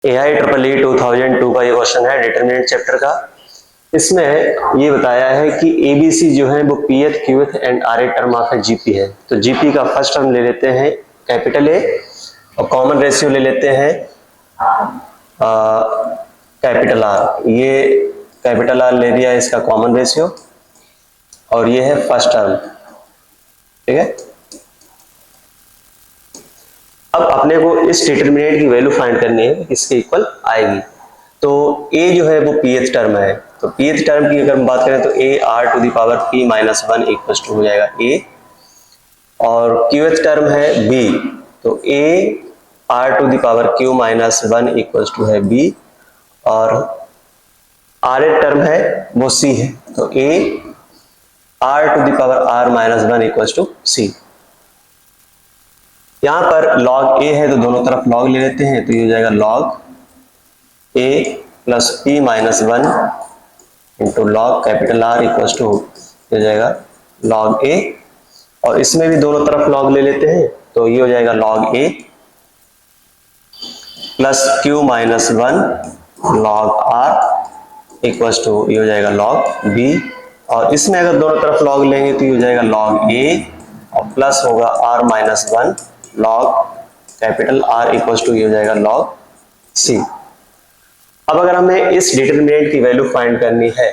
AI EEE 2002 का ये question है डिटरमिनेंट चैप्टर का। इसमें ये बताया है कि ABC जो है वो पीएथ क्यूएथ एंड आरएथ टर्म ऑफ है जीपी है। तो जीपी का फर्स्ट टर्म ले लेते हैं कैपिटल ए और कॉमन रेशियो ले लेते हैं कैपिटल आर। ये कैपिटल आर ले लिया इसका कॉमन रेशियो और ये है फर्स्ट टर्म, ठीक है। अब अपने को इस डिटरमिनेंट की वैल्यू फाइंड करनी है, इसके इक्वल आएगी। तो a जो है वो pth टर्म है, तो pth टर्म की अगर हम बात करें तो a r to the power p minus 1 equal to हो जाएगा a, और qth टर्म है b, तो a r to the power q minus 1 equal to है b, और rth टर्म है वो c है, तो a r to the power r minus 1 equal to c। यहां पर log a है तो दोनों तरफ log ले लेते हैं, तो ये हो जाएगा log a plus p minus 1 into log capital R equal to हो जाएगा log a, और इसमें भी दोनों तरफ log ले लेते हैं, तो ये हो जाएगा log a plus q minus 1 log R equal to ये हो जाएगा log b, और इसमें अगर दोनों तरफ log लेंगे तो ये हो जाएगा log a और प्लस होगा r minus 1 log capital R equal to ये हो जाएगा log c। अब अगर हमें इस डिटरमिनेंट की वैल्यू फाइंड करनी है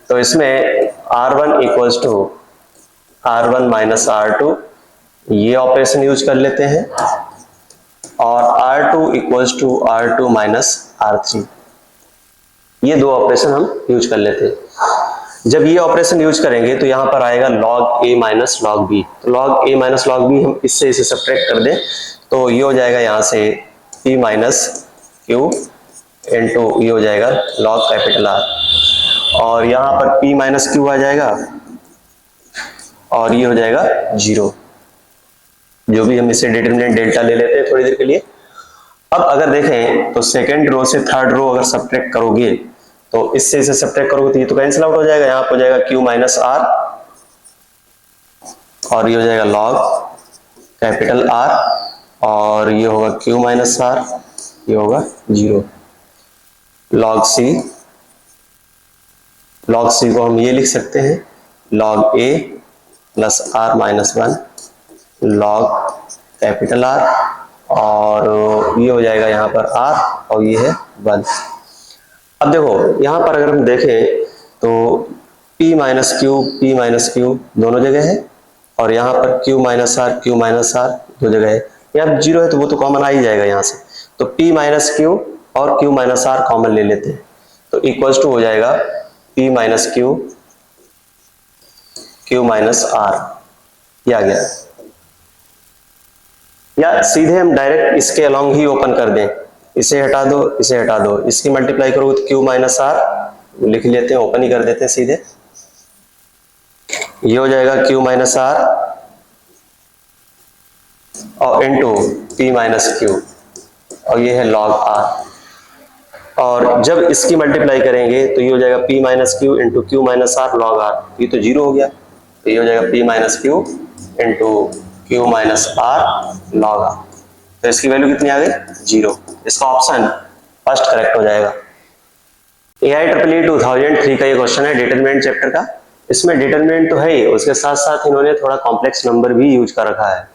तो इसमें r1 equals to r1 minus r2 ये ऑपरेशन यूज कर लेते हैं, और r2 equals to r2 minus r3 ये दो ऑपरेशन हम यूज कर लेते हैं। जब ये ऑपरेशन यूज करेंगे तो यहाँ पर आएगा log a minus log b, तो log a minus log b हम इससे इसे सब्ट्रैक्ट कर दें तो ये हो जाएगा यहाँ से p माइनस q इंटू ये हो जाएगा log कैपिटल R, और यहाँ पर p माइनस क्यू आ जाएगा और ये हो जाएगा 0, जो भी हम इसे डिटरमिनेंट डेल्टा ले लेते हैं थोड़ी देर के लिए। अब अगर देखें तो सेकंड रो से थर्ड रो अगर सब्ट्रैक्ट करोगे तो इससे इसे सब्ट्रैक्ट करोगे तो ये तो कैंसिल आउट हो जाएगा, यहाँ पर हो जाएगा q माइनस R और ये हो जाएगा log कैपिटल R, और ये होगा q माइनस R, ये होगा 0 log c को हम ये लिख सकते हैं log a plus r minus 1 log capital R, और ये हो जाएगा यहाँ पर r और ये है 1। अब देखो यहाँ पर अगर हम देखें तो p माइनस q दोनों जगह है, और यहाँ पर q माइनस r दो जगह है। यहाँ 0 है तो वो तो कॉमन आ ही जाएगा यहाँ से, तो p माइनस q और q माइनस r कॉमन ले लेते हैं, तो इक्वल्स टू हो जाएगा p minus q minus r, ये आ गया। या सीधे हम डायरेक्ट इसके अलोंग ही ओपन कर दें, इसे हटा दो इसे हटा दो, इसकी मल्टीप्लाई करोगे तो q माइनस r लिख लेते हैं, ओपन ही कर देते हैं सीधे, ये हो जाएगा q माइनस r और इंटू p माइनस q, और ये है log r, और जब इसकी मल्टीप्लाई करेंगे तो ये हो जाएगा p minus Q into Q minus r log r, ये तो 0 हो गया, तो ये हो जाएगा p minus Q into Q minus r log r, तो इसकी वैल्यू कितनी आ गई 0। इसका ऑप्शन फर्स्ट करेक्ट हो जाएगा। AI EEE 2003 का ये क्वेश्चन है डिटरमिनेंट चैप्टर का। इसमें डिटरमिनेंट तो है ही, उसके साथ साथ इन्होंने थोड़ा कॉम्प्लेक्स नंबर भी यूज कर रखा है।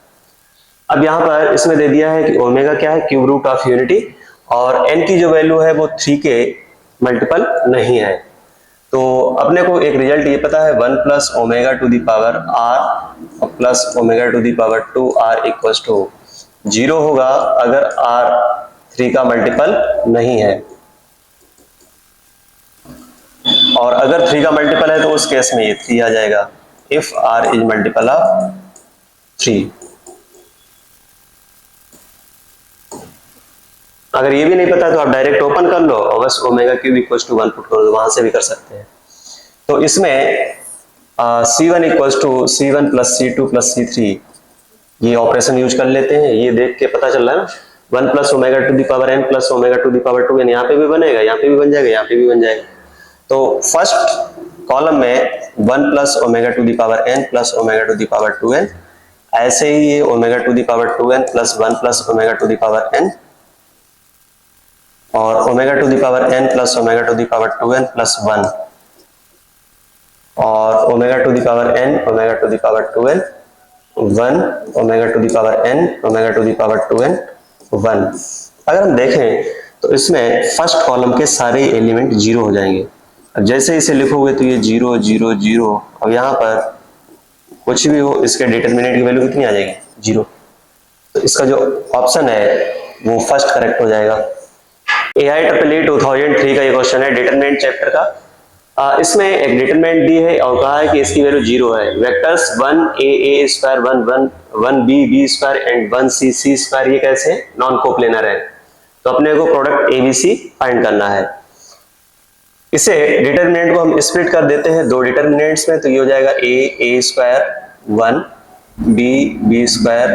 अब यहाँ पर इसमें दे दिया है कि ओमेगा क्या है, क्यूब रूट ऑफ यूनिटी, और n की जो वैल्यू है वो 3 के मल्टीपल नहीं है। तो अपने को एक रिजल्ट ये पता है 1 plus omega to the power r और plus omega to the power 2r equals to 0 होगा अगर r 3 का मल्टीपल नहीं है, और अगर 3 का मल्टीपल है तो उस केस में ये 3 आ जाएगा, if r is multiple of 3। अगर ये भी नहीं पता तो आप डायरेक्ट ओपन कर लो और बस omega cube equals to 1 put कर दो, वहां से भी कर सकते हैं। तो इसमें c1 equals to c1 plus c2 plus c3 ये ऑपरेशन यूज कर लेते हैं। ये देख के पता चल रहा है ना 1 plus omega to the power n plus omega to the power 2n, यहाँ पे भी बनेगा, यहाँ पे भी बन जाएगा, यहाँ पे भी बन जाएगा। तो फर्स्ट कॉलम में 1 plus omega to the power n plus omega to the power 2n, ऐसे ही ये omega to the power 2n plus 1 plus omega to the power n और omega to the power n plus omega to the power 2n plus 1 और omega to the power n omega to the power 2n 1 omega to the power n omega to the power 2n 1। अगर हम देखें तो इसमें first column के सारे element zero हो जाएंगे। अब जैसे इसे लिखोगे तो ये 0 0 0 और यहाँ पर कुछ भी हो इसके डिटरमिनेंट की वैल्यू कितनी आ जाएगी? 0। तो इसका जो ऑप्शन है वो फर्स्ट करेक्ट हो जाएगा। AIEEE 2003 का ये क्वेश्चन है डिटरमिनेंट चैप्टर का। इसमें एक डिटरमिनेंट दी है और कहा है कि इसकी वैल्यू 0 है। Vectors 1a square 1b square and 1c square ये कैसे नॉन कोप्लेनर है, तो अपने को प्रोडक्ट ABC फाइंड करना है। इसे डिटरमिनेंट को हम स्प्लिट कर देते हैं दो डिटरमिनेंट्स में, तो ये हो जाएगा a स्क्वायर 1 b स्क्वायर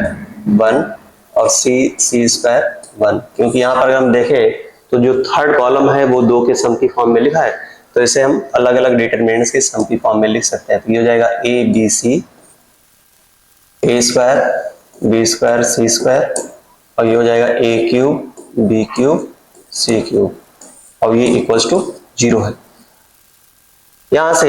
1 और c स्क्वायर 1। क्योंकि यहाँ पर अगर हम देखें तो जो थर्ड कॉलम है वो 2 के सम की फॉर्म में लिखा है, तो इसे हम अलग अलग डिटरमिनेंट्स के सम की फॉर्म में लिख सकते हैं। तो ये हो जाएगा ABC a square b square c square और ये हो जाएगा a cube b cube c cube और ये इक्वल्स टू 0 है। यहाँ से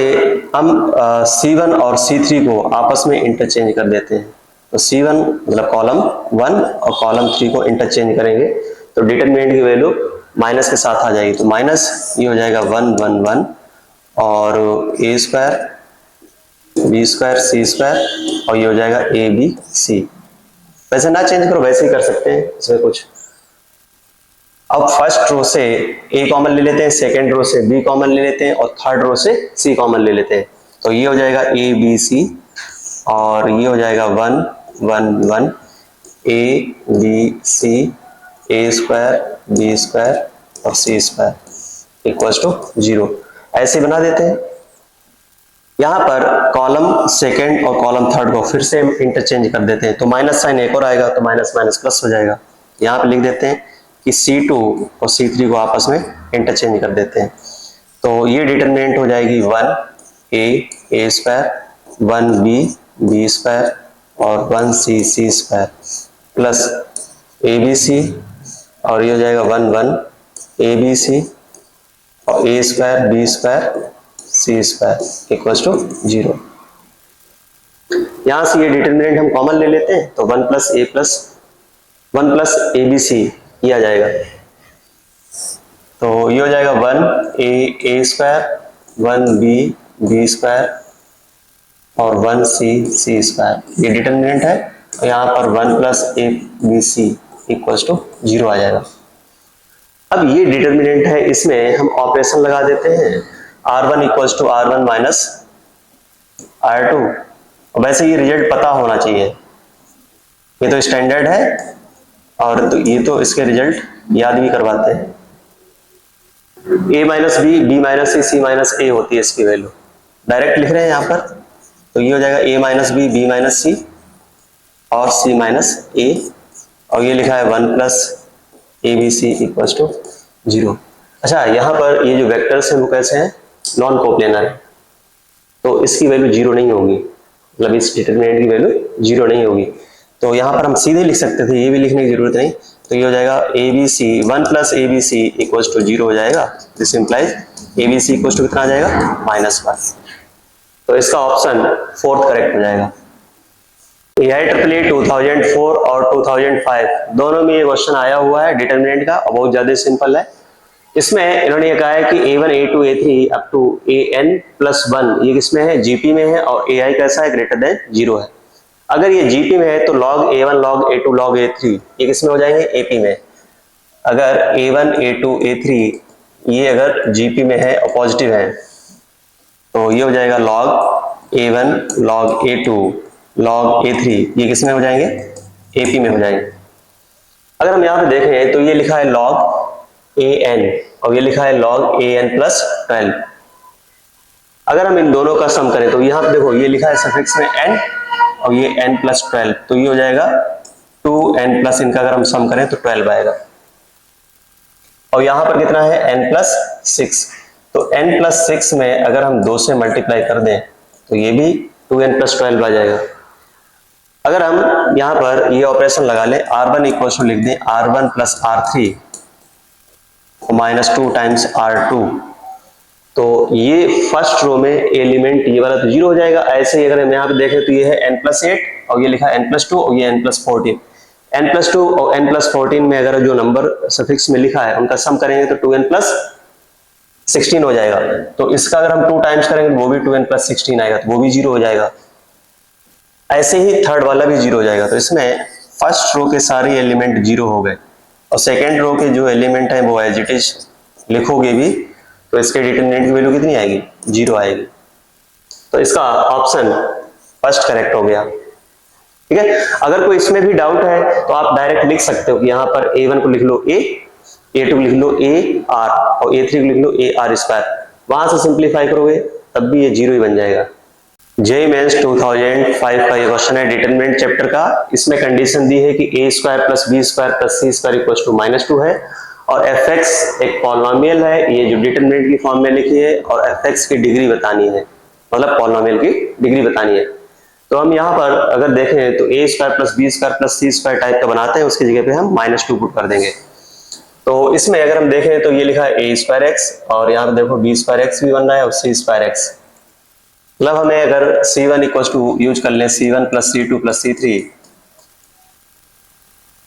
हम C1 और C3 को आपस में इंटरचेंज कर देते हैं। तो C1 मतलब कॉलम 1 और कॉलम 3 को इंटरचेंज करेंगे तो डिटरमिनेंट की वैल्यू माइनस के साथ आ जाएगी। तो माइनस ये हो जाएगा 1 1 1 और a square b square c square और ये हो जाएगा ABC। वैसे ना चेंज करो, वैसे ही कर सकते हैं, इसमें कुछ। अब फर्स्ट रो से A कॉमन ले लेते हैं, सेकेंड रो से B कॉमन ले लेते हैं और थर्ड रो से C कॉमन ले लेते हैं। तो ये हो जाएगा ABC और ये हो जाएगा 1 1 1 ABC a square b square और c स्क्वायर इक्वल्स टू 0। ऐसे बना देते हैं। यहाँ पर कॉलम सेकेंड और कॉलम थर्ड को फिर से इंटरचेंज कर देते हैं, तो माइनस साइन एक और आएगा तो माइनस माइनस प्लस हो जाएगा। यहाँ पे लिख देते हैं कि C2 और C3 को आपस में इंटरचेंज कर देते हैं। तो ये डिटरमिनेंट हो जाएगी 1a स्क्वायर 1b स्क्वायर और 1c स्क्वायर प्लस ABC और ये हो जाएगा 1 1 ABC और a square b square c square equals to 0। यहाँ से ये डिटरमिनेंट हम कॉमन ले लेते हैं तो 1 प्लस ABC किया जाएगा। तो ये हो जाएगा 1a स्क्वायर 1b स्क्वायर और 1c स्क्वायर, ये डिटरमिनेंट है। और यहाँ पर 1 प्लस ABC इक्वल्स टू 0 आ जाएगा। अब ये डिटरमिनेंट है, इसमें हम ऑपरेशन लगा देते हैं R1 equals to R1 minus R2। वैसे ये रिजल्ट पता होना चाहिए, ये तो स्टैंडर्ड है और तो ये तो इसके रिजल्ट याद भी करवाते हैं। a minus b minus c minus a होती है इसकी वैल्यू, डायरेक्ट लिख रहे हैं यहाँ पर। तो ये हो जाएगा a minus b minus c और c माइनस a और ये लिखा है 1 प्लस ABC इक्वल्स टू 0। अच्छा, यहाँ पर ये जो वेक्टर्स हैं वो कैसे हैं? नॉन कोप्लेनर है, तो इसकी वैल्यू 0 नहीं होगी, मतलब इस डिटरमिनेंट की वैल्यू 0 नहीं होगी। तो यहाँ पर हम सीधे लिख सकते थे, ये भी लिखने की जरूरत नहीं। तो ये हो जाएगा ABC 1 plus ABC equals to 0 हो जाएगा। This implies ABC equals to कितना आ जाएगा? -1। तो इसका ऑप्शन फोर्थ करेक्ट हो जाएगा। AIEEE 2004 और 2005 दोनों में ये क्वेश्चन आया हुआ है डिटरमिनेंट का और बहुत ज्यादा सिंपल है। इसमें इन्होंने ये कहा है कि A1 A2 A3 up to AN+1 ये किसमें है? GP में है और AI कैसा है? ग्रेटर देन 0 है। अगर ये GP में है तो log A1 log A2 log A3 ये किसमें हो जाएंगे? AP में। अगर A1 A2 A3 ये अगर GP में है और पॉजिटिव है तो ये हो जाएगा log A1 log A2 log A3 ये किसमें हो जाएंगे? AP में हो जाएंगे। अगर हम यहाँ पे देखें तो ये लिखा है log AN और ये लिखा है log AN+12। अगर हम इन दोनों का सम करें तो यहाँ पे देखो ये लिखा है सफिक्स में n और ये n+12, तो ये हो जाएगा 2n+ इनका अगर हम सम करें तो 12 आएगा। और यहाँ पर कितना है? n+6, तो n+6 में अगर हम 2 से मल्टीप्लाई कर दें तो ये भी 2n+12 आ जाएगा। अगर हम यहाँ पर ये ऑपरेशन लगा लें R1 इक्वल टू लिख दें R1 plus R3 -2 times R2। तो ये फर्स्ट रो में एलिमेंट ये वाला तो 0 हो जाएगा। ऐसे ही अगर हम यहाँ पे देखें तो ये है n+8 और ये लिखा है n+2 और ये n+14। n+2 और n+14 में अगर जो नंबर सफिक्स में लिखा है उनका सम करेंगे तो 2n+16 हो जाएगा। तो इसका अगर हम 2 टाइम्स करेंगे वो भी 2n+16 आएगा, तो वो भी 0 हो जाएगा। ऐसे ही थर्ड वाला भी 0 हो जाएगा। तो इसमें फर्स्ट रो के सारे एलिमेंट 0 हो गए और सेकेंड रो के जो एलिमेंट है वो एज इट इज लिखोगे भी तो इसके डिटरमिनेंट की वैल्यू कितनी आएगी? 0 आएगी। तो इसका ऑप्शन फर्स्ट करेक्ट हो गया। ठीक है। अगर कोई इसमें भी डाउट है तो आप डायरेक्ट लिख सकते हो कि यहाँ पर A1 को लिख लो A, A2 को लिख लो AR और A3 को लिख लो AR²। वहां से सिंप्लीफाई करोगे तब भी ये 0 ही बन जाएगा। जेईई मेंस 2005 का ये क्वेश्चन है डिटरमिनेंट चैप्टर का। इसमें कंडीशन दी है कि a² + b² + c² = -2 है और fx एक पॉलिनोमियल है। ये जो डिटरमिनेंट की फॉर्म में लिखी है और fx की डिग्री बतानी है, मतलब पॉलिनोमियल की डिग्री बतानी है। तो हम यहाँ पर अगर देखें तो a² + b² + c² टाइप का बनाते हैं, उसकी जगह पे हम -2 पुट कर देंगे। तो इसमें अगर हम देखें तो ये लिखा है a²x और यहाँ पर देखो b²x भी बन रहा है और c²x। मतलब हमें अगर C1 इक्वल टू यूज कर लें C1 + C2 + C3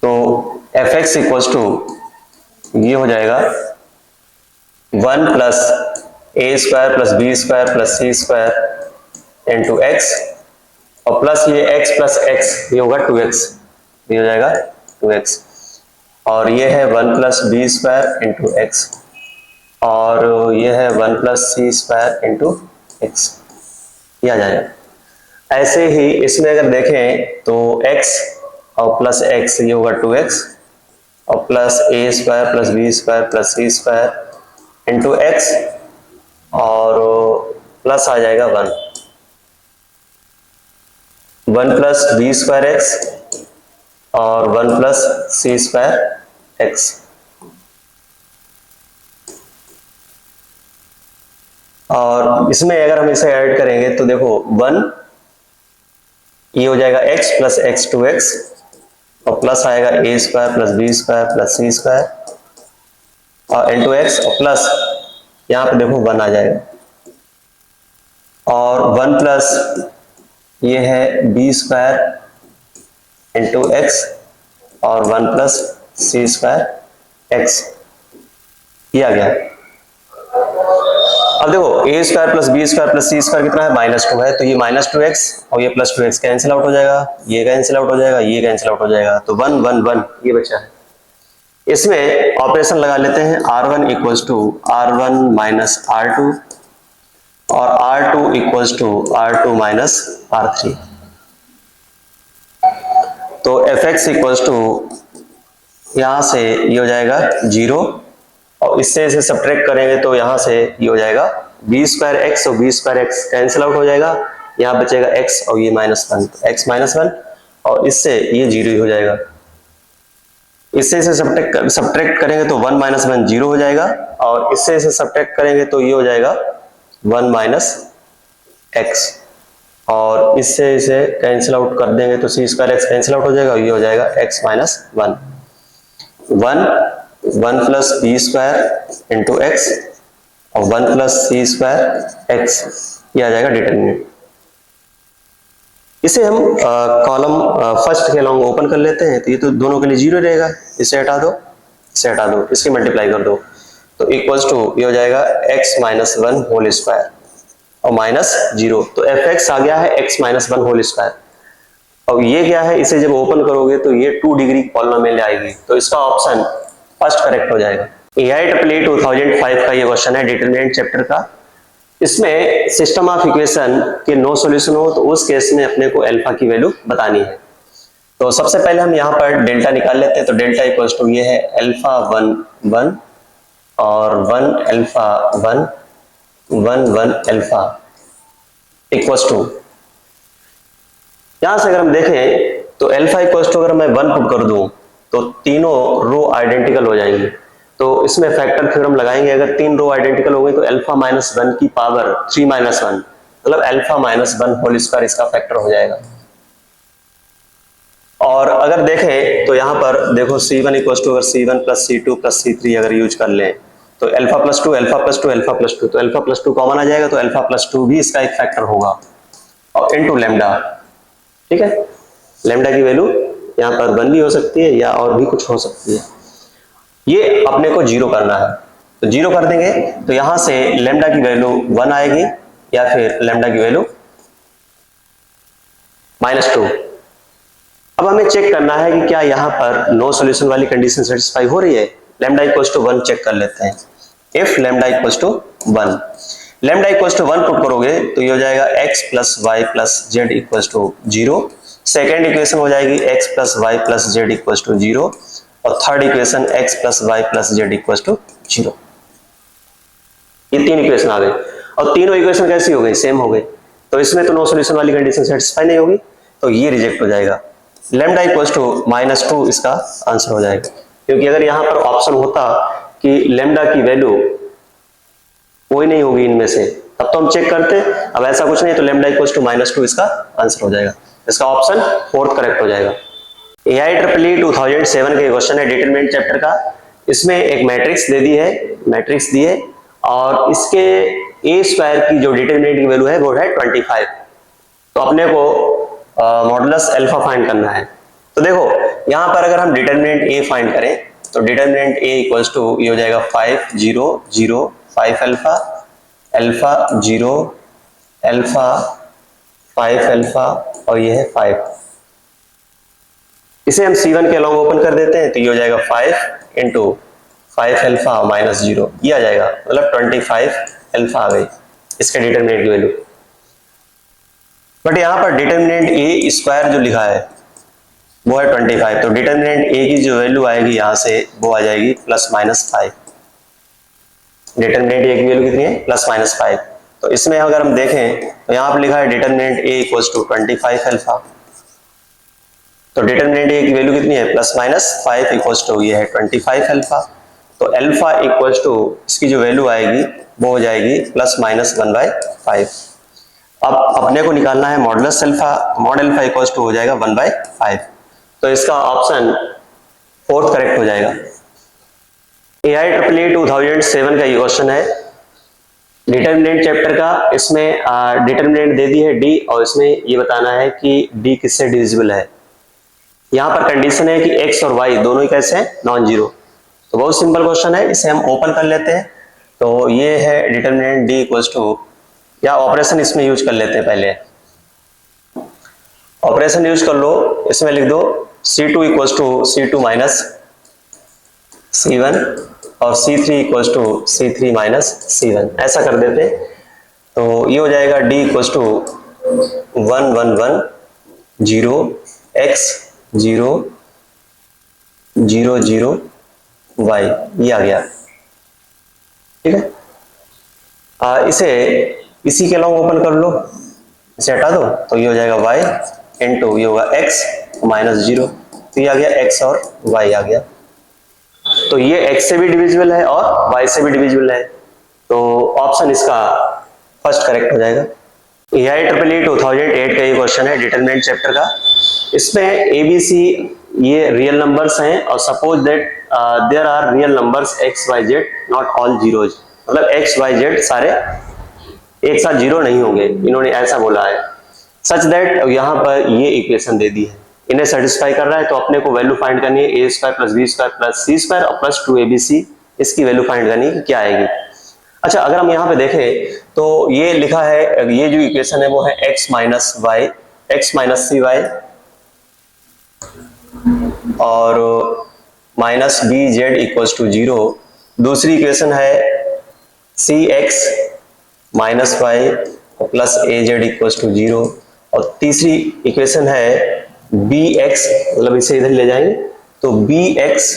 तो fx इक्वल टू ये हो जाएगा 1 + a² + b² + c² into x और प्लस ये x + x ये होगा 2x, ये हो जाएगा 2x और ये है 1 + b² इंटू x और ये है 1 + c² इंटू x, ये आ जाएगा। ऐसे ही इसमें अगर देखें तो x और प्लस x ये होगा 2x और plus a² + b² + c² into x और प्लस आ जाएगा 1 + b²x और 1 + c²x। और इसमें अगर हम इसे ऐड करेंगे तो देखो 1 ये हो जाएगा x + x 2x और प्लस आएगा a² + b² + c² और इंटू x और प्लस यहाँ पे देखो 1 आ जाएगा और 1 प्लस ये है b² इंटू x और 1 + c²x, ये आ गया। अब देखो a² + b² + c² कितना है? -2 है, तो ये -2x और ये +2x कैंसिल आउट हो जाएगा, ये कैंसिल आउट हो जाएगा, ये कैंसिल आउट हो जाएगा, तो 1 1 1 ये बचा है। इसमें ऑपरेशन लगा लेते हैं। r1 = r1 - r2 और r2 = r2 - r3। तो fx = यहां से ये हो जाएगा 0 और इससे इसे सब्ट्रैक्ट करेंगे तो यहां से ये हो जाएगा b²x और b²x कैंसिल आउट हो जाएगा, यहां बचेगा x और ये -1, तो x -1 और इससे ये 0 ही हो जाएगा। इससे इसे सब्ट्रैक्ट करेंगे तो 1 - 1 0 हो जाएगा और इससे इसे सब्ट्रैक्ट करेंगे तो ये हो जाएगा 1 - x और इससे इसे कैंसिल आउट कर देंगे तो c²x कैंसिल आउट हो जाएगा और ये हो जाएगा x - 1 1 + b² इंटू x और 1 + c²x, ये आ जाएगा डिटरमिनेंट। इसे हम कॉलम फर्स्ट के अलॉन्ग ओपन कर लेते हैं, तो ये तो दोनों के लिए 0 रहेगा, इसे हटा दो, इसे हटा दो, इसके मल्टीप्लाई कर दो तो इक्वल्स टू ये हो जाएगा x - 1 होल स्क्वायर और -0, तो fx आ गया है x - 1 होल स्क्वायर। अब ये क्या है, इसे जब ओपन करोगे तो ये 2 डिग्री पॉलिनोमियल आएगी, तो इसका ऑप्शन फर्स्ट करेक्ट हो जाएगा। AIEEE 2005 का ये क्वेश्चन है डिटरमिनेंट चैप्टर का। इसमें सिस्टम ऑफ इक्वेशन के नो सॉल्यूशन हो तो उस केस में अपने को अल्फा की वैल्यू बतानी है। तो सबसे पहले हम यहाँ पर डेल्टा निकाल लेते हैं। तो डेल्टा इक्वल्स टू ये है α1 1 और 1 α 1 1 1 अल्फा इक्वल्स टू, यहां से अगर हम देखें तो अल्फा इक्वल्स टू अगर मैं 1 पुट कर दूं तो तीनों रो आइडेंटिकल हो जाएंगी। तो इसमें फैक्टर थ्योरम लगाएंगे, अगर 3 रो आइडेंटिकल हो गई तो अल्फा -1 की पावर 3 - 1 मतलब अल्फा -1 होल स्क्वायर इसका फैक्टर हो जाएगा। और अगर देखें तो यहां पर देखो C1 = अगर C1 + C2 + C3 अगर यूज कर लें तो alpha plus two alpha plus two alpha plus two, तो अल्फा प्लस टू कॉमन आ जाएगा, तो अल्फा प्लस टू भी इसका एक फैक्टर होगा और इनटू लैम्डा। ठीक है, लैम्डा की वैल्यू यहाँ पर 1 भी हो सकती है या और भी कुछ हो सकती है। ये अपने को जीरो करना है, तो जीरो कर देंगे तो यहां से लैम्डा की वैल्यू 1 आएगी या फिर लैम्डा की वैल्यू -2। अब हमें चेक करना है कि क्या यहाँ पर नो सॉल्यूशन वाली कंडीशन सेटिस्फाई हो रही है। लैम्डा इक्वल्स टू 1 चेक कर लेते हैं। If lambda equals to 1, lambda equals to 1 put करोगे तो ये हो जाएगा x plus y plus z equals to 0। Second equation हो जाएगी x plus y plus z equals to 0 और third equation x plus y plus z equals to 0। ये तीन इक्वेशन आ गए और तीनों इक्वेशन कैसी हो गई, सेम हो गई, तो इसमें तो नो सॉल्यूशन वाली कंडीशन सेटिस्फाई नहीं होगी, तो ये रिजेक्ट हो जाएगा। लैम्डा इक्वल्स टू -2 इसका आंसर हो जाएगा, क्योंकि अगर यहां पर ऑप्शन होता कि लैम्डा की वैल्यू कोई नहीं होगी इनमें से, तब तो हम चेक करते। अब ऐसा कुछ नहीं है, तो लैम्डा इक्वल्स टू -2 इसका आंसर हो जाएगा। इसका ऑप्शन फोर्थ करेक्ट हो जाएगा। AIEEE 2007 के क्वेश्चन है डिटरमिनेंट चैप्टर का। इसमें एक मैट्रिक्स दे दी है, मैट्रिक्स दी है और इसके ए स्क्वायर की जो डिटरमिनेंट की वैल्यू है वो है 25। तो अपने को मॉडुलस अल्फा फाइंड करना है। तो देखो यहां पर अगर हम डिटरमिनेंट ए फाइंड करें तो डिटरमिनेंट ए इक्वल्स टू ये हो जाएगा 5 0 0 5 अल्फा अल्फा 0 अल्फा 5 अल्फा और ये है 5। इसे हम C1 के अलॉन्ग ओपन कर देते हैं तो ये हो जाएगा 5 इंटू 5 अल्फा -0, ये आ जाएगा, मतलब 25 अल्फा आ गई इसके डिटरमिनेंट की वैल्यू। बट यहां पर डिटरमिनेंट ए स्क्वायर जो लिखा है वो है 25, तो डिटरमिनेंट ए की जो वैल्यू आएगी यहां से वो आ जाएगी +-5। डिटरमिनेंट ए की वैल्यू कितनी है, +-5। तो इसमें अगर हम देखें तो यहां पर लिखा है determinant A equals to 25 alpha, तो डिटरमिनेंट ए की वैल्यू कितनी है, +-5 इक्वल्स टू ये है 25 अल्फा। तो अल्फा इक्वल्स टू इसकी जो वैल्यू आएगी वो हो जाएगी +-1/5। अब अपने को निकालना है modulus alpha, mod alpha equals to हो जाएगा 1/5। तो इसका ऑप्शन फोर्थ करेक्ट हो जाएगा। AIEEE 2007 का ये क्वेश्चन है डिटरमिनेंट चैप्टर का। इसमें डिटरमिनेंट दे दी है डी और इसमें ये बताना है कि डी किससे डिविजिबल है। यहाँ पर कंडीशन है कि x और y दोनों ही कैसे हैं, नॉन जीरो। तो बहुत सिंपल क्वेश्चन है, इसे हम ओपन कर लेते हैं। तो ये है डिटरमिनेंट d इक्वल्स टू, या ऑपरेशन इसमें यूज कर लेते हैं, पहले ऑपरेशन यूज कर लो। इसमें लिख दो C2 equals to C2 minus C1 और C3 equals to C3 minus C1, ऐसा कर देते। तो ये हो जाएगा d equals to 1 1 1 0 x 0 0 0 y, ये आ गया। ठीक है, इसे इसी के अलॉन्ग ओपन कर लो, इसे हटा दो तो ये हो जाएगा y इंटू ये होगा x -0, तो ये आ गया x और y आ गया। तो ये x से भी डिविजिबल है और y से भी डिविजिबल है, तो ऑप्शन इसका फर्स्ट करेक्ट हो जाएगा। AIEEE 2008 का ये क्वेश्चन है डिटरमिनेंट चैप्टर का। इसमें ABC ये रियल नंबर्स हैं और suppose that there are real numbers x y z not all zeros, मतलब x y z सारे एक साथ जीरो नहीं होंगे, इन्होंने ऐसा बोला है। सच दैट यहाँ पर ये इक्वेशन दे दी है, इन्हें सेटिस्फाई कर रहा है, तो अपने को वैल्यू फाइंड करनी है a square plus b square plus c square और प्लस 2abc, इसकी वैल्यू फाइंड करनी है क्या आएगी। अच्छा, अगर हम यहाँ पे देखें तो ये लिखा है, ये जो इक्वेशन है वो है x माइनस cy और माइनस bz इक्वल्स टू 0। दूसरी इक्वेशन है cx minus y plus az equals to 0 और तीसरी इक्वेशन है bx, मतलब इसे इधर ले जाएंगे तो bx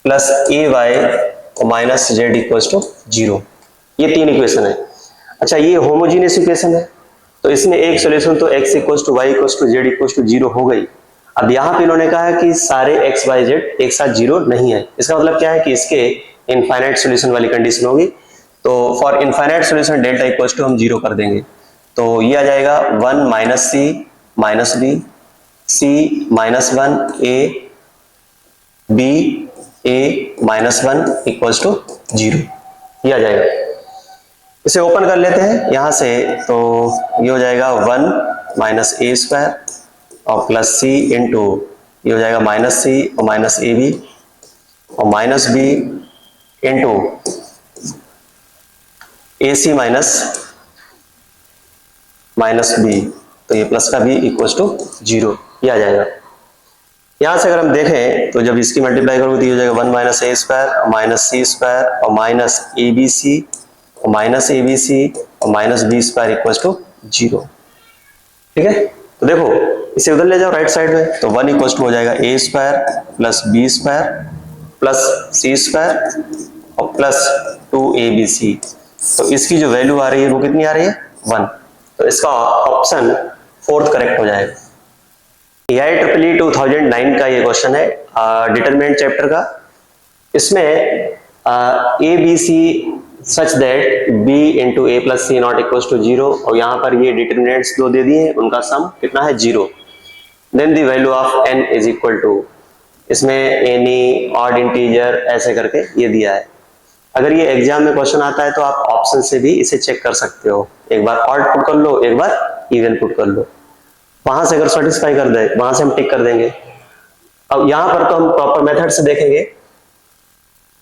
प्लस ay और माइनस z इक्वल्स टू 0। ये तीन इक्वेशन है। अच्छा, ये होमोजीनियस इक्वेशन है, तो इसमें एक सॉल्यूशन तो x equals to y equals to z equals to 0 हो गई। अब यहाँ पे इन्होंने कहा है कि सारे x y z एक साथ 0 नहीं है, इसका मतलब क्या है कि इसके इनफाइनाइट सॉल्यूशन वाली कंडीशन होगी। तो for infinite solution delta equals to हम 0 कर देंगे, तो ये आ जाएगा 1 minus c minus b, c minus 1 a b a minus one equals to 0 किया जाएगा। इसे ओपन कर लेते हैं यहां से, तो ये हो जाएगा 1 माइनस ए स्क्वायर और प्लस सी इंटू ये हो जाएगा माइनस सी और माइनस ए बी और माइनस बी इंटू ए सी माइनस बी, तो ये प्लस का बी इक्वल्स टू 0 किया जाएगा। यहां से अगर हम देखें तो जब इसकी मल्टीप्लाई करोगे तो ये हो जाएगा 1 माइनस ए स्क्वायर और माइनस सी स्क्वायर और माइनस ए बी सी और माइनस ए बी सी और minus b square equals to 0। ठीक है, तो देखो इसे उधर ले जाओ राइट साइड में, तो 1 इक्वल्स टू हो जाएगा a square plus b square plus c square और प्लस 2abc। तो इसकी जो वैल्यू आ रही है वो कितनी आ रही है 1, तो इसका ऑप्शन फोर्थ करेक्ट हो जाएगा। AIEEE 2009 का ये क्वेश्चन है डिटरमिनेंट चैप्टर का। इसमें a b c such that b into a plus c not equals to 0 और यहाँ पर ये डिटरमिनेंट्स दो दे दिए, उनका सम कितना है 0। Then the value of n is equal to, इसमें एनी ऑड इंटीजर ऐसे करके ये दिया है। अगर ये एग्जाम में क्वेश्चन आता है तो आप ऑप्शन से भी इसे चेक कर सकते हो, एक बार ऑड पुट कर लो, एक बार इवन पुट कर लो, वहां से अगर सेटिस्फाई कर दे वहां से हम टिक कर देंगे। अब यहां पर तो हम प्रॉपर मेथड से देखेंगे,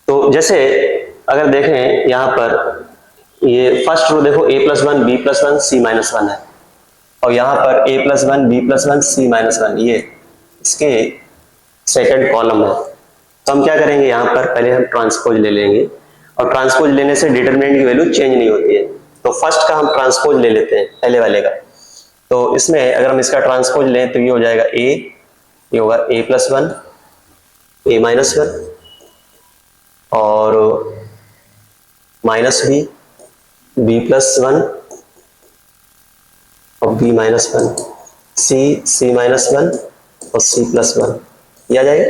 तो जैसे अगर देखें यहां पर ये फर्स्ट रो देखो a plus one b plus one c minus one है और यहां पर a plus one b plus one c minus one, ये इसके सेकंड कॉलम है। तो हम क्या करेंगे, यहां पर पहले हम ट्रांसपोज ले लेंगे और ट्रांसपोज लेने से डिटरमिनेंट की वैल्यू चेंज नहीं होती है, तो फर्स्ट का हम ट्रांसपोज ले लेते हैं पहले वाले का। तो इसमें अगर हम इसका ट्रांसपोज लें तो ये हो जाएगा a, ये होगा a plus one a minus one और माइनस बी प्लस वन और b minus one, c minus one और c प्लस वन, ये आ जाएगा।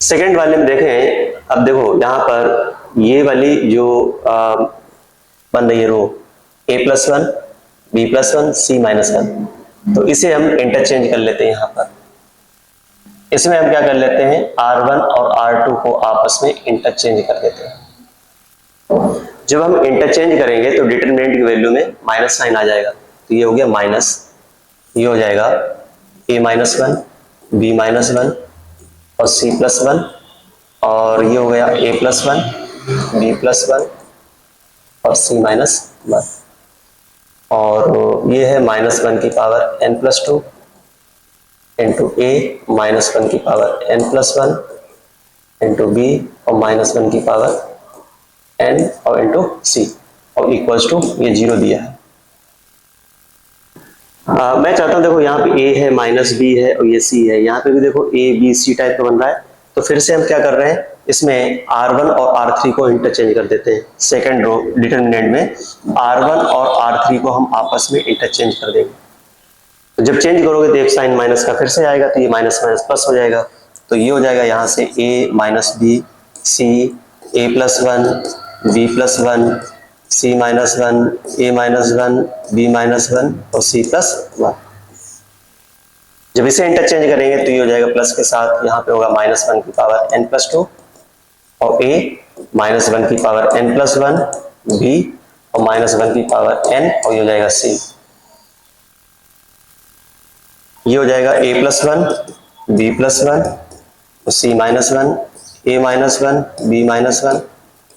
सेकेंड वाले में देखें, अब देखो यहां पर ये वाली जो बन रही है row a plus one b plus one c minus one, तो इसे हम इंटरचेंज कर लेते हैं। यहां पर इसमें हम क्या कर लेते हैं, R1 और R2 को आपस में इंटरचेंज कर देते हैं। जब हम इंटरचेंज करेंगे तो डिटरमिनेंट की वैल्यू में माइनस साइन आ जाएगा, तो ये हो गया माइनस, ये हो जाएगा a minus one b minus one और c प्लस वन और ये हो गया a plus one b plus one और c माइनस वन और ये है माइनस वन की power n plus two into a minus one की power n plus one into b और माइनस वन की पावर n और इंटू सी और इक्वल्स टू ये 0 दिया है। मैं चाहता हूं देखो यहाँ पे a है माइनस b है और ये c है, यहाँ पे भी देखो a b c टाइप का बन रहा है। तो फिर से हम क्या कर रहे हैं, इसमें R1 और R3 को इंटरचेंज कर देते हैं। सेकंड रो डिटरमिनेंट में R1 और R3 को हम आपस में इंटरचेंज कर देंगे। तो जब चेंज करोगे तो एक साइन माइनस का फिर से आएगा, तो ये माइनस माइनस प्लस हो जाएगा। तो ये हो जाएगा यहाँ से a minus b c a plus one b plus one c minus one a minus one b minus one और सी प्लस वन। जब इसे इंटरचेंज करेंगे तो ये हो जाएगा प्लस के साथ, यहाँ पे होगा माइनस वन की पावर n प्लस टू और a माइनस वन की power n plus one b और माइनस वन की पावर n और ये हो जाएगा c। ये हो जाएगा a plus one b plus one और c minus one a minus one b minus one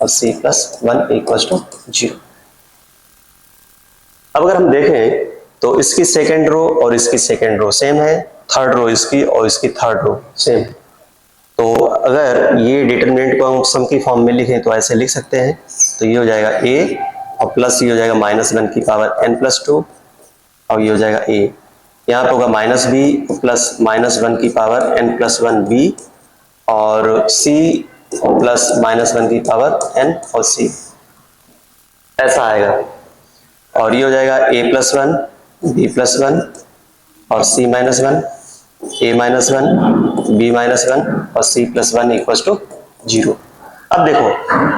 और c plus one equals to 0। अब अगर हम देखें तो इसकी सेकेंड रो और इसकी सेकेंड रो सेम है, थर्ड रो इसकी और इसकी थर्ड रो सेम। तो अगर ये डिटरमिनेंट को हम सम की फॉर्म में लिखें तो ऐसे लिख सकते हैं, तो ये हो जाएगा a और प्लस ये हो जाएगा माइनस वन की पावर n प्लस टू और ये हो जाएगा a। यहाँ पे होगा minus b plus minus one की power n plus one b और c और प्लस माइनस वन की पावर n और c, ऐसा आएगा। और ये हो जाएगा a plus one b plus one और c minus one a minus one b minus one और c plus one equals to 0। अब देखो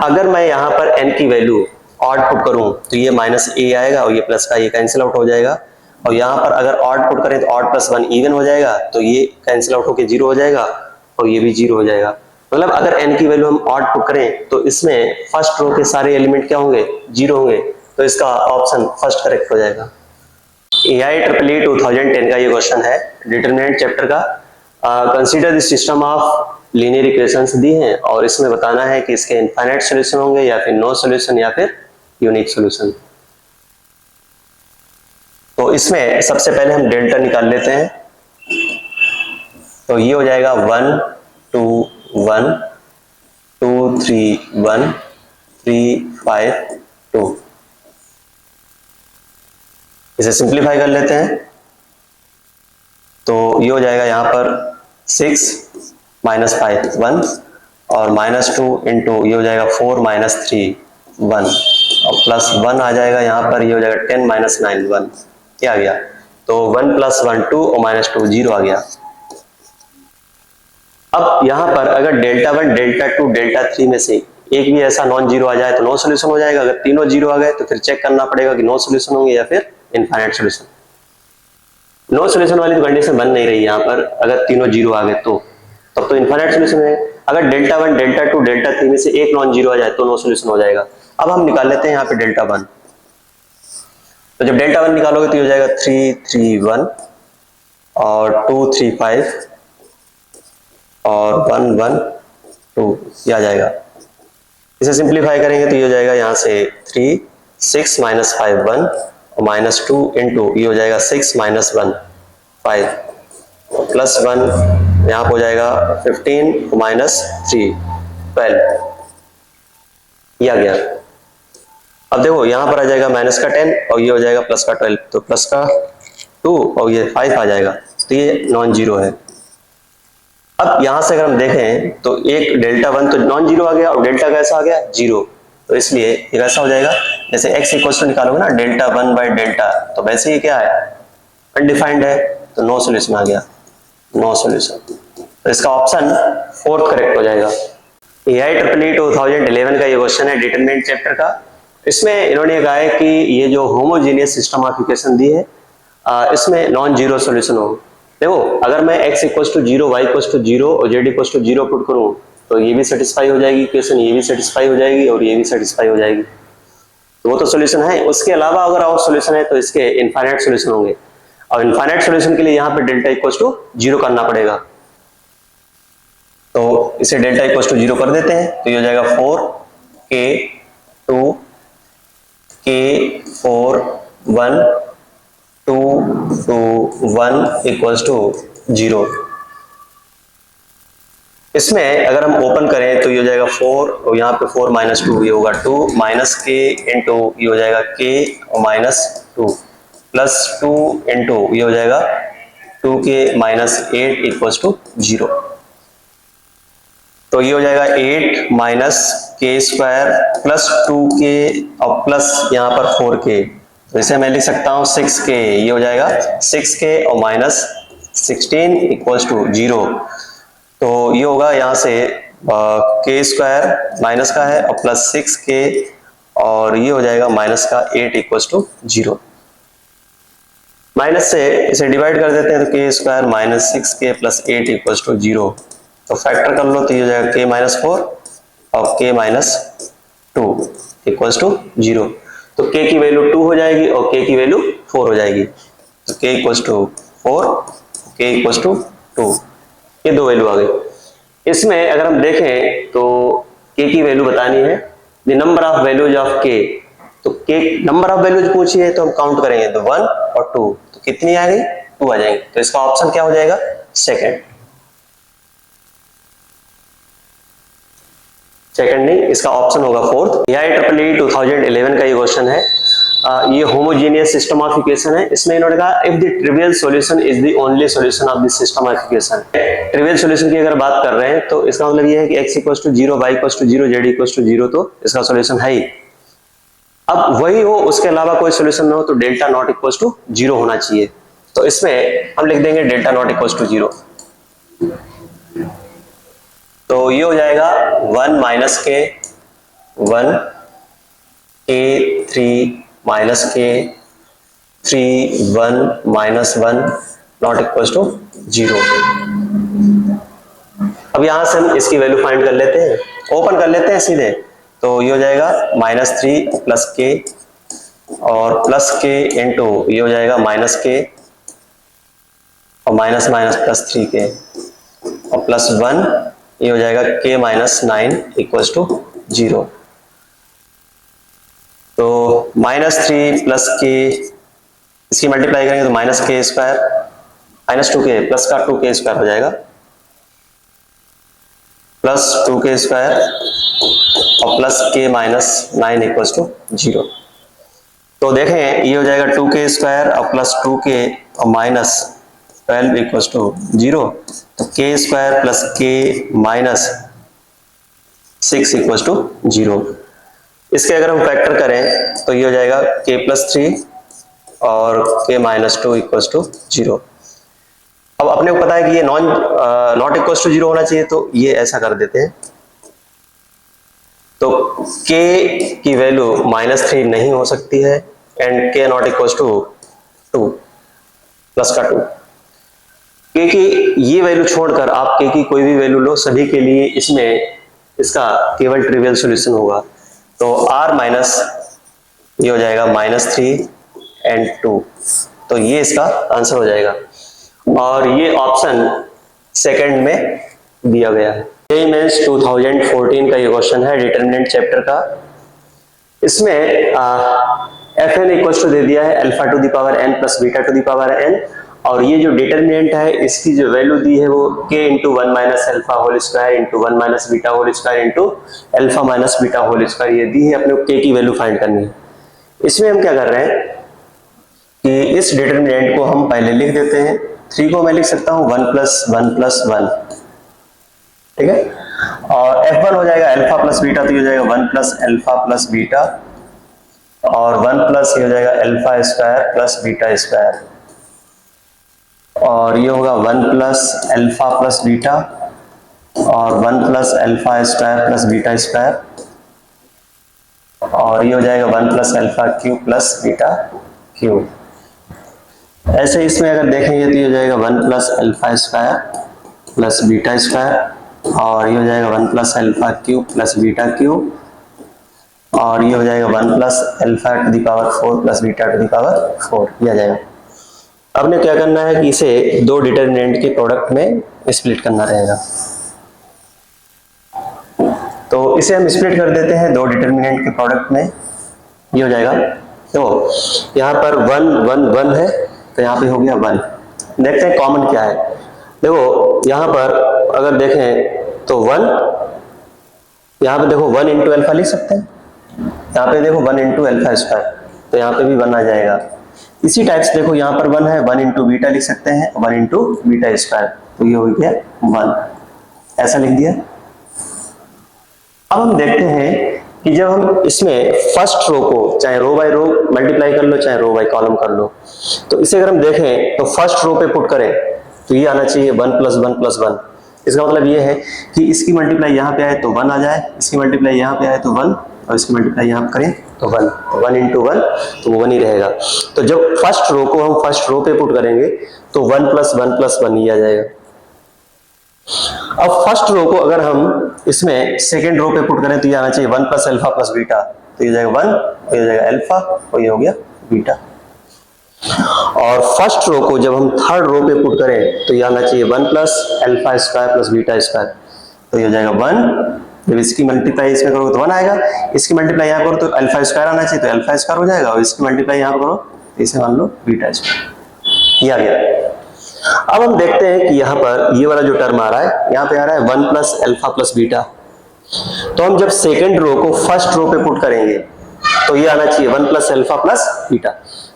अगर मैं यहाँ पर n की वैल्यू ऑड पुट करूं तो ये माइनस a आएगा और ये प्लस का ये कैंसिल आउट हो जाएगा, और यहाँ पर अगर ऑड पुट करें तो ऑड प्लस वन इवन हो जाएगा, तो ये कैंसिल आउट होकर 0 हो जाएगा और ये भी 0 हो जाएगा। मतलब अगर n की वैल्यू हम ऑड पुट करें तो इसमें फर्स्ट रो के सारे एलिमेंट क्या होंगे, 0 होंगे, तो इसका ऑप्शन फर्स्ट करेक्ट हो जाएगा। AIEEE 2010 का ये क्वेश्चन है डिटरमिनेंट चैप्टर का। Consider the system of linear equations दी हैं और इसमें बताना है कि इसके इनफाइनाइट सॉल्यूशन होंगे या फिर नो सॉल्यूशन या फिर यूनिक सॉल्यूशन। तो इसमें सबसे पहले हम डेल्टा निकाल लेते हैं। तो ये हो जाएगा 1 2 1 2 3 1 3 5 2। इसे सिंप्लीफाई कर लेते हैं तो ये हो जाएगा यहाँ पर 6 माइनस 5 1 और -2 इंटू ये हो जाएगा 4 माइनस 3 1 और प्लस 1 आ जाएगा यहाँ पर, ये हो जाएगा 10 माइनस 9 1। क्या आ गया? तो 1 प्लस 1 2 और -2 0 आ गया। अब यहाँ पर अगर डेल्टा 1 डेल्टा 2 डेल्टा 3 में से एक भी ऐसा नॉन जीरो आ जाए तो नो सोल्यूशन हो जाएगा। अगर तीनों जीरो आ गए तो फिर चेक करना पड़ेगा कि नो सोल्यूशन होंगे या फिर इनफाइनाइट सोल्यूशन। नो सोल्यूशन वाली तो कंडीशन बन नहीं रही यहाँ पर, अगर तीनों जीरो आ गए तो तब तो इनफाइनाइट सोल्यूशन है। अगर डेल्टा 1 डेल्टा 2 डेल्टा 3 में से एक नॉन जीरो आ जाए तो नो सोल्यूशन हो जाएगा। अब हम निकाल लेते हैं यहाँ पे डेल्टा 1। तो जब डेल्टा 1 निकालोगे तो ये हो जाएगा 3 3 1 और 2 3 5 और 1 1 2 ये आ जाएगा। इसे सिंप्लीफाई करेंगे तो ये हो जाएगा यहाँ से 3 6 माइनस 5 1 और -2 इंटू ये हो जाएगा 6 माइनस 1 5 प्लस 1 यहाँ पर हो जाएगा 15 माइनस 3 12 ये आ गया। अब देखो यहाँ पर आ जाएगा माइनस का 10 और ये हो जाएगा प्लस का 12, तो प्लस का 2 और ये 5 आ जाएगा, तो ये नॉन जीरो है। अब यहां से अगर हम देखें तो एक डेल्टा 1 तो नॉन जीरो आ गया और डेल्टा कैसा आ गया, जीरो, तो इसलिए ये कैसा हो जाएगा, जैसे x इक्वल टू निकालोगे ना डेल्टा 1 बाई डेल्टा, तो वैसे ही क्या है, अनडिफाइंड है, तो नो सोल्यूशन आ गया, नो सोल्यूशन। तो इसका ऑप्शन फोर्थ करेक्ट हो जाएगा। AIEEE 2011 का ये क्वेश्चन है डिटरमिनेंट चैप्टर का। इसमें इन्होंने कहा है कि ये जो होमोजेनियस सिस्टम ऑफ इक्वेशन दी है इसमें नॉन जीरो सोल्यूशन हो। देखो अगर मैं x equal to 0 y equal to 0 और z इक्वल टू 0 पुट करूं तो ये भी सेटिस्फाई हो जाएगी इक्वेशन, ये भी सेटिस्फाई हो जाएगी और ये भी सेटिस्फाई हो जाएगी, तो वो तो सोल्यूशन है। उसके अलावा अगर और सोल्यूशन है तो इसके इनफाइनाइट सोल्यूशन होंगे और इनफाइनाइट सोल्यूशन के लिए यहाँ पे डेल्टा इक्वल टू 0 करना पड़ेगा। तो इसे डेल्टा इक्वल टू 0 कर देते हैं तो ये हो जाएगा 4k2 k4 1 2 2 1 इक्वल्स टू 0। इसमें अगर हम ओपन करें तो ये हो जाएगा 4 और यहाँ पे 4 माइनस 2 ये होगा 2 माइनस k इंटू ये हो जाएगा k और माइनस 2 प्लस 2 इंटू ये हो जाएगा 2k माइनस 8 इक्वल्स टू 0। तो ये हो जाएगा 8 माइनस k स्क्वायर प्लस 2k और प्लस यहाँ पर 4k, तो इसे मैं लिख सकता हूँ 6k, ये हो जाएगा 6k और माइनस 16 इक्वल्स टू 0। तो ये होगा यहाँ से k स्क्वायर माइनस का है और प्लस 6k और ये हो जाएगा माइनस का 8 इक्वल्स टू 0। माइनस से इसे डिवाइड कर देते हैं तो k square minus 6k plus 8 equals to 0। तो फैक्टर कर लो तो ये हो जाएगा k माइनस 4 और k माइनस 2 इक्वल्स टू 0। तो k की वैल्यू 2 हो जाएगी और k की वैल्यू 4 हो जाएगी, तो k equals to 4 k equals to 2, ये दो वैल्यू आ गई। इसमें अगर हम देखें तो k की वैल्यू बतानी है, the number of values of k, तो k नंबर ऑफ वैल्यूज पूछी है तो हम काउंट करेंगे तो 1 और 2, तो कितनी आ गई, 2 आ जाएंगे। तो इसका ऑप्शन क्या हो जाएगा, सेकंड नहीं, इसका ऑप्शन होगा फोर्थ। AIEEE 2011 का ये क्वेश्चन है, ये होमोजेनियस सिस्टम ऑफ इक्वेशन है। इसमें इन्होंने कहा if the trivial solution is the only solution of the system of equation. Trivial solution की अगर बात कर रहे हैं तो इसका मतलब ये है कि x equals to 0 y equals to 0 z equals to 0, तो इसका सॉल्यूशन है ही। अब वही हो उसके अलावा कोई सॉल्यूशन ना हो तो डेल्टा नॉट इक्वल्स टू 0 होना चाहिए। तो इसमें हम लिख देंगे डेल्टा नॉट इक्वल्स टू 0। तो ये हो जाएगा 1 minus k 1 k 3 minus k 3 1 minus 1 not equals to 0। अब यहां से हम इसकी वैल्यू फाइंड कर लेते हैं, ओपन कर लेते हैं सीधे। तो ये हो जाएगा -3 प्लस के और प्लस के इंटू ये हो जाएगा -k और माइनस माइनस प्लस 3k और प्लस 1 ये हो जाएगा k माइनस 9 इक्वल्स टू 0। तो -3 प्लस k इसकी मल्टीप्लाई करेंगे तो -k स्क्वायर -2k प्लस का 2k स्क्वायर हो जाएगा प्लस 2k स्क्वायर और plus k minus 9 equals to 0। तो देखें ये हो जाएगा 2k स्क्वायर और प्लस 2k और माइनस 12 इक्वल्स टू 0। तो k स्क्वायर plus k minus 6 equals to 0। इसके अगर हम फैक्टर करें तो ये हो जाएगा k प्लस 3 और k माइनस 2 इक्वल्स टू 0। अब अपने को पता है कि ये नॉट इक्वल्स टू 0 होना चाहिए, तो ये ऐसा कर देते हैं। तो k की वैल्यू -3 नहीं हो सकती है and k not equals to 2 plus का 2। k की ये वैल्यू छोड़कर आप k की कोई भी वैल्यू लो, सभी के लिए इसमें इसका केवल ट्रिवियल सॉल्यूशन होगा। तो r माइनस ये हो जाएगा -3 एंड 2, तो ये इसका आंसर हो जाएगा और ये ऑप्शन सेकंड में दिया गया है। जेईई मेंस 2014 का ये क्वेश्चन है डिटरमिनेंट चैप्टर का। इसमें fn इक्वल्स टू दे दिया है alpha two the power n plus beta two the power n, और ये जो डिटरमिनेंट है इसकी जो वैल्यू दी है वो k into 1 minus alpha whole square into 1 minus beta whole square into alpha minus beta whole square, ये दी है। अपने को k की वैल्यू फाइंड करनी है। इसमें हम क्या कर रहे हैं कि इस डिटरमिनेंट को हम पहले लिख देते हैं। 3 को मैं लिख सकता हूं 1 प्लस 1 प्लस 1, ठीक है। और f1 हो जाएगा अल्फा प्लस बीटा, तो ये हो जाएगा 1 प्लस अल्फा प्लस बीटा और 1 प्लस ये हो जाएगा alpha square plus beta square, और ये होगा 1 प्लस अल्फा प्लस बीटा और 1 plus alpha square plus beta square, और ये हो जाएगा 1 plus alpha cube plus beta cube. ऐसे इसमें अगर देखेंगे तो ये हो जाएगा 1 plus alpha square plus beta square, और ये हो जाएगा 1 plus alpha cube plus beta cube, और ये हो जाएगा 1 plus alpha two the power 4 plus beta two the power 4, ये आ जाएगा। अब ने क्या करना है कि इसे दो डिटरमिनेंट के प्रोडक्ट में स्प्लिट करना रहेगा। तो इसे हम स्प्लिट कर देते हैं दो डिटरमिनेंट के प्रोडक्ट में। ये हो जाएगा, तो यहाँ पर 1 1 1 है, तो यहाँ पे हो गया 1। देखते हैं कॉमन क्या है। देखो यहाँ पर अगर देखें तो 1, यहाँ पे देखो 1 इंटू अल्फा लिख सकते हैं, यहाँ पे देखो 1 इंटू अल्फा स्क्वायर, तो यहाँ पे भी 1 आ जाएगा। इसी टाइप से देखो यहाँ पर 1 है, 1 इंटू बीटा लिख सकते हैं, 1 इंटू बीटा स्क्वायर, तो ये हो गया 1, ऐसा लिख दिया। अब हम देखते हैं कि जब हम इसमें फर्स्ट रो को चाहे रो बाय रो मल्टीप्लाई कर लो चाहे रो बाय कॉलम कर लो, तो इसे अगर हम देखें तो फर्स्ट रो पे पुट करें तो ये आना चाहिए 1 प्लस 1 प्लस 1। इसका मतलब ये है कि इसकी मल्टीप्लाई यहाँ पे आए तो 1 आ जाए, इसकी मल्टीप्लाई यहाँ पे आए तो 1, और इसकी मल्टीप्लाई यहाँ करें तो 1, तो 1 इंटू 1 तो 1 ही रहेगा। तो जब फर्स्ट रो को हम फर्स्ट रो पे पुट करेंगे तो 1 प्लस 1 प्लस 1 ही आ जाएगा। अब फर्स्ट रो को अगर हम इसमें सेकेंड रो पे पुट करें तो ये आना चाहिए 1 प्लस अल्फा प्लस बीटा, तो ये जाएगा 1, ये जाएगा अल्फा और ये हो गया बीटा। और फर्स्ट रो को जब हम थर्ड रो पे पुट करें तो ये आना चाहिए 1 plus alpha square plus beta square, तो ये हो जाएगा 1। जब इसकी मल्टीप्लाई इसमें करोगे तो 1 आएगा, इसकी मल्टीप्लाई यहाँ करो तो अल्फा स्क्वायर आना चाहिए, तो अल्फा स्क्वायर हो जाएगा, और इसकी मल्टीप्लाई यहाँ करो तो इसे मान लो बीटा स्क्वायर, ये आ गया। अब हम देखते हैं कि यहाँ पर ये वाला जो टर्म आ रहा है, यहाँ पे आ रहा है 1 प्लस अल्फा प्लस बीटा, तो हम जब सेकेंड रो को फर्स्ट रो पे पुट करेंगे तो ये आना चाहिए 1 प्लस अल्फा प्लस बीटा,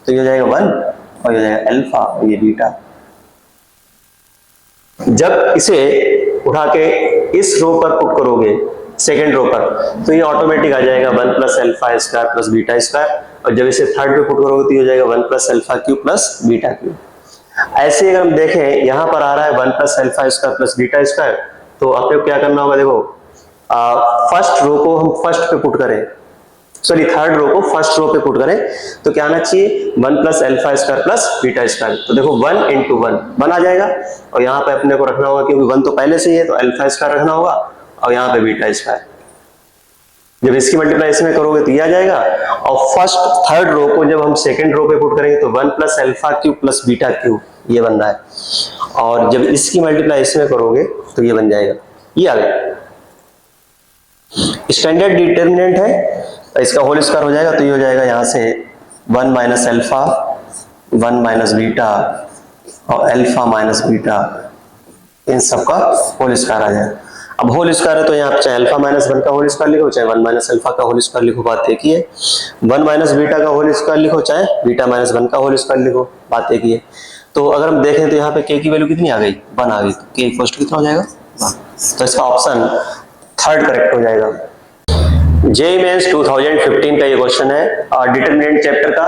तो ये हो जाएगा 1 और ये हो जाएगा अल्फा और ये बीटा। जब इसे उठा के इस रो पर पुट करोगे सेकेंड रो पर तो ये ऑटोमेटिक आ जाएगा 1 plus alpha square plus beta square, और जब इसे थर्ड पे पुट करोगे तो ये हो जाएगा 1 plus alpha cube plus beta cube. ऐसे अगर हम देखें यहाँ पर आ रहा है 1 plus alpha square plus beta square, तो आपको क्या करना होगा, देखो फर्स्ट रो को हम फर्स्ट पे पुट करें सॉरी थर्ड रो को फर्स्ट रो पे पुट करें तो क्या आना चाहिए 1 plus alpha square plus beta square. तो देखो 1 इंटू 1 आ जाएगा और यहाँ पे अपने को रखना होगा क्योंकि 1 तो पहले से ही है तो अल्फा स्क्वायर रखना होगा और यहाँ पे बीटा स्क्वायर। जब इसकी मल्टीप्लाई इसमें करोगे तो ये आ जाएगा और फर्स्ट थर्ड रो को जब हम सेकंड रो पे पुट करेंगे तो 1 plus alpha cube plus beta cube ये बन रहा है और जब इसकी मल्टीप्लाई इसमें करोगे तो ये बन जाएगा, ये आ गया। स्टैंडर्ड डिटर्मिनेंट है इसका होल स्क्वायर हो जाएगा तो ये हो जाएगा यहाँ से 1 माइनस अल्फा 1 माइनस बीटा और अल्फा माइनस बीटा इन सब का होल स्क्वायर आ जाएगा। अब होल स्क्वायर है तो यहाँ चाहे अल्फा माइनस 1 का होल स्क्वायर लिखो चाहे 1 माइनस अल्फा का होल स्क्वायर लिखो, बात एक ही है। 1 माइनस बीटा का होल स्क्वायर लिखो चाहे बीटा माइनस 1 का होल स्क्वायर लिखो, बात एक ही है। तो अगर हम देखें तो यहाँ पे k की वैल्यू कितनी आ गई 1 आ गई, k इक्वल टू कितना हो जाएगा 1। तो इसका ऑप्शन थर्ड करेक्ट हो जाएगा। जेईई मेंस 2015 का ये क्वेश्चन है डिटरमिनेंट चैप्टर का।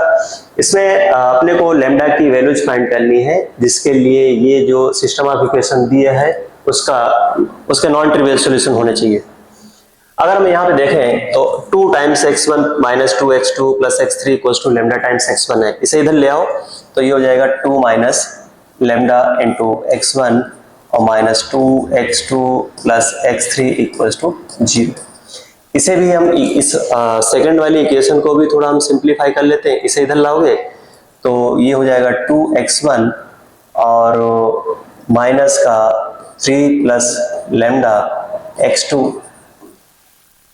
इसमें अपने को लैम्डा की वैल्यूज फाइंड करनी है जिसके लिए ये जो सिस्टम ऑफ इक्वेशन दिया है उसके नॉन ट्रिवियल सॉल्यूशन होने चाहिए। अगर हम यहाँ पे देखें तो 2 times x1 minus 2x2 plus x3 equals to lambda times x1 है, इसे इधर ले आओ तो ये हो जाएगा 2 माइनस लैम्डा इंटू x1 और minus 2x2 plus x3 equals to 0। इसे भी हम इस सेकंड वाली इक्वेशन को भी थोड़ा हम सिंप्लीफाई कर लेते हैं, इसे इधर लाओगे तो ये हो जाएगा 2x1 और माइनस का 3 प्लस लैम्डा x2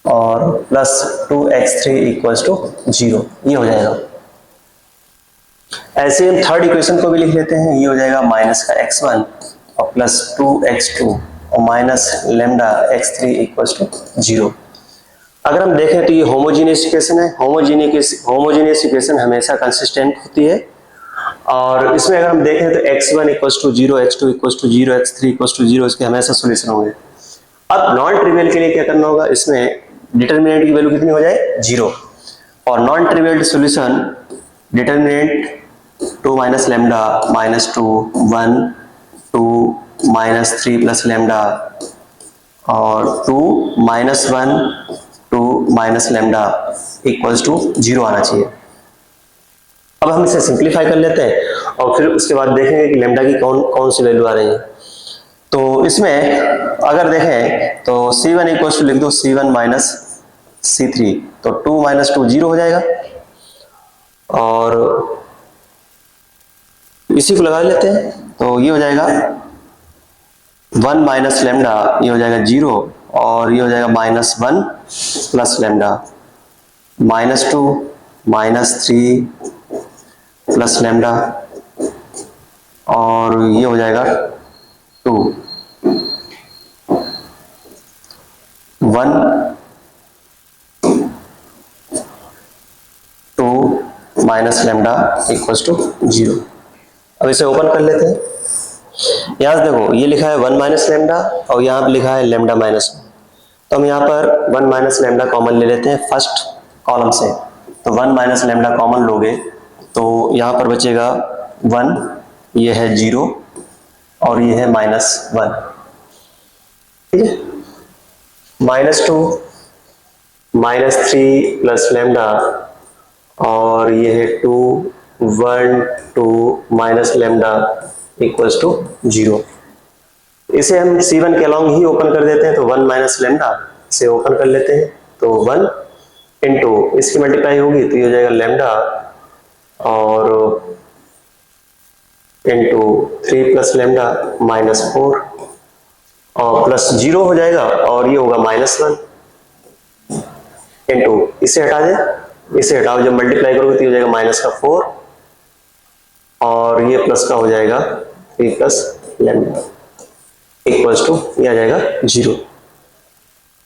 और प्लस 2x3 इक्वल्स टू 0, ये हो जाएगा। ऐसे हम थर्ड इक्वेशन को भी लिख लेते हैं, ये हो जाएगा माइनस का x1 और प्लस 2x2 और minus lambda x3 equals to 0। अगर हम देखें तो ये होमोजीनियस इक्वेशन है, होमोजीनियस इक्वेशन हमेशा कंसिस्टेंट होती है और इसमें अगर हम देखें तो x1 equals to 0, x2 equals to 0, x3 equals to 0 इसके हमेशा सॉल्यूशन होंगे। अब नॉन ट्रिवियल के लिए क्या करना होगा, इसमें डिटरमिनेंट की वैल्यू कितनी हो जाए 0 और non trivial solution determinant 2 minus lambda minus 2 1 2 minus 3 plus lambda और 2 minus 1 2 minus lambda equals to 0 आना चाहिए। अब हम इसे सिंप्लीफाई कर लेते हैं और फिर उसके बाद देखेंगे कि लैम्डा की कौन सी वैल्यू आ रही है। तो इसमें अगर देखें तो C1 इक्वल्स टू लिख दो C1 माइनस C3 तो 2 माइनस 2 0 हो जाएगा और इसी को लगा लेते हैं तो ये हो जाएगा 1 माइनस लैम्डा ये हो जाएगा 0 और ये हो जाएगा minus 1 plus lambda minus 2 minus 3 plus lambda और ये हो जाएगा 2 1 2 माइनस लैम्डा इक्वल्स टू 0। अब इसे ओपन कर लेते हैं। यहाँ से देखो ये लिखा है 1 माइनस लैम्डा और यहाँ पे लिखा है लैम्डा माइनस 1। तो हम यहाँ पर 1 माइनस लैम्डा कॉमन ले लेते हैं फर्स्ट कॉलम से। तो 1 माइनस लैम्डा कॉमन लोगे तो यहाँ पर बचेगा 1, ये है 0 और ये है माइनस 1, ठीक है। माइनस 2 माइनस 3 प्लस लैम्डा और ये है 2 1 2 माइनस लैम्डा इक्वल्स टू 0। इसे हम C1 के अलॉन्ग ही ओपन कर देते हैं तो 1 माइनस लैम्डा इसे ओपन कर लेते हैं तो 1 इंटू इसकी मल्टीप्लाई होगी तो ये हो जाएगा लैम्डा और इंटू 3 प्लस लैम्डा माइनस 4 और प्लस 0 हो जाएगा और ये होगा माइनस 1 इंटू इसे हटा दे, इसे हटाओ जब मल्टीप्लाई करोगे तो ये हो जाएगा माइनस का 4 और ये प्लस का हो जाएगा 3 प्लस लैम्डा इक्वल्स टू ये आ जाएगा 0।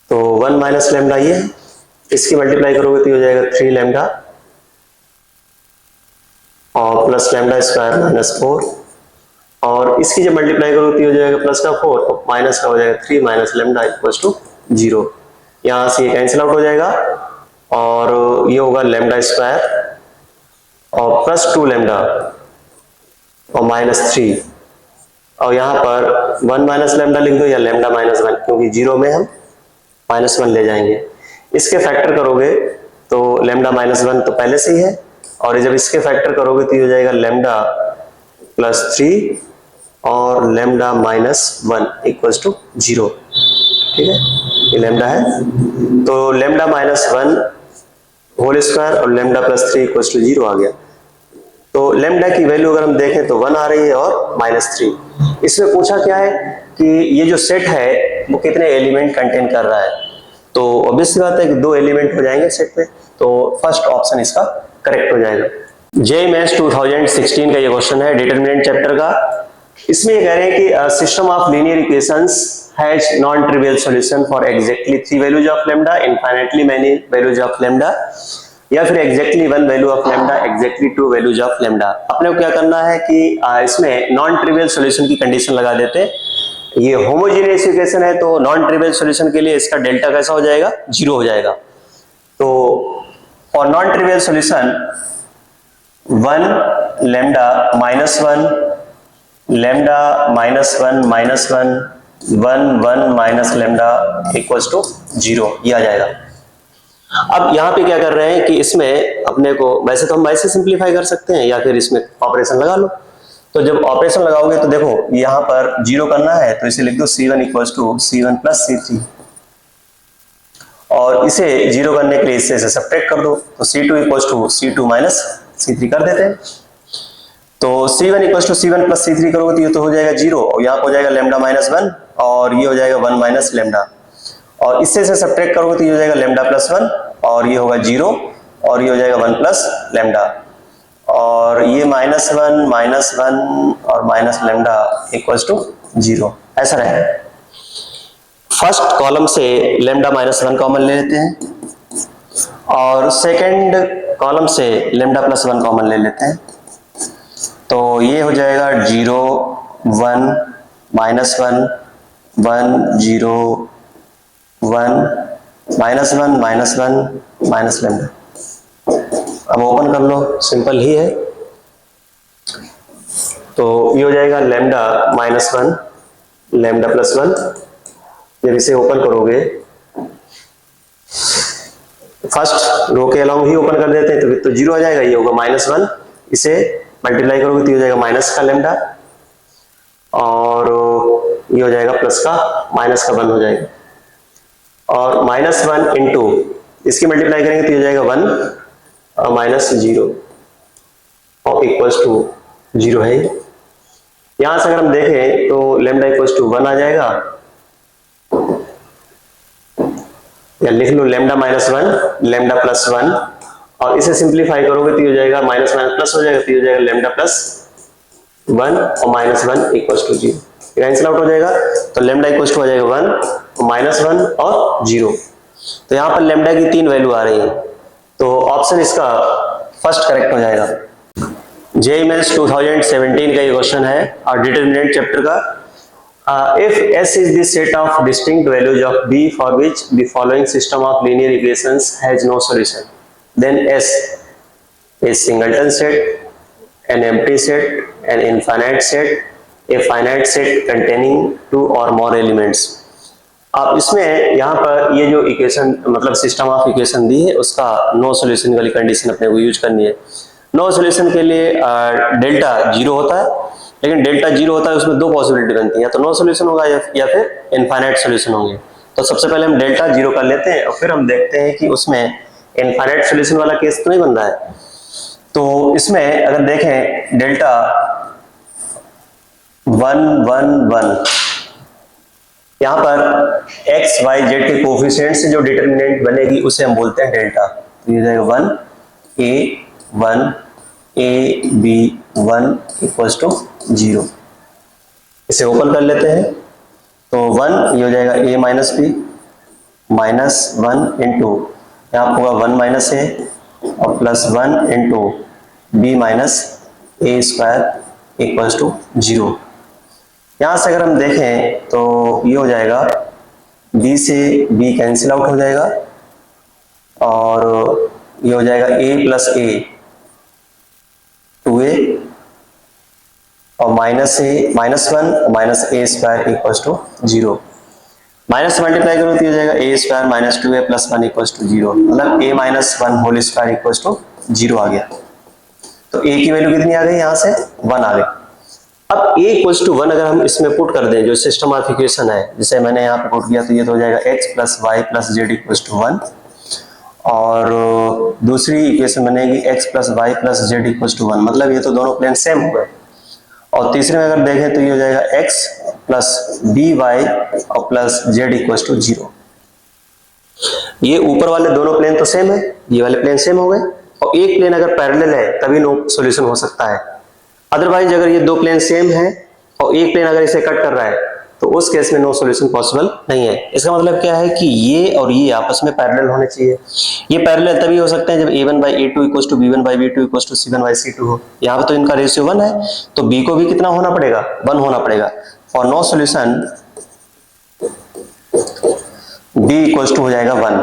तो 1 माइनस लैम्डा ये इसकी मल्टीप्लाई करोगे तो ये हो जाएगा 3 लैम्डा और प्लस लैम्डा स्क्वायर माइनस 4 और इसकी जब मल्टीप्लाई करोगे तो ये हो जाएगा प्लस का 4 और माइनस का हो जाएगा 3 माइनस लैम्डा इक्वल्स टू 0। यहाँ से ये कैंसिल आउट हो जाएगा और ये होगा लैम्डा स्क्वायर और प्लस 2 लैम्डा और माइनस 3 और यहाँ पर 1 माइनस लैम्डा लिख दो या लैम्डा माइनस 1 क्योंकि 0 में हम माइनस 1 ले जाएंगे। इसके फैक्टर करोगे तो लेमडा माइनस 1 तो पहले से ही है, और जब इसके फैक्टर करोगे तो ये हो जाएगा लेमडा प्लस 3 और लेमडा माइनस 1 इक्वल्स टू 0। ठीक है, ये लेमडा है, तो लेमडा माइनस 1 होल स्क्वायर और लेमडा प्लस 3 इक्वल्स टू 0 आ गया। तो लेमडा की वैल्यू अगर हम देखें तो 1 आ रही है और -3। इसमें पूछा क्या है कि ये जो सेट है वो कितने एलिमेंट कंटेन कर रहा है, तो ऑब्वियस बात है कि 2 एलिमेंट हो जाएंगे सेट में, तो फर्स्ट ऑप्शन इसका करेक्ट हो जाएगा। जेईई मेंस 2016 का ये क्वेश्चन है डिटरमिनेंट चैप्टर का। इसमें ये कह रहे हैं कि system of linear equations has non trivial solution for exactly 3 values of lambda, infinitely many values of lambda, या फिर exactly 1 value of lambda, exactly 2 values of lambda. अपने को क्या करना है कि इसमें नॉन ट्रिवियल सॉल्यूशन की कंडीशन लगा देते हैं। ये होमोजेनियस इक्वेशन है तो नॉन ट्रिवियल सॉल्यूशन के लिए इसका डेल्टा कैसा हो जाएगा, 0 हो जाएगा। तो for non trivial solution 1 lambda minus 1 lambda minus 1 minus 1 1 1 minus lambda equals to 0, ये आ जाएगा। अब यहाँ पे क्या कर रहे हैं कि इसमें अपने को वैसे तो हम ऐसे सिंप्लीफाई कर सकते हैं या फिर इसमें ऑपरेशन लगा लो। तो जब ऑपरेशन लगाओगे तो देखो यहाँ पर 0 करना है तो इसे लिख दो C1 equals to C1 plus C3, और इसे 0 करने के लिए इससे सब्ट्रैक्ट कर दो तो C2 equals to C2 minus C3 कर देते हैं। तो C1 equals to C1 plus C3 करोगे तो ये तो हो जाएगा 0, और यहाँ हो जाएगा लैम्डा माइनस 1 और ये हो जाएगा 1 माइनस लैम्डा, और इससे सब्ट्रैक्ट करोगे तो ये हो जाएगा लैम्डा प्लस 1 और ये होगा 0 और ये हो जाएगा 1 प्लस लैम्डा, और ये -1 और माइनस लैम्डा इक्वल्स टू 0, ऐसा रहेगा। फर्स्ट कॉलम से लैम्डा माइनस 1 कॉमन ले लेते हैं और सेकंड कॉलम से लैम्डा प्लस 1 कॉमन ले लेते हैं, तो ये हो जाएगा 0 1 -1 1 0 1 -1 माइनस लैम्डा। अब ओपन कर लो, सिंपल ही है, तो ये हो जाएगा लैम्डा माइनस 1 लैम्डा प्लस 1। जब इसे ओपन करोगे फर्स्ट रो के अलॉन्ग ही ओपन कर देते हैं तो 0 आ जाएगा, ये होगा -1, इसे मल्टीप्लाई करोगे तो ये हो जाएगा माइनस का लैम्डा और ये हो जाएगा प्लस का माइनस का 1 हो जाएगा, और -1 इंटू इसकी मल्टीप्लाई करेंगे तो ये हो जाएगा 1 और माइनस 0 और इक्वल्स टू 0 है। यहां से अगर हम देखें तो लैम्डा इक्वल्स टू 1 आ जाएगा, या लिख लो लैम्डा माइनस 1 लैम्डा प्लस 1, और इसे सिंप्लीफाई करोगे तो ये हो जाएगा माइनस प्लस हो जाएगा, तो ये हो जाएगा लैम्डा प्लस 1 और -1 इक्वल्स टू 0, कैंसिल आउट हो जाएगा, तो लैम्डा इक्वल्स टू हो जाएगा 1 -1 और 0। तो यहाँ पर लैम्डा की 3 वैल्यू आ रही है, तो ऑप्शन इसका फर्स्ट करेक्ट हो जाएगा। जेईई मेंस 2017 का ये क्वेश्चन है और डिटरमिनेंट चैप्टर का। If S is the set of distinct values of B for which the following system of linear equations has no solution, then S is singleton set, an empty set, an infinite set, a finite set containing 2 or more elements। अब इसमें यहाँ पर ये जो equation मतलब system of equation दी है उसका no solution वाली कंडीशन अपने को यूज करनी है। नो सॉल्यूशन के लिए डेल्टा 0 होता है, लेकिन डेल्टा 0 होता है उसमें 2 पॉसिबिलिटी बनती है, या तो नो सॉल्यूशन होगा या फिर इनफाइनाइट सॉल्यूशन होंगे। तो सबसे पहले हम डेल्टा 0 कर लेते हैं और फिर हम देखते हैं कि उसमें इनफाइनाइट सॉल्यूशन वाला केस तो नहीं बन रहा है। तो इसमें अगर देखें डेल्टा 1 1 1, यहाँ पर x y z के कोफिशिएंट से जो डिटरमिनेंट बनेगी उसे हम बोलते हैं डेल्टा। तो ये जाएगा 1 a b 1 इक्वल्स टू 0। इसे ओपन कर लेते हैं तो 1 ये हो जाएगा a माइनस बी -1 इंटू यहाँ होगा 1 माइनस ए और plus 1 into b minus a square equals to 0। यहाँ से अगर हम देखें तो ये हो जाएगा b से b कैंसिल आउट हो जाएगा और ये हो जाएगा a प्लस ए 2a और -1 minus a square equals to 0। Minus multiply करो तो हो जाएगा a square minus 2a plus 1 equal to 0, मतलब a minus 1 whole square equal to 0 आ गया। तो a की वैल्यू कितनी आ गई, यहां से 1 आ गई। अब a इक्वल टू 1 अगर हम इसमें पुट कर दें, जो सिस्टम ऑफ इक्वेशन है, जैसे मैंने यहाँ पे पुट किया, तो ये तो हो जाएगा x plus y plus z equal to 1, और दूसरी इक्वेशन बनेगी x plus y plus z equal to 1, मतलब ये तो दोनों प्लेन सेम हो गए। और तीसरे में अगर देखें तो ये हो जाएगा x प्लस बी वाई और प्लस जेड इक्वल टू 0। ये ऊपर वाले दोनों प्लेन तो सेम है, ये वाले प्लेन सेम हो गए, और एक प्लेन अगर पैरेलल है तभी नो सॉल्यूशन हो सकता है। अदरवाइज अगर ये दो प्लेन सेम है और एक प्लेन अगर इसे कट कर रहा है तो उस केस में नो सॉल्यूशन पॉसिबल नहीं है। इसका मतलब क्या है कि ये और ये आपस में पैरेलल होने चाहिए। ये पैरेलल तभी हो सकते हैं जब a1 by a2 equal to b1 by b2 equal to c1 by c2 हो। यहाँ पे तो इनका रेशियो 1 है, तो b को भी कितना होना पड़ेगा, 1 होना पड़ेगा। For no solution b equal to हो जाएगा 1।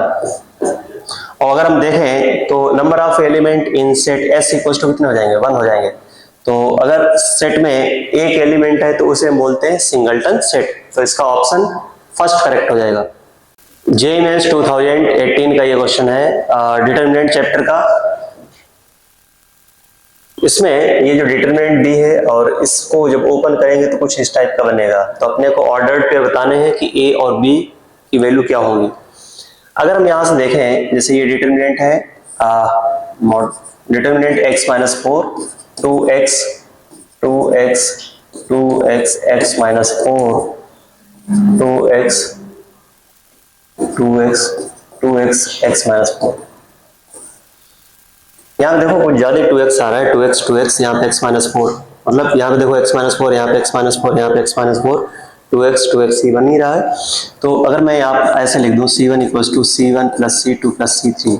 और अगर हम देखें तो number of element in set S equal to कितने हो जाएंगे, 1 हो जाएंगे। तो अगर सेट में एक एलिमेंट है तो उसे हम बोलते हैं सिंगलटन सेट, तो इसका ऑप्शन फर्स्ट करेक्ट हो जाएगा। जेईई मेंस 2018 का ये क्वेश्चन है डिटरमिनेंट चैप्टर का। इसमें ये जो डिटरमिनेंट दी है और इसको जब ओपन करेंगे तो कुछ इस टाइप का बनेगा। तो अपने को ऑर्डर पे बताने हैं कि a और b की वैल्यू क्या होंगी। अगर हम यहां से देखें, जैसे ये डिटरमिनेंट है determinant x minus 4 2x 2x 2x x minus 4 2x 2x 2x x minus 4। यहाँ पे देखो कुछ ज्यादा 2x आ रहा है, 2x 2x यहाँ पे x माइनस 4, मतलब यहाँ पे देखो x माइनस 4, यहाँ पे x माइनस 4, यहाँ पे x माइनस 4, 2x 2x ही बन नहीं रहा है। तो अगर मैं यहाँ ऐसे लिख दूं c1 equal to c1 plus c2 plus c3,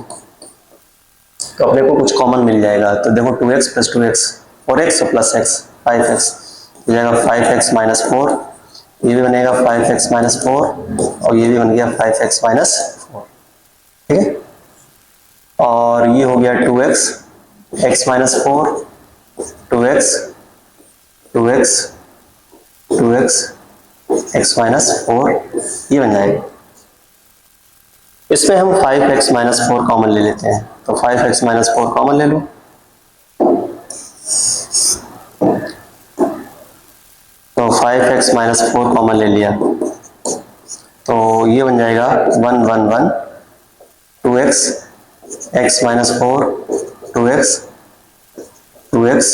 तो अपने को कुछ कॉमन मिल जाएगा। तो देखो 2x plus 2x 4x plus x 5x हो जाएगा 5x माइनस 4, ये भी बनेगा 5x माइनस 4 और ये भी बन गया 5x माइनस 4, ठीक है। और ये हो गया 2x x minus 4 2x 2x 2x x minus 4, ये बन जाएगा। इसमें हम 5x माइनस 4 कॉमन ले लेते हैं, तो 5x माइनस 4 कॉमन ले लो, तो 5x माइनस 4 कॉमन ले लिया, तो ये बन जाएगा 1 1 1 2x x minus 4 2x 2x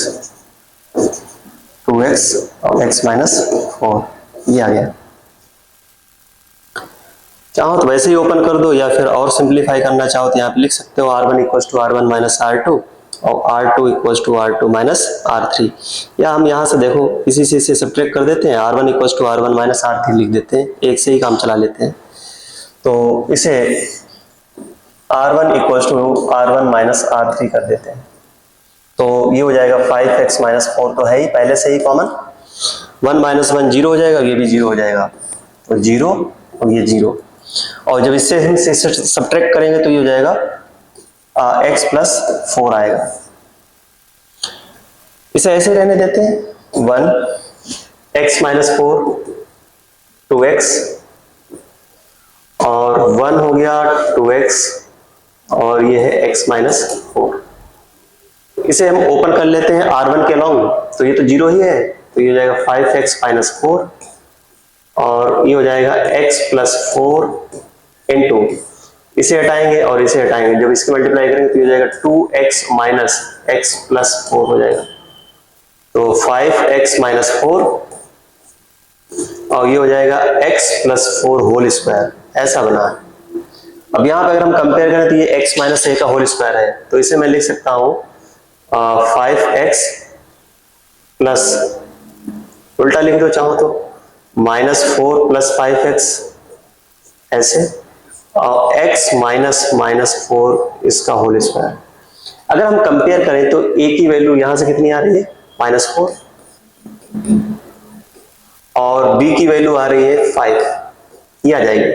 2x और x माइनस 4, ये आ गया। चाहो तो वैसे ही ओपन कर दो, या फिर और सिंप्लीफाई करना चाहो तो यहाँ पे लिख सकते हो r1 equal to r1 minus r2 और r2 equal to r2 minus r3, या हम यहाँ से देखो इसी से सब्ट्रैक्ट कर देते हैं, r1 equal to r1 minus r3 लिख देते हैं, एक से ही काम चला लेते हैं। तो इसे r1 equal to r1 minus r3 कर देते हैं, तो ये हो जाएगा 5x माइनस 4 तो है ही पहले से ही कॉमन, 1 माइनस 1 जीरो हो जाएगा, ये भी जीरो हो जाएगा, तो जीरो और ये जीरो, और जब इससे हम सब्ट्रैक्ट करेंगे तो ये हो जाएगा x प्लस 4 आएगा। इसे ऐसे रहने देते हैं, 1 x माइनस 4 2x और 1 हो गया 2x और ये है x माइनस 4। इसे हम ओपन कर लेते हैं r1 के अलॉन्ग, तो ये तो जीरो ही है, तो ये हो जाएगा 5x माइनस 4 और ये हो जाएगा x प्लस 4 इंटू, इसे हटाएंगे और इसे हटाएंगे, जब इसकी मल्टीप्लाई करेंगे तो ये हो जाएगा 2x माइनस x प्लस 4 हो जाएगा, तो 5x माइनस 4 और ये हो जाएगा x प्लस 4 होल स्क्वायर, ऐसा बना है। अब यहाँ पे अगर हम कंपेयर करें तो ये x माइनस a का होल स्क्वायर है, तो इसे मैं लिख सकता हूँ 5x प्लस, उल्टा लिख दो चाहो तो माइनस 4 प्लस 5x ऐसे, और x माइनस माइनस 4 इसका होल स्क्वायर। अगर हम कंपेयर करें तो a की वैल्यू यहां से कितनी आ रही है -4 और b की वैल्यू आ रही है 5, ये आ जाएगी।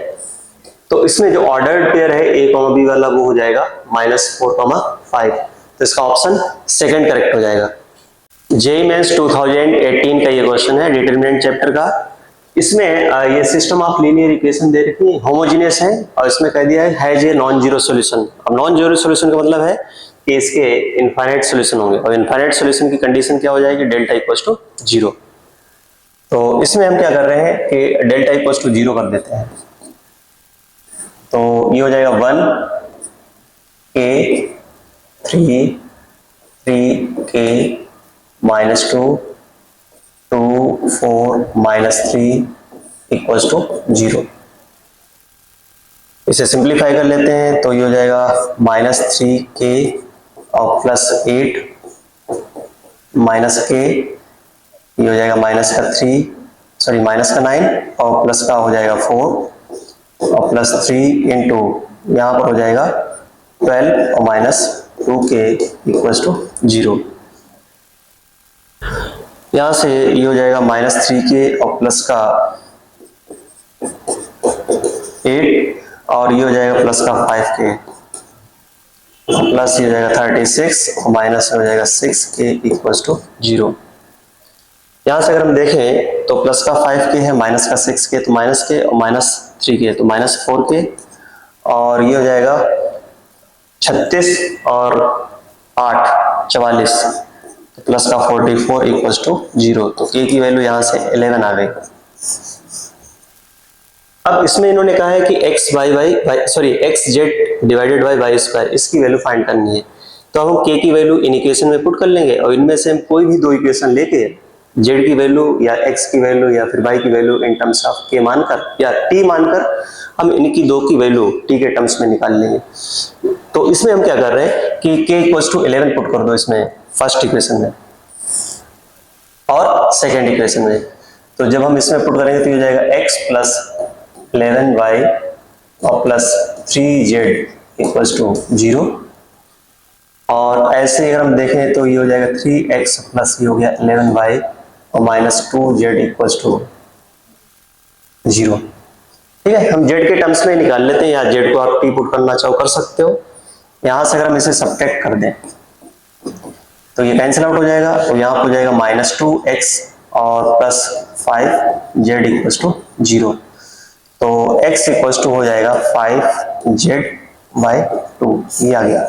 तो इसमें जो ऑर्डर्ड पेयर है a, b वाला वो हो जाएगा -4, 5, तो इसका ऑप्शन सेकंड करेक्ट हो जाएगा। जेईई मेंस 2018 का ये क्वेश्चन है डिटरमिनेंट चैप्टर का। इसमें ये सिस्टम ऑफ लीनियर इक्वेशन दे रखी है, होमोजीनियस है, और इसमें कह दिया है has a non zero solution. अब नॉन जीरो सोल्यूशन का मतलब है कि इसके इनफाइनाइट सोल्यूशन होंगे, और इनफाइनाइट सोल्यूशन की कंडीशन क्या हो जाएगी, डेल्टा इक्वल टू जीरो। तो इसमें हम क्या कर रहे हैं कि डेल्टा इक्वल टू जीरो कर देते हैं। तो ये हो जाएगा 1 के 3 के -2 2 4 -3 इक्वल्स टू 0। इसे सिंप्लीफाई कर लेते हैं तो ये हो जाएगा -3 के और +8 माइनस के, ये हो जाएगा -9 और प्लस का हो जाएगा 4 और +3 इंटू यहाँ पर हो जाएगा 12 और -2 के इक्वल्स टू 0। यहाँ से ये हो जाएगा -3 के और प्लस का 8 और ये हो जाएगा प्लस का 5 के, प्लस ये हो जाएगा 36 और माइनस हो जाएगा 6 के इक्वल्स टू 0। यहाँ से अगर हम देखें तो प्लस का 5 के है, माइनस का 6 के, तो माइनस के और -3 के तो -4 के, और ये हो जाएगा 36 और 8 44, तो प्लस का 44 इक्वल्स टू 0। तो के की वैल्यू यहाँ से 11 आ गई। अब इसमें इन्होंने कहा है कि x z divided by y square, इसकी वैल्यू फाइंड करनी है। तो अब हम के की वैल्यू इन इक्वेशन में पुट कर लेंगे, और इनमें से हम कोई भी दो इक्वेशन लेके जेड की वैल्यू या एक्स की वैल्यू या फिर वाई की वैल्यू इन टर्म्स ऑफ के मानकर या टी मानकर हम इनकी दो की वैल्यू टी के टर्म्स में निकाल लेंगे। तो इसमें हम क्या कर रहे हैं कि के इक्वल्स टू 11 पुट कर दो इसमें फर्स्ट इक्वेशन में और सेकेंड इक्वेशन में। तो जब हम इसमें पुट करेंगे तो ये हो जाएगा एक्स प्लस 11y और प्लस 3z इक्वल्स टू 0, और ऐसे अगर हम देखें तो ये हो जाएगा 3x प्लस ये हो गया 11y और -2z इक्वल्स टू 0। ठीक है, हम z के टर्म्स में निकाल लेते हैं, या z को आप t पुट करना चाहो कर सकते हो। यहां से अगर हम इसे सब्ट्रैक्ट कर दें तो ये कैंसिल आउट हो जाएगा, तो यहाँ हो जाएगा -2x और प्लस 5z इक्वल्स टू 0। तो x इक्वल्स टू हो जाएगा 5z/2, ये आ गया।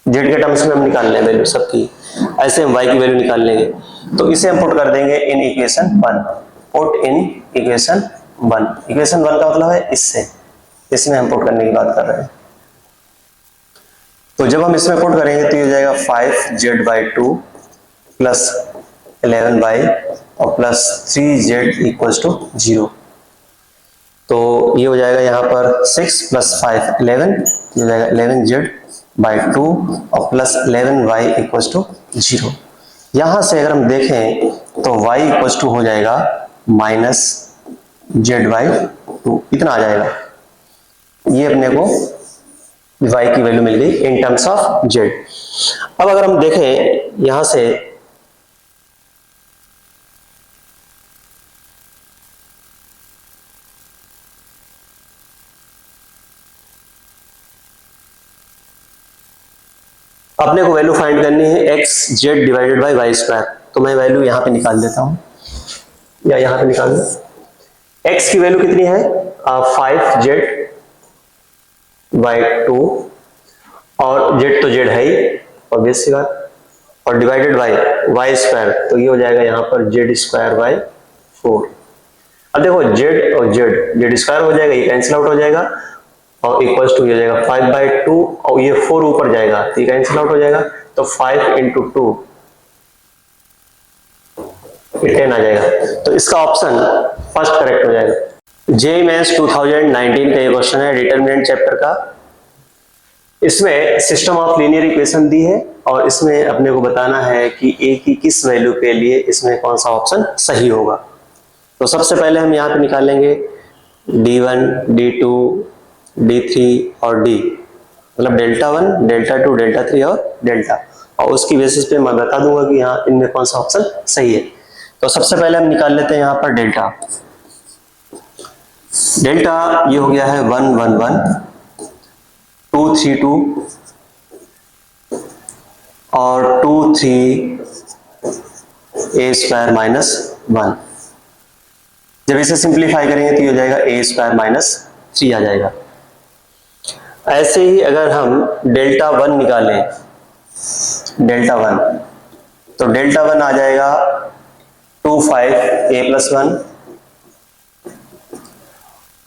z के टर्म्स में हम निकाल लें वैल्यू सबकी, ऐसे हम y की वैल्यू निकाल लेंगे। तो इसे हम पुट कर देंगे in equation 1, put in equation 1। Equation 1 का मतलब है इसमें हम पुट करने की बात कर रहे हैं। तो जब हम इसमें पुट करेंगे तो ये हो जाएगा 5z/2 प्लस 11y और प्लस 3z इक्वल्स टू 0। तो ये हो जाएगा यहाँ पर 6 प्लस 5 11, ये हो जाएगा 11z/2 और प्लस 11y इक्वल्स टू 0। यहाँ से अगर हम देखें तो y इक्वल्स टू हो जाएगा -z/2, इतना आ जाएगा। ये अपने को y की वैल्यू मिल गई इन टर्म्स ऑफ z। अब अगर हम देखें यहाँ से अपने को वैल्यू फाइंड करनी है x z divided by y square, तो मैं वैल्यू यहां पे निकाल देता हूं, या यहां पे निकाल दो। एक्स की वैल्यू कितनी है 5z/2, और जेड तो जेड है ही ऑब्वियस सी बात, और डिवाइडेड बाई वाई स्क्वायर, तो ये हो जाएगा यहां पर z²/4। अब देखो जेड और जेड स्क्वायर हो जाएगा, ये कैंसिल आउट हो जाएगा, और इक्वल्स टू हो जाएगा 5/2, और ये 4 ऊपर जाएगा तो ये कैंसिल आउट हो जाएगा, तो 5 × 2 10 आ जाएगा। तो इसका ऑप्शन फर्स्ट करेक्ट हो जाएगा। जेईई मेंस 2019 का ये क्वेश्चन है डिटरमिनेंट चैप्टर का। इसमें सिस्टम ऑफ लीनियर इक्वेशन दी है, और इसमें अपने को बताना है कि ए की किस वैल्यू के लिए इसमें कौन सा ऑप्शन सही होगा। तो सबसे पहले हम यहाँ पे निकालेंगे d1, d2, d3 और d, मतलब डेल्टा 1, डेल्टा 2, डेल्टा 3 और डेल्टा, और उसकी बेसिस पे मैं बता दूंगा कि यहाँ इनमें कौन सा ऑप्शन सही है। तो सबसे पहले हम निकाल लेते हैं यहाँ पर डेल्टा। डेल्टा ये हो गया है 1 1 1 2 3 2 और 2 3 a² - 1। जब इसे सिंप्लीफाई करेंगे तो ये हो जाएगा ए स्क्वायर माइनस 3 आ जाएगा। ऐसे ही अगर हम डेल्टा 1 निकालें, डेल्टा 1, तो डेल्टा 1 आ जाएगा 2 5 a प्लस 1,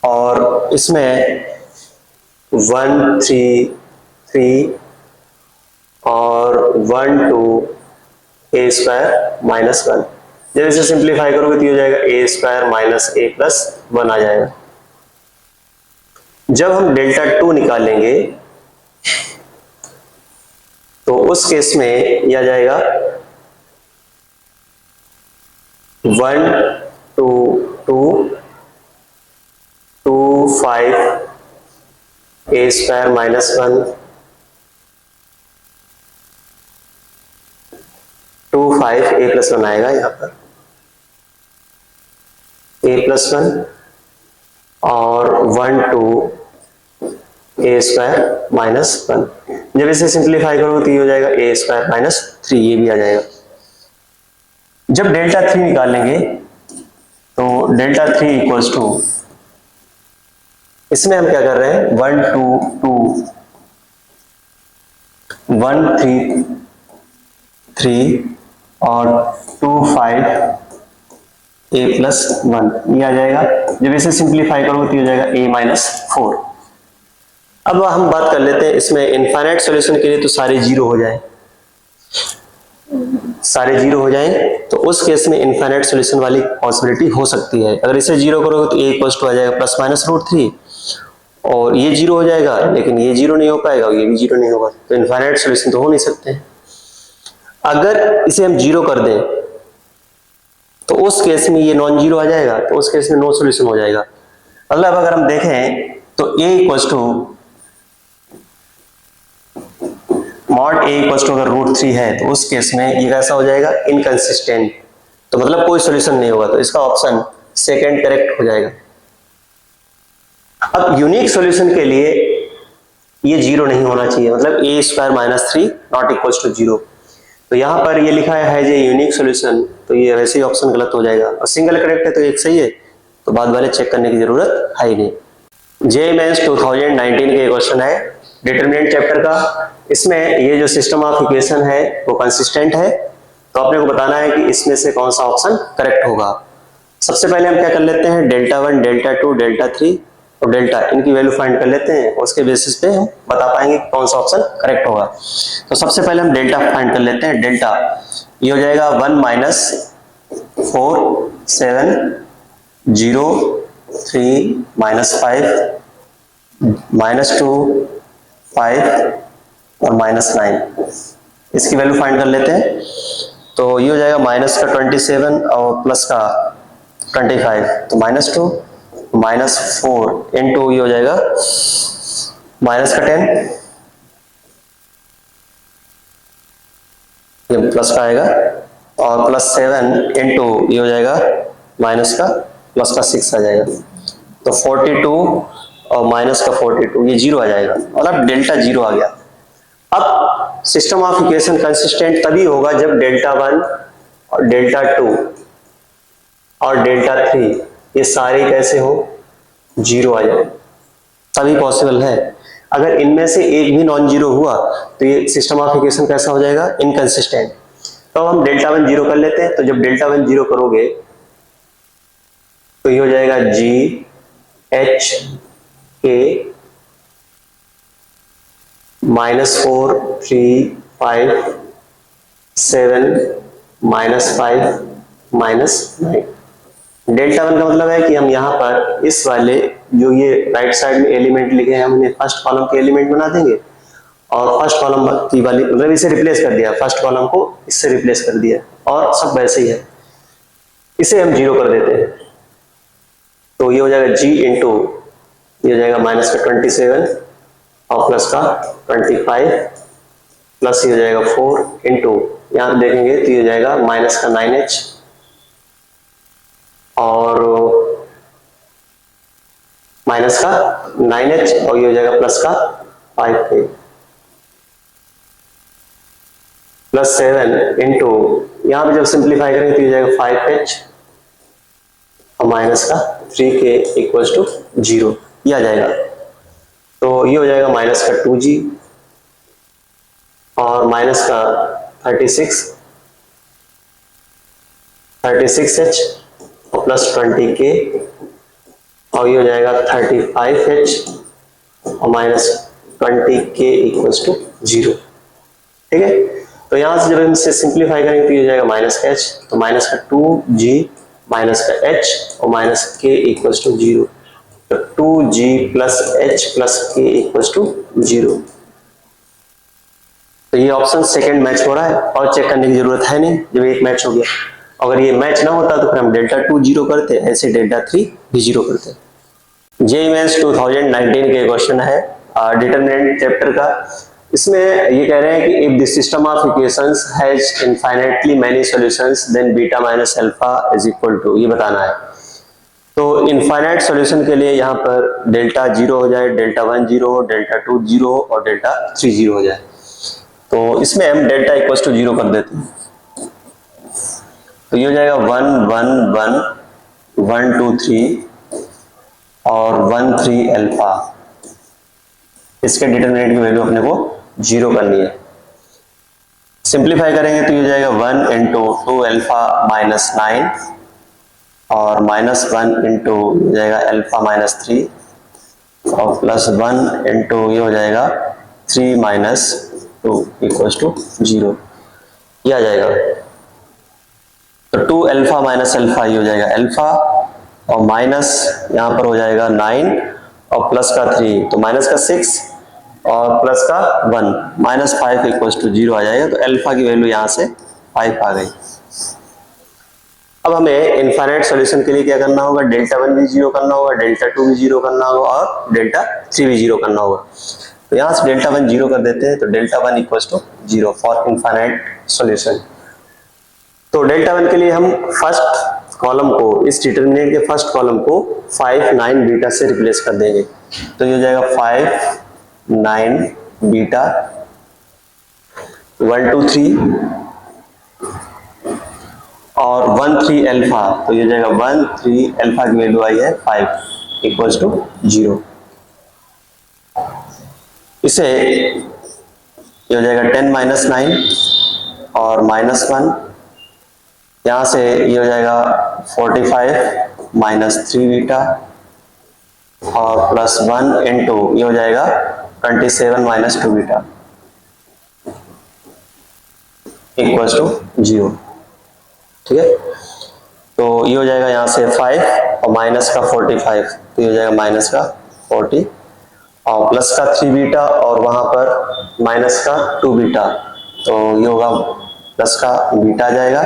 और इसमें 1 3 3 और 1 2 a स्क्वायर माइनस 1। जब इसे सिंप्लीफाई करोगे तो ये हो जाएगा a square minus a plus 1 आ जाएगा। जब हम डेल्टा 2 निकालेंगे तो उस केस में यह आ जाएगा 1 2 2 2 5 a square minus 1 2 5 a plus 1 आएगा यहाँ पर, a प्लस 1 और 1 2 a स्क्वायर माइनस 1। जब इसे सिंप्लीफाई करोगे तो ये हो जाएगा a स्क्वायर माइनस 3, ये भी आ जाएगा। जब डेल्टा 3 निकालेंगे तो डेल्टा 3 इक्वल्स टू, इसमें हम क्या कर रहे हैं 1 2 2 1 3 3 और 2 5 a प्लस 1, ये आ जाएगा। जब इसे सिंप्लीफाई करोगे तो ये हो जाएगा a माइनस 4। अब हम बात कर लेते हैं इसमें इनफाइनाइट सॉल्यूशन के लिए, तो सारे जीरो हो जाए, सारे जीरो हो जाएं तो उस केस में इनफाइनाइट सॉल्यूशन वाली पॉसिबिलिटी हो सकती है। अगर इसे जीरो करोगे तो a इक्वल्स टू आ जाएगा प्लस माइनस रूट 3, और ये जीरो हो जाएगा, लेकिन ये जीरो नहीं हो पाएगा और ये भी जीरो नहीं होगा, तो इनफाइनाइट सॉल्यूशन तो हो नहीं सकते। अगर इसे हम जीरो कर दें तो उस केस में ये नॉन जीरो आ जाएगा, तो उस केस में नो सॉल्यूशन हो जाएगा। मतलब अगर हम देखें तो a equals to mod a equals to अगर रूट 3 है तो उस केस में ये कैसा हो जाएगा, इनकंसिस्टेंट, तो मतलब कोई सॉल्यूशन नहीं होगा, तो इसका ऑप्शन सेकंड करेक्ट हो जाएगा। अब यूनिक सॉल्यूशन के लिए ये जीरो नहीं होना चाहिए, मतलब a square minus 3 not equals to zero. तो यहाँ पर ये लिखा है जे यूनिक सॉल्यूशन, तो ये वैसे ही ऑप्शन गलत हो जाएगा, और सिंगल करेक्ट है तो एक सही है, तो बाद वाले चेक करने की जरूरत है ही नहीं। जे मेंस 2019 के क्वेश्चन है डिटरमिनेंट चैप्टर का। इसमें ये जो सिस्टम ऑफ इक्वेशन है वो कंसिस्टेंट है, तो अपने को बताना है कि इसमें से कौन सा ऑप्शन करेक्ट होगा। सबसे पहले हम क्या कर लेते हैं, डेल्टा 1 डेल्टा 2 डेल्टा 3 और डेल्टा, इनकी वैल्यू फाइंड कर लेते हैं, उसके बेसिस पे हम बता पाएंगे कौन सा ऑप्शन करेक्ट होगा। तो सबसे पहले हम डेल्टा फाइंड कर लेते हैं। डेल्टा ये हो जाएगा 1 माइनस 4 7 0 3 माइनस 5 माइनस 2 5 और माइनस 9, इसकी वैल्यू फाइंड कर लेते हैं। तो ये हो जाएगा माइनस का 27 और प्लस का 25, तो माइनस 2 माइनस 4 इंटू ये हो जाएगा माइनस का 10, ये प्लस का आएगा, और प्लस 7 इंटू ये हो जाएगा माइनस का प्लस का 6 आ जाएगा, तो 42 और माइनस का 42, ये जीरो आ जाएगा, मतलब डेल्टा जीरो आ गया। अब सिस्टम ऑफ इक्वेशन कंसिस्टेंट तभी होगा जब डेल्टा 1 और डेल्टा 2 और डेल्टा 3 ये सारे कैसे हो, जीरो आ जाए, तभी पॉसिबल है। अगर इनमें से एक भी नॉन जीरो हुआ तो ये सिस्टम ऑफ इक्वेशन कैसा हो जाएगा, इनकंसिस्टेंट। तो हम डेल्टा 1 जीरो कर लेते हैं। तो जब डेल्टा 1 जीरो करोगे तो ये हो जाएगा जी एच के -4 3 5 7 -5 -9। डेल्टा 1 का मतलब है कि हम यहाँ पर इस वाले जो ये राइट साइड में एलिमेंट लिखे हैं हम इन्हें फर्स्ट कॉलम के एलिमेंट बना देंगे, और फर्स्ट कॉलम की वाली मतलब इसे रिप्लेस कर दिया, फर्स्ट कॉलम को इससे रिप्लेस कर दिया, और सब वैसे ही है। इसे हम जीरो कर देते हैं, तो ये हो जाएगा जी इंटू ये हो जाएगा माइनस का 27 और प्लस का 25 प्लस ये हो जाएगा 4 इंटू यहाँ देखेंगे तो ये हो जाएगा माइनस का 9h और माइनस का 9h और ये हो जाएगा प्लस का 5k प्लस 7 इंटू यहाँ पे जब सिंप्लीफाई करेंगे तो ये हो जाएगा 5h और माइनस का 3k इक्वल्स टू 0, ये आ जाएगा। तो ये हो जाएगा माइनस का 2g और माइनस का 36h और प्लस 20k और ये हो जाएगा 35h और माइनस 20k इक्वल्स टू 0। ठीक है, तो यहां से जब हम इसे सिंप्लीफाई करेंगे तो ये हो जाएगा माइनस का h, तो माइनस का 2g माइनस का h और माइनस k इक्वल्स टू 0, तो 2g plus h plus k equals to 0। तो ये ऑप्शन सेकंड मैच हो रहा है और चेक करने की जरूरत है नहीं, जब एक मैच हो गया। अगर ये मैच ना होता तो फिर हम डेल्टा 2 0 करते, ऐसे डेल्टा 3 भी 0 करते। जेईई मेंस 2019 के क्वेश्चन है डिटरमिनेंट चैप्टर का। इसमें ये कह रहे हैं कि if the system of equations has infinitely many solutions then beta minus alpha is equal to, ये बताना है। तो इनफाइनाइट सॉल्यूशन के लिए यहाँ पर डेल्टा 0 हो जाए, डेल्टा 1 0 हो, डेल्टा 2 0 हो और डेल्टा 3 0 हो जाए। तो इसमें हम डेल्टा इक्वल टू 0 कर देते हैं, तो ये हो जाएगा 1 1 1 1 2 3 और 1 3 अल्फा। इसके डिटरमिनेंट की वैल्यू अपने को 0 करनी है। सिंप्लीफाई करेंगे तो ये हो जाएगा 1 इंटू 2 अल्फा माइनस 9 और माइनस 1 इंटू हो जाएगा अल्फा माइनस 3 और प्लस 1 इंटू ये हो जाएगा 3 माइनस 2 इक्वल्स टू 0, ये आ जाएगा। तो 2 अल्फा माइनस अल्फा ये हो जाएगा अल्फा और माइनस यहाँ पर हो जाएगा 9 और प्लस का 3 तो माइनस का 6 और प्लस का 1 माइनस 5 इक्वल्स टू 0 आ जाएगा। तो अल्फा की वैल्यू यहाँ से 5 आ गई। अब हमें इनफाइनाइट सॉल्यूशन के लिए क्या करना होगा, डेल्टा 1 भी 0 करना होगा, डेल्टा 2 भी 0 करना होगा और डेल्टा 3 भी 0 करना होगा। तो यहाँ से डेल्टा 1 0 कर देते हैं, तो delta 1 equals to 0 for infinite solution. तो डेल्टा 1 के लिए हम फर्स्ट कॉलम को, इस डिटरमिनेंट के फर्स्ट कॉलम को 5 9 बीटा से रिप्लेस कर देंगे। तो ये हो जाएगा 5 9 बीटा 1 2 3 और 1 3 अल्फा, तो ये हो जाएगा 1 3 अल्फा की वैल्यू आई है 5 इक्वल्स टू 0। इसे ये हो जाएगा 10 माइनस 9 और माइनस 1, यहाँ से ये हो जाएगा 45 माइनस 3 बीटा और प्लस 1 इंटू ये हो जाएगा 27 माइनस 2 बीटा इक्वल्स टू 0। ठीक है, तो ये हो जाएगा यहाँ से 5 और माइनस का 45, तो ये हो जाएगा माइनस का 40 और प्लस का 3 बीटा और वहां पर माइनस का 2 बीटा, तो ये होगा प्लस का बीटा आ जाएगा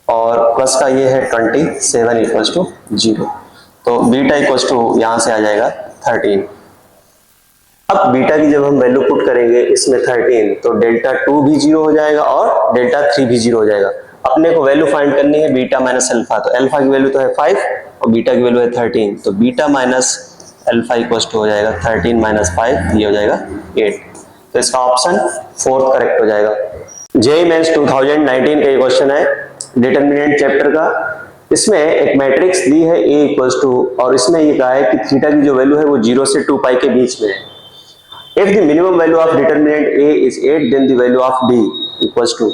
और प्लस का ये है 27 इक्वल्स टू 0। तो बीटा इक्वल्स टू यहाँ से आ जाएगा 13। अब बीटा की जब हम वैल्यू पुट करेंगे इसमें 13, तो डेल्टा 2 भी 0 हो जाएगा और डेल्टा 3 भी 0 हो जाएगा। अपने को वैल्यू फाइंड करनी है बीटा माइनस अल्फा, तो अल्फा की वैल्यू तो है 5 और बीटा की वैल्यू है 13, तो beta minus alpha equals to हो जाएगा 13 माइनस 5, ये हो जाएगा 8। तो इसका ऑप्शन 4 करेक्ट हो जाएगा। जेईई मेंस 2019 का क्वेश्चन है डिटरमिनेंट चैप्टर का। इसमें एक मैट्रिक्स दी है a इक्वल्स टू, और इसमें ये कहा है कि थीटा की जो वैल्यू है वो 0 से 2 पाई के बीच में है। If the minimum value of determinant a is 8, then the value of b equals to।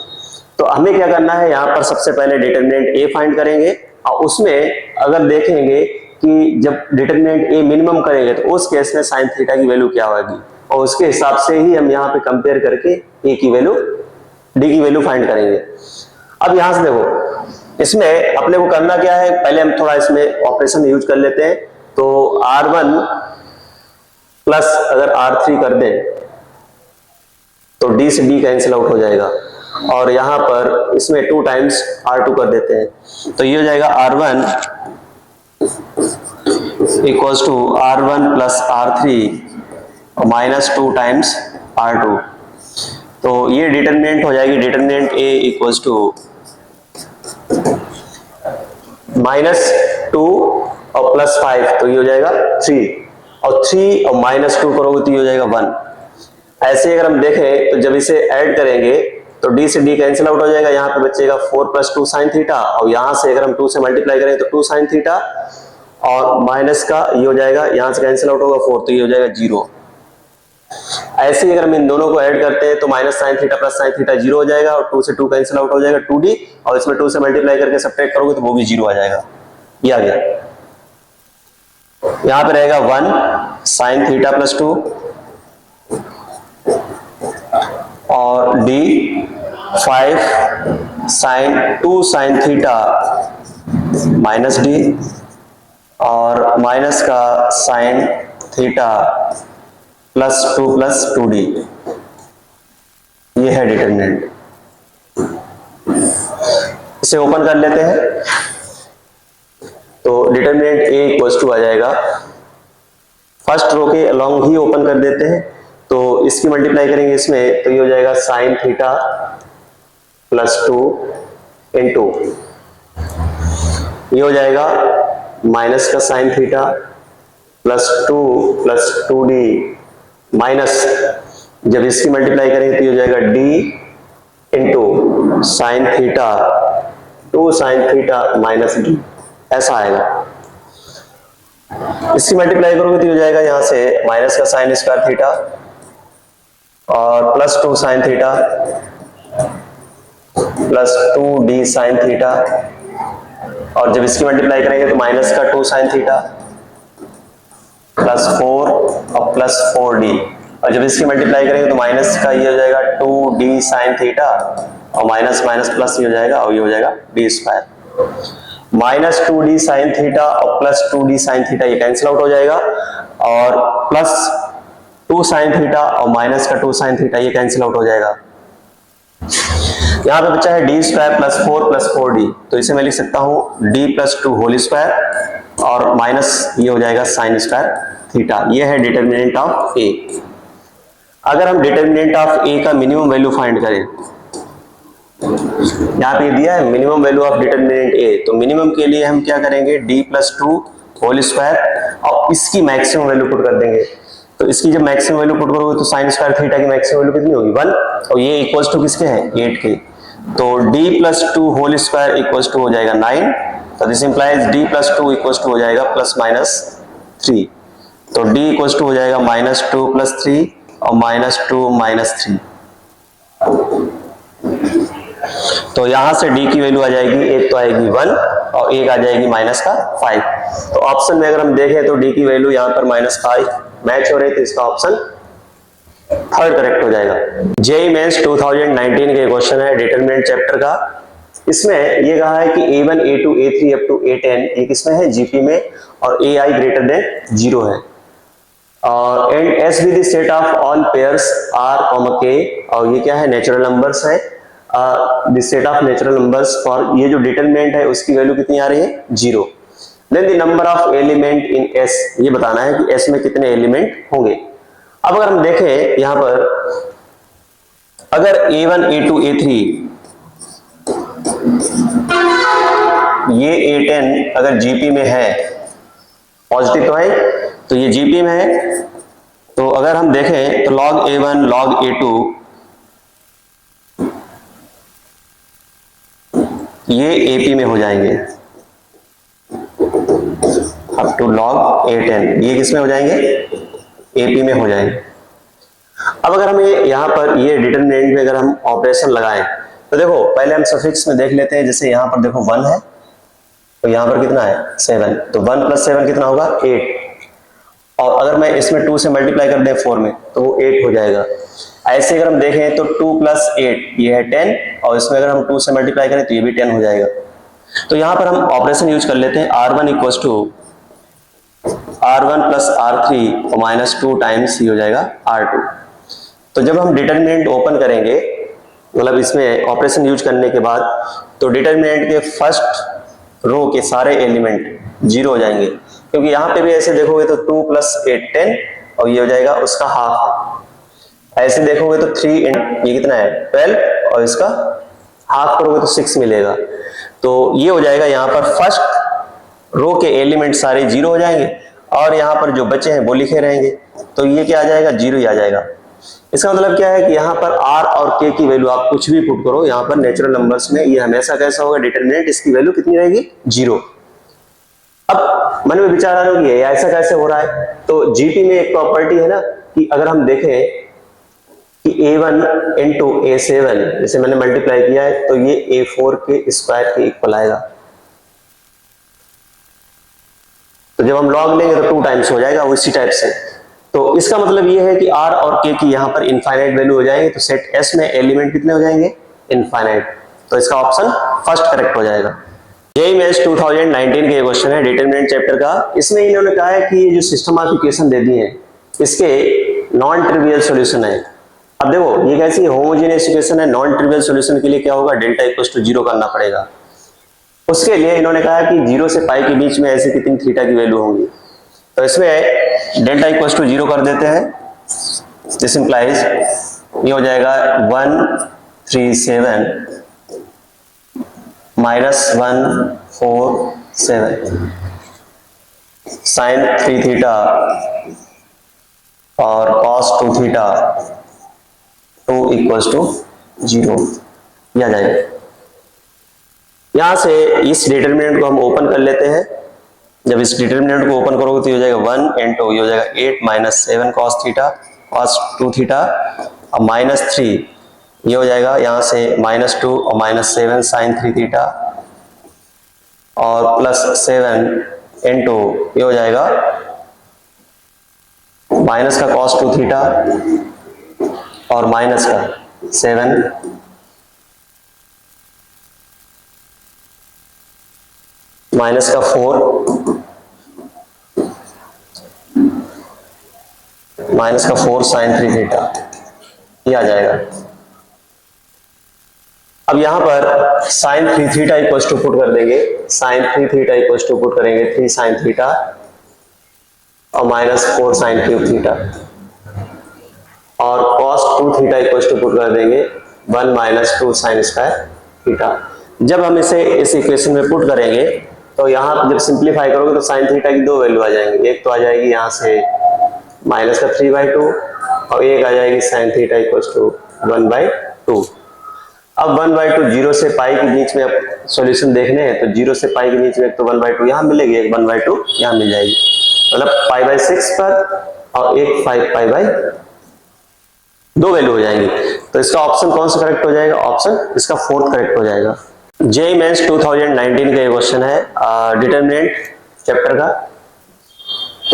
तो हमें क्या करना है, यहाँ पर सबसे पहले डिटरमिनेंट a फाइंड करेंगे और उसमें अगर देखेंगे कि जब डिटरमिनेंट a मिनिमम करेंगे तो उस केस में साइन थीटा की वैल्यू क्या होगी, और उसके हिसाब से ही हम यहाँ पे कंपेयर करके a की वैल्यू d की वैल्यू फाइंड करेंगे। अब यहाँ से देखो, इसमें अपने को करना क्या है, पहले हम थोड़ा इसमें ऑपरेशन यूज कर लेते हैं। तो r1 प्लस अगर r3 कर दें तो d से d कैंसिल आउट हो जाएगा, और यहां पर इसमें 2 टाइम्स r2 कर देते हैं, तो ये हो जाएगा r1 equals to r1 plus r3 minus 2 times r2। तो ये डिटरमिनेंट हो जाएगी, determinant a equals to minus 2 और प्लस 5, तो ये हो जाएगा 3, और 3 और माइनस 2 करोगे तो ये हो जाएगा 1। ऐसे अगर हम देखें तो जब इसे ऐड करेंगे तो डी से डी कैंसिल आउट हो जाएगा, यहाँ पे बचेगा 4 + 2 sin थीटा, और यहाँ से अगर हम 2 से मल्टीप्लाई करें तो 2 sin थीटा, और माइनस का ये हो जाएगा, यहाँ से कैंसिल आउट होगा 4, तो ये हो जाएगा 0। ऐसे ही अगर हम इन दोनों को ऐड करते हैं तो minus sin theta plus sin theta 0 हो जाएगा, और 2 से 2 कैंसिल आउट हो जाएगा 2d, और इसमें 2 से मल्टीप्लाई करके सब्ट्रैक्ट करोगे तो वो भी 0 आ जाएगा। ये आ गया। यहाँ पे रहेगा 1 sin थीटा प्लस 2, और d 5 2 sin theta minus d, और माइनस का sin theta plus 2 plus 2d, ये है डिटरमिनेंट। इसे ओपन कर लेते हैं, तो डिटरमिनेंट a इक्वल्स टू आ जाएगा, फर्स्ट रो के अलोंग ही ओपन कर देते हैं, तो इसकी मल्टीप्लाई करेंगे इसमें, तो ये हो जाएगा sin थीटा प्लस 2 इंटू, ये हो जाएगा माइनस का sin theta plus 2 plus 2d, minus जब इसकी मल्टीप्लाई करेंगे तो ये हो जाएगा d into sine theta 2 sin theta minus d, ऐसा आएगा। इसकी मल्टीप्लाई करोगे तो ये हो जाएगा यहाँ से माइनस का sin स्क्वायर थीटा और plus 2 sin theta plus 2d sin theta, और जब इसकी मल्टीप्लाई करेंगे तो माइनस का 2 sin थीटा प्लस 4 और प्लस 4d, और जब इसकी मल्टीप्लाई करेंगे तो माइनस का ये हो जाएगा 2d sin थीटा, और माइनस माइनस प्लस ये हो जाएगा, और ये हो जाएगा d square. Minus 2d sin theta और प्लस 2d sin थीटा ये कैंसिल आउट हो जाएगा, और प्लस 2 sin थीटा और माइनस का 2 sin थीटा ये कैंसिल आउट हो जाएगा। यहाँ पे बचा है d square plus 4 plus 4d, तो इसे मैं लिख सकता हूँ d प्लस 2 होल स्क्वायर और माइनस ये हो जाएगा sin स्क्वायर थीटा। ये है डिटरमिनेंट ऑफ a। अगर हम डिटरमिनेंट ऑफ a का मिनिमम वैल्यू फाइंड करें, यहाँ पे दिया है minimum value of determinant a, तो मिनिमम के लिए हम क्या करेंगे, d प्लस 2 होल स्क्वायर और इसकी मैक्सिमम वैल्यू पुट कर देंगे। तो इसकी जब मैक्सिमम वैल्यू पुट करोगे तो साइन स्क्वायर थीटा की मैक्सिमम वैल्यू कितनी होगी 1, और ये इक्वल्स टू किसके हैं 8 के, तो d plus 2 whole square equals to हो जाएगा 9, तो this implies d plus 2 equals to हो जाएगा प्लस माइनस 3, तो d इक्वल्स टू हो जाएगा -2 प्लस 3 और -2 माइनस 3। तो यहां से d की वैल्यू आ जाएगी, एक तो आएगी 1 और एक आ जाएगी माइनस का 5। तो ऑप्शन में अगर हम देखें तो d की वैल्यू यहां पर -5 मैच हो रही थी, इसका ऑप्शन थर्ड करेक्ट हो जाएगा। जेईई मेंस 2019 के क्वेश्चन है डिटरमिनेंट चैप्टर का। इसमें ये कहा है कि A1 A2 A3 up to A10 ये किसमें है जीपी में, और AI ग्रेटर देन 0 है, और and S with the set of all pairs R, K, और ये क्या है नेचुरल नंबर्स है, the set of natural numbers for, ये जो डिटरमिनेंट है उसकी वैल्यू कितनी आ रही है 0। Then the number of element in S, ये बताना है कि S में कितने एलिमेंट होंगे। अब अगर हम देखें यहां पर, अगर A1 A2 A3 ये A10 अगर जीपी में है, पॉजिटिव तो है, तो ये जीपी में है, तो अगर हम देखें तो log A1 log A2 ये AP में हो जाएंगे, अप टू log A10 ये किस में हो जाएंगे AP में हो जाएंगे। अब अगर हमें यहाँ पर ये डिटरमिनेंट में अगर हम ऑपरेशन लगाएं तो देखो पहले हम सफिक्स में देख लेते हैं, जैसे यहाँ पर देखो 1 है तो यहाँ पर कितना है 7, तो 1 प्लस 7 कितना होगा 8, और अगर मैं इसमें 2 से मल्टीप्लाई कर दें 4 में तो वो 8 हो जाएगा। ऐसे अगर हम देखें तो 2 प्लस 8 ये है 10, और इसमें अगर हम 2 से मल्टीप्लाई करें तो ये भी 10 हो जाएगा। तो यहाँ पर हम ऑपरेशन यूज कर लेते हैं, R1 equals to R1 plus R3 और माइनस 2 टाइम्स ये हो जाएगा R2। तो जब हम डिटरमिनेंट ओपन करेंगे, मतलब इसमें ऑपरेशन यूज करने के बाद, तो डिटरमिनेंट के फर्स्ट रो के सारे एलिमेंट 0 हो जाएंगे, क्योंकि यहाँ पे भी ऐसे देखोगे तो 2 प्लस 8 10 और ये हो जाएगा उसका हाफ। ऐसे देखोगे तो 3 ये कितना है 12 और इसका हाफ करोगे तो 6 मिलेगा। तो ये हो जाएगा, यहाँ पर फर्स्ट रो के एलिमेंट सारे 0 हो जाएंगे और यहाँ पर जो बचे हैं वो लिखे रहेंगे, तो ये क्या आ जाएगा 0 ही आ जाएगा। इसका मतलब क्या है कि यहाँ पर r और k की वैल्यू आप कुछ भी पुट करो, यहाँ पर नेचुरल नंबर्स में ये हमेशा कैसा होगा, डिटरमिनेंट इसकी वैल्यू कितनी रहेगी, 0। अब मन में विचार आ रहा है कि ऐसा कैसे हो रहा है, तो जीटी में एक प्रॉपर्टी है ना कि अगर हम देखें कि a1 इंटू a7 जैसे मैंने मल्टीप्लाई किया है तो ये a4 के स्क्वायर के इक्वल आएगा। तो जब हम लॉग लेंगे तो 2 टाइम्स हो जाएगा उसी टाइप से। तो इसका मतलब ये है कि r और k की यहाँ पर इनफाइनाइट वैल्यू हो जाएंगे, तो सेट S में एलिमेंट कितने हो जाएंगे, इनफाइनाइट। तो इसका ऑप्शन फर्स्ट करेक्ट हो जाएगा। जेईई मेंस 2019 के क्वेश्चन है डिटरमिनेंट चैप्टर का। इसमें इन्होंने कहा है कि ये जो सिस्टम ऑफ इक्वेशन दे दिए हैं इसके नॉन ट्रिवियल सॉल्यूशन है। अब देखो ये कैसी होमोजेनियस इक्वेशन है, नॉन ट्रिवियल सॉल्यूशन के लिए क्या होगा, डेल्टा इक्वल्स टू 0 करना पड़ेगा। उसके लिए इन्होंने कहा कि 0 से पाई के बीच में ऐसी कितनी थीटा की वैल्यू होंगी, तो इसमें डेल्टा इक्वल्स टू 0 कर देते हैं। दिस इंप्लाइज ये हो जाएगा 137 माइनस 147 साइन 3 थीटा और कॉस 2 थीटा 2 इक्वल्स टू 0 आ जाएगा। यहां से इस डिटरमिनेंट को हम ओपन कर लेते हैं। जब इस डिटरमिनेंट को ओपन करोगे तो ये हो जाएगा 1 इंटू ये हो जाएगा 8 minus 7 cos theta cos 2 theta और माइनस 3 ये हो जाएगा यहाँ से -2 और -7 साइन 3 थीटा और +7 इंटू ये हो जाएगा माइनस का cos 2 थीटा और माइनस का 7 माइनस का 4 माइनस का 4 साइन 3 थीटा ये आ जाएगा। अब यहां पर sine 3 theta equals to put कर देंगे, sine 3 theta equals to put करेंगे 3 साइन थीटा और -4 साइन क्यूब थीटा और cos 2 theta equals to put कर देंगे 1 - 2 साइन स्क्वायर थीटा। जब हम इसे इस इक्वेशन में पुट करेंगे तो यहाँ जब सिंप्लीफाई करोगे तो साइन थीटा की 2 वैल्यू आ जाएंगी। एक तो आ जाएगी यहाँ से माइनस का 3/2 और एक आ जाएगी साइन थीटा इक्वल्स टू 1/2। अब 1/2 0 से पाई के बीच में अब सॉल्यूशन देखने हैं तो 0 से पाई के बीच में एक तो 1/2 यहाँ मिलेगी, एक 1/2 यहाँ मिल जाएगी, मतलब π/6 पर और एक 5π/2 वैल्यू हो जाएंगी। तो इसका ऑप्शन कौन सा करेक्ट हो जाएगा, ऑप्शन इसका 4th करेक्ट हो जाएगा। जेईई मेंस 2019 का क्वेश्चन है डिटरमिनेंट चैप्टर का।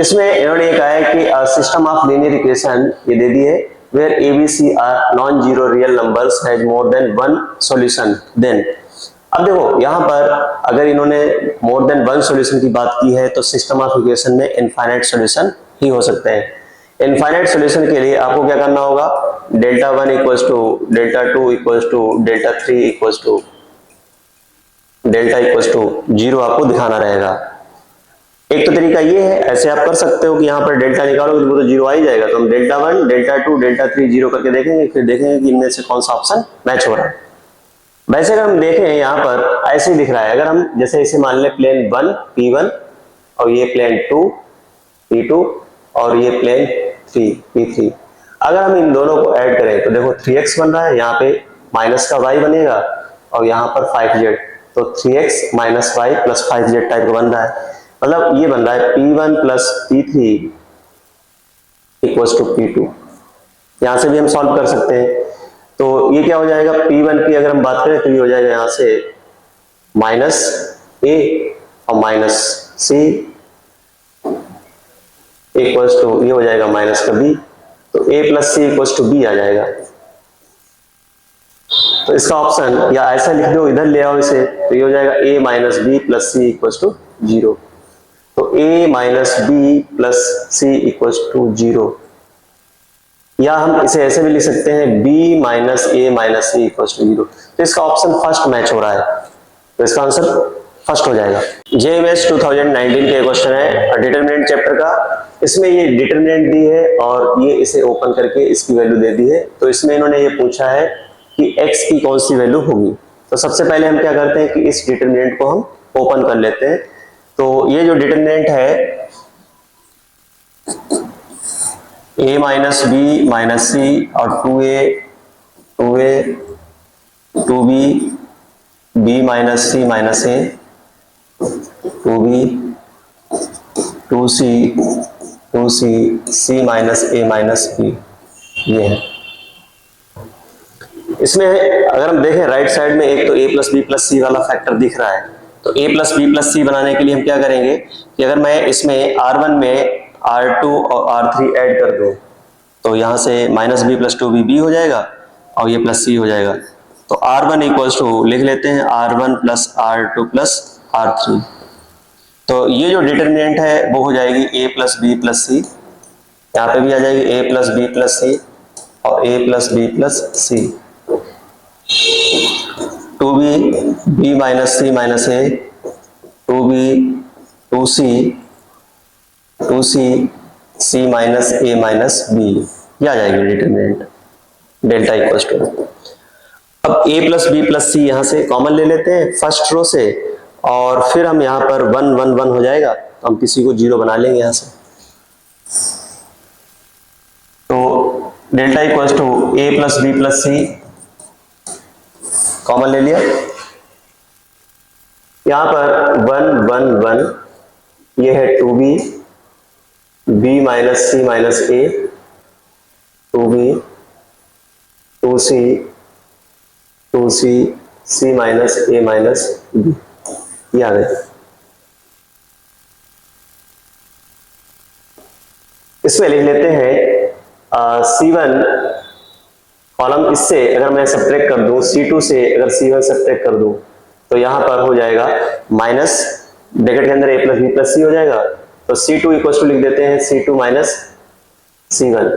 इसमें इन्होंने ये कहा है कि सिस्टम ऑफ लीनियर इक्वेशन ये दे दी है where ABC are non-zero real numbers has more than one solution then। अब देखो यहाँ पर अगर इन्होंने मोर देन वन सॉल्यूशन की बात की है तो सिस्टम ऑफ इक्वेशन में इनफाइनाइट सॉल्यूशन ही हो सकते हैं। इनफाइनाइट सॉल्यूशन के लिए आपको क्या करना होगा, delta 1 equals to delta 2 equals to delta 3 equals to delta equals to 0 आपको दिखाना रहेगा। एक तो तरीका ये है, ऐसे आप कर सकते हो कि यहाँ पर डेल्टा निकालोगे तो वो तो 0 आ ही जाएगा। तो हम डेल्टा 1 डेल्टा 2 डेल्टा 3 0 करके देखेंगे, फिर देखेंगे कि इनमें से कौन सा ऑप्शन मैच हो रहा है। वैसे अगर हम देखें यहाँ पर ऐसे ही दिख रहा है, अगर हम जैसे इसे मान लें प्लेन 1 P1 और ये प्लेन 2 P2 और ये प्लेन 3 P3, अगर हम इन दोनों को ऐड करें तो देखो 3x बन रहा है, यहाँ पे माइनस का y बनेगा और यहाँ पर 5z, तो 3x - y + 5z टाइप का बन रहा है। मतलब ये बन रहा है P1 + P3 = P2। यहां से भी हम सॉल्व कर सकते हैं। तो ये क्या हो जाएगा, P1 की अगर हम बात करें तो ये हो जाएगा यहां से -a और -c इक्वल्स टू ये हो जाएगा -b, तो a + c = b आ जाएगा। तो इसका ऑप्शन या ऐसा लिख दो, इधर ले आओ इसे, तो ये हो जाएगा a - b + c = 0। तो a - b + c = 0, या हम इसे ऐसे भी लिख सकते हैं b - a - c = 0। तो इसका ऑप्शन फर्स्ट मैच हो रहा है, तो इसका आंसर फर्स्ट हो जाएगा। जेईई मेंस 2019 के क्वेश्चन है डिटरमिनेंट चैप्टर का। इसमें ये डिटरमिनेंट दी है और ये इसे ओपन करके इसकी वैल्यू दे दी है। तो इसमें इन्होंने ये पूछा है कि x की कौन सी वैल्यू होगी। तो सबसे पहले हम क्या करते हैं कि इस डिटरमिनेंट को हम ओपन कर लेते हैं। तो ये जो डिटरमिनेंट है a minus b minus c और 2a 2b b minus c minus a 2b 2c 2c c minus a minus b, ये है। इसमें अगर हम देखें राइट साइड में एक तो a प्लस बी प्लस सी वाला फैक्टर दिख रहा है, तो a प्लस बी प्लस सी बनाने के लिए हम क्या करेंगे कि अगर मैं इसमें r1 में r2 और r3 ऐड कर दूं तो यहां से minus b plus two b हो जाएगा और ये प्लस सी हो जाएगा। तो r1 इक्वल्स टू लिख लेते हैं r1 plus r2 plus r3। तो ये जो डिटर्मिनेंट है वो हो जाएगी a plus B plus c, यहाँ पे भी आ जाएगी a plus B plus c और a plus B plus c, 2b b minus c minus a 2b 2c 2c c minus a minus b, ये आ जाएगी डिटरमिनेंट डेल्टा इक्वल्स टू। अब a plus B plus c यहाँ से common ले लेते हैं फर्स्ट रो से और फिर हम यहाँ पर 1 1 1 हो जाएगा तो हम किसी को 0 बना लेंगे यहाँ से। तो delta equals to a plus B plus c common ले लिया, यहाँ पर 1 1 1, ये है 2b b minus c minus a 2b 2c 2c c minus a minus b, ये आ गया। इसमें लिख लेते हैं c1 कॉलम, इससे अगर मैं सब्ट्रैक्ट कर दूं c2 से अगर c1 सब्ट्रैक्ट कर दूं तो यहां पर हो जाएगा माइनस ब्रैकेट के अंदर a plus B plus c हो जाएगा। तो c2 इक्वल टू लिख देते हैं c2 minus c1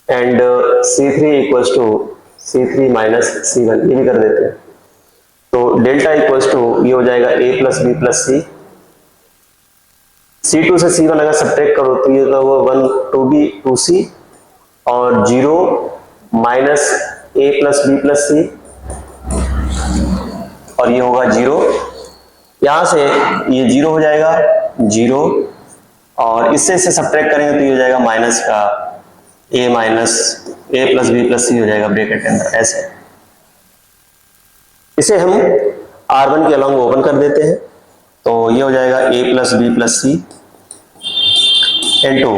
and c3 equal to c3 minus c1, ये भी कर देते हैं। तो डेल्टा इक्वल टू ये हो जाएगा a plus B plus c, c2 से c1 अगर सब्ट्रैक्ट करो तो ये तो वो 1 2b 2c और 0 minus a plus B plus c और ये होगा 0, यहां से ये 0 हो जाएगा 0 और इससे सब्ट्रैक्ट करेंगे तो ये हो जाएगा माइनस का a minus a plus B plus c हो जाएगा ब्रैकेट के अंदर ऐसे। इसे हम r1 के अलॉन्ग ओपन कर देते हैं तो ये हो जाएगा a plus B plus c into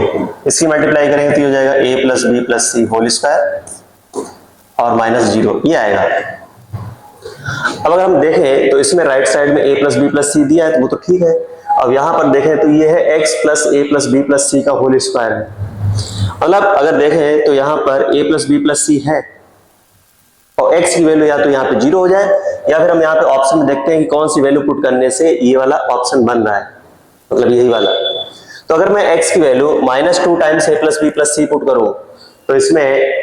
इसकी मल्टीप्लाई करेंगे तो ये हो जाएगा a plus B plus c whole square और माइनस 0, ये आएगा। अब अगर हम देखें तो इसमें राइट साइड में a प्लस बी प्लस सी दिया है तो वो तो ठीक है। अब यहां पर देखें तो ये है x प्लस ए प्लस बी प्लस सी का होल स्क्वायर है, मतलब अगर देखें तो यहां पर a प्लस बी प्लस सी है और x की वैल्यू या तो यहाँ पे 0 हो जाए या फिर हम यहाँ पे ऑप्शन में देखते हैं कि कौन सी वैल्यू पुट करने से ये वाला ऑप्शन बन रहा है, मतलब यही वाला। तो अगर मैं x की वैल्यू -2 times a plus B plus c put करूं तो इसमें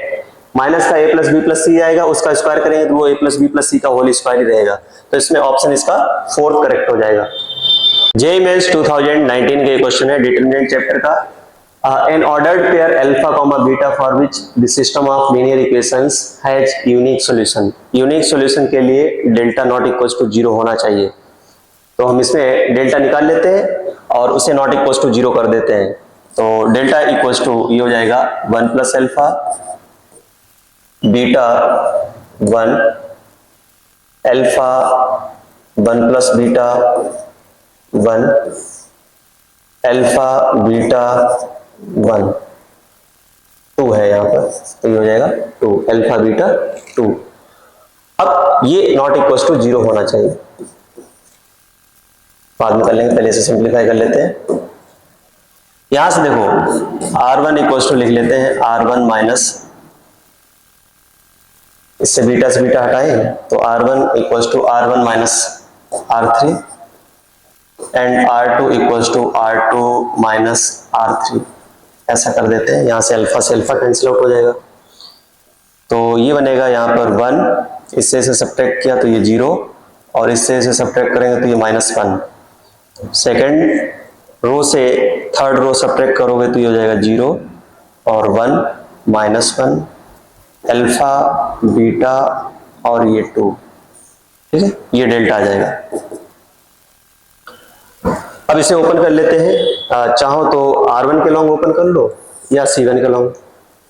माइनस का a plus B plus c आएगा, उसका स्क्वायर करेंगे तो वो a plus B plus c का होल स्क्वायर ही रहेगा। तो इसमें ऑप्शन इसका 4th करेक्ट हो जाएगा। जेईई मेंस 2019 के क्वेश्चन है डिटरमिनेंट चैप्टर का। An ordered pair alpha comma beta for which the system of linear equations has unique solution. Unique solution के लिए डेल्टा नॉट इक्वल्स टू 0 होना चाहिए। तो हम इसमें डेल्टा निकाल लेते हैं और उसे नॉट इक्वल्स टू 0 कर देते हैं। तो डेल्टा इक्वल्स टू ये हो जाएगा 1 plus alpha beta 1 alpha 1 plus beta 1 alpha beta 1 2 है यहाँ पर तो ये हो जाएगा 2 अल्फा बीटा 2। अब ये नॉट इक्वल्स टू 0 होना चाहिए, बाद में कर लेंगे, पहले से सिंप्लीफाई कर लेते हैं। यहां से देखो r1 इक्वल्स टू लिख लेते हैं r1 माइनस, इससे बीटा से बीटा हटाएं तो r1 equals to r1 minus r3 and r2 equals to r2 minus r3, ऐसा कर देते हैं। यहां से अल्फा कैंसिल आउट हो जाएगा तो ये बनेगा यहाँ पर 1, इससे इसे सब्ट्रैक्ट किया तो ये 0 और इससे इसे सब्ट्रैक्ट करेंगे तो ये -1। सेकेंड रो से थर्ड रो सब्ट्रैक्ट करोगे तो ये हो जाएगा 0 और 1 -1 अल्फा बीटा और ये 2, ठीक है, ये डेल्टा आ जाएगा। अब इसे ओपन कर लेते हैं, चाहो तो r1 के लॉन्ग ओपन कर लो या C1 का लॉन्ग।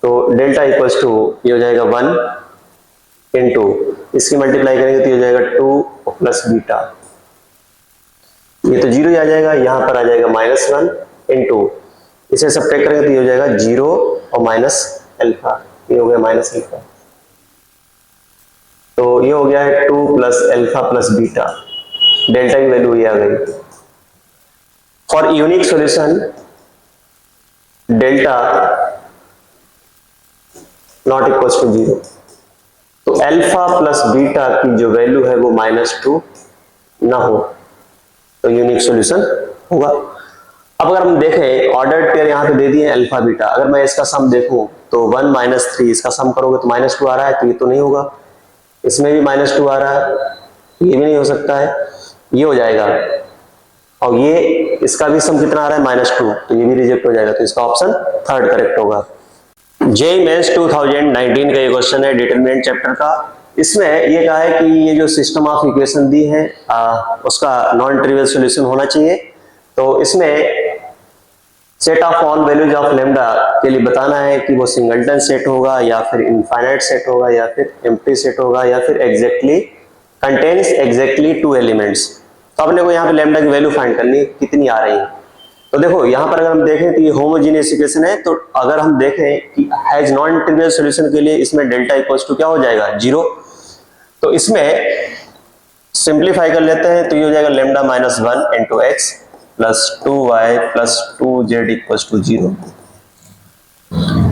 तो डेल्टा इक्वल्स टू ये हो जाएगा 1 इंटू इसकी मल्टीप्लाई करेंगे तो ये हो जाएगा 2 प्लस बीटा, ये तो 0 ही आ जाएगा, यहां पर आ जाएगा -1 इंटू इसे सब्ट्रैक्ट करेंगे तो ये हो जाएगा 0 और माइनस अल्फा, ये हो गया माइनस अल्फा। तो ये हो गया है 2 plus alpha plus beta, delta की वैल्यू ये आ गई। For unique solution delta not equals to 0, तो अल्फा प्लस बीटा की जो वैल्यू है वो -2 ना हो तो यूनिक सॉल्यूशन होगा। अब अगर हम देखें ऑर्डर्ड पेयर यहाँ पे दे दिए अल्फा बीटा, अगर मैं इसका सम देखूं तो 1 - 3 इसका सम करोगे तो -2 आ रहा है, तो ये तो नहीं होगा। इसमें भी -2 आ रहा है, ये भी नहीं हो सकता है, ये हो जाएगा। और ये इसका भी सम कितना आ रहा है -2, तो ये भी रिजेक्ट हो जाएगा, तो इसका ऑप्शन थर्ड करेक्ट होगा। जेईई मेंस 2019 का ये क्वेश्चन है डिटरमिनेंट चैप्टर का। इसमें ये कहा है कि ये जो सिस्टम ऑफ इक्वेशन दी है उसका नॉन ट्रिवियल सॉल्यूशन होना चाहिए। तो इसमें set of all values of lambda के लिए बताना है कि वो सिंगलटन सेट होगा या फिर इनफाइनाइट सेट होगा या फिर एम्प्टी सेट होगा या फिर एग्जैक्टली कंटेन्स एग्जैक्टली 2 एलिमेंट्स। तो अपने को यहाँ पे लैम्डा की वैल्यू फाइंड करनी कितनी आ रही है। तो देखो यहाँ पर अगर हम देखें तो ये होमोजीनियस इक्वेशन है, तो अगर हम देखें कि हैज नॉन ट्रिवियल सॉल्यूशन के लिए इसमें डेल्टा इक्वल्स टू क्या हो जाएगा 0। तो इसमें सिंप्लीफाई कर लेते हैं तो ये हो जाएगा lambda -1 into x plus 2y plus 2z equals to 0।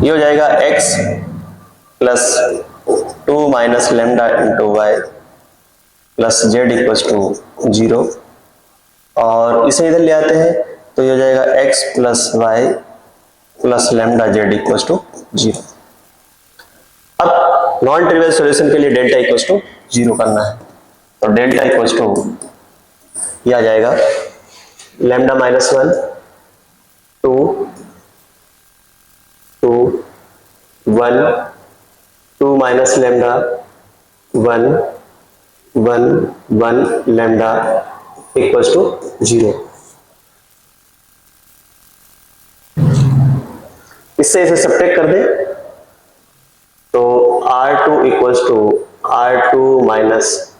ये हो जाएगा x plus 2 minus lambda into y plus z equals to 0। और इसे इधर ले आते हैं तो ये हो जाएगा x plus y plus lambda z equals to 0। अब नॉन ट्रिवियल सॉल्यूशन के लिए डेल्टा इक्वल्स टू 0 करना है, तो डेल्टा इक्वल्स टू ये आ जाएगा lambda -1 2 2 1 2 minus lambda 1 1 1 lambda equals to 0। इससे इसे सब्ट्रैक्ट कर दे तो R2 equals to R2 minus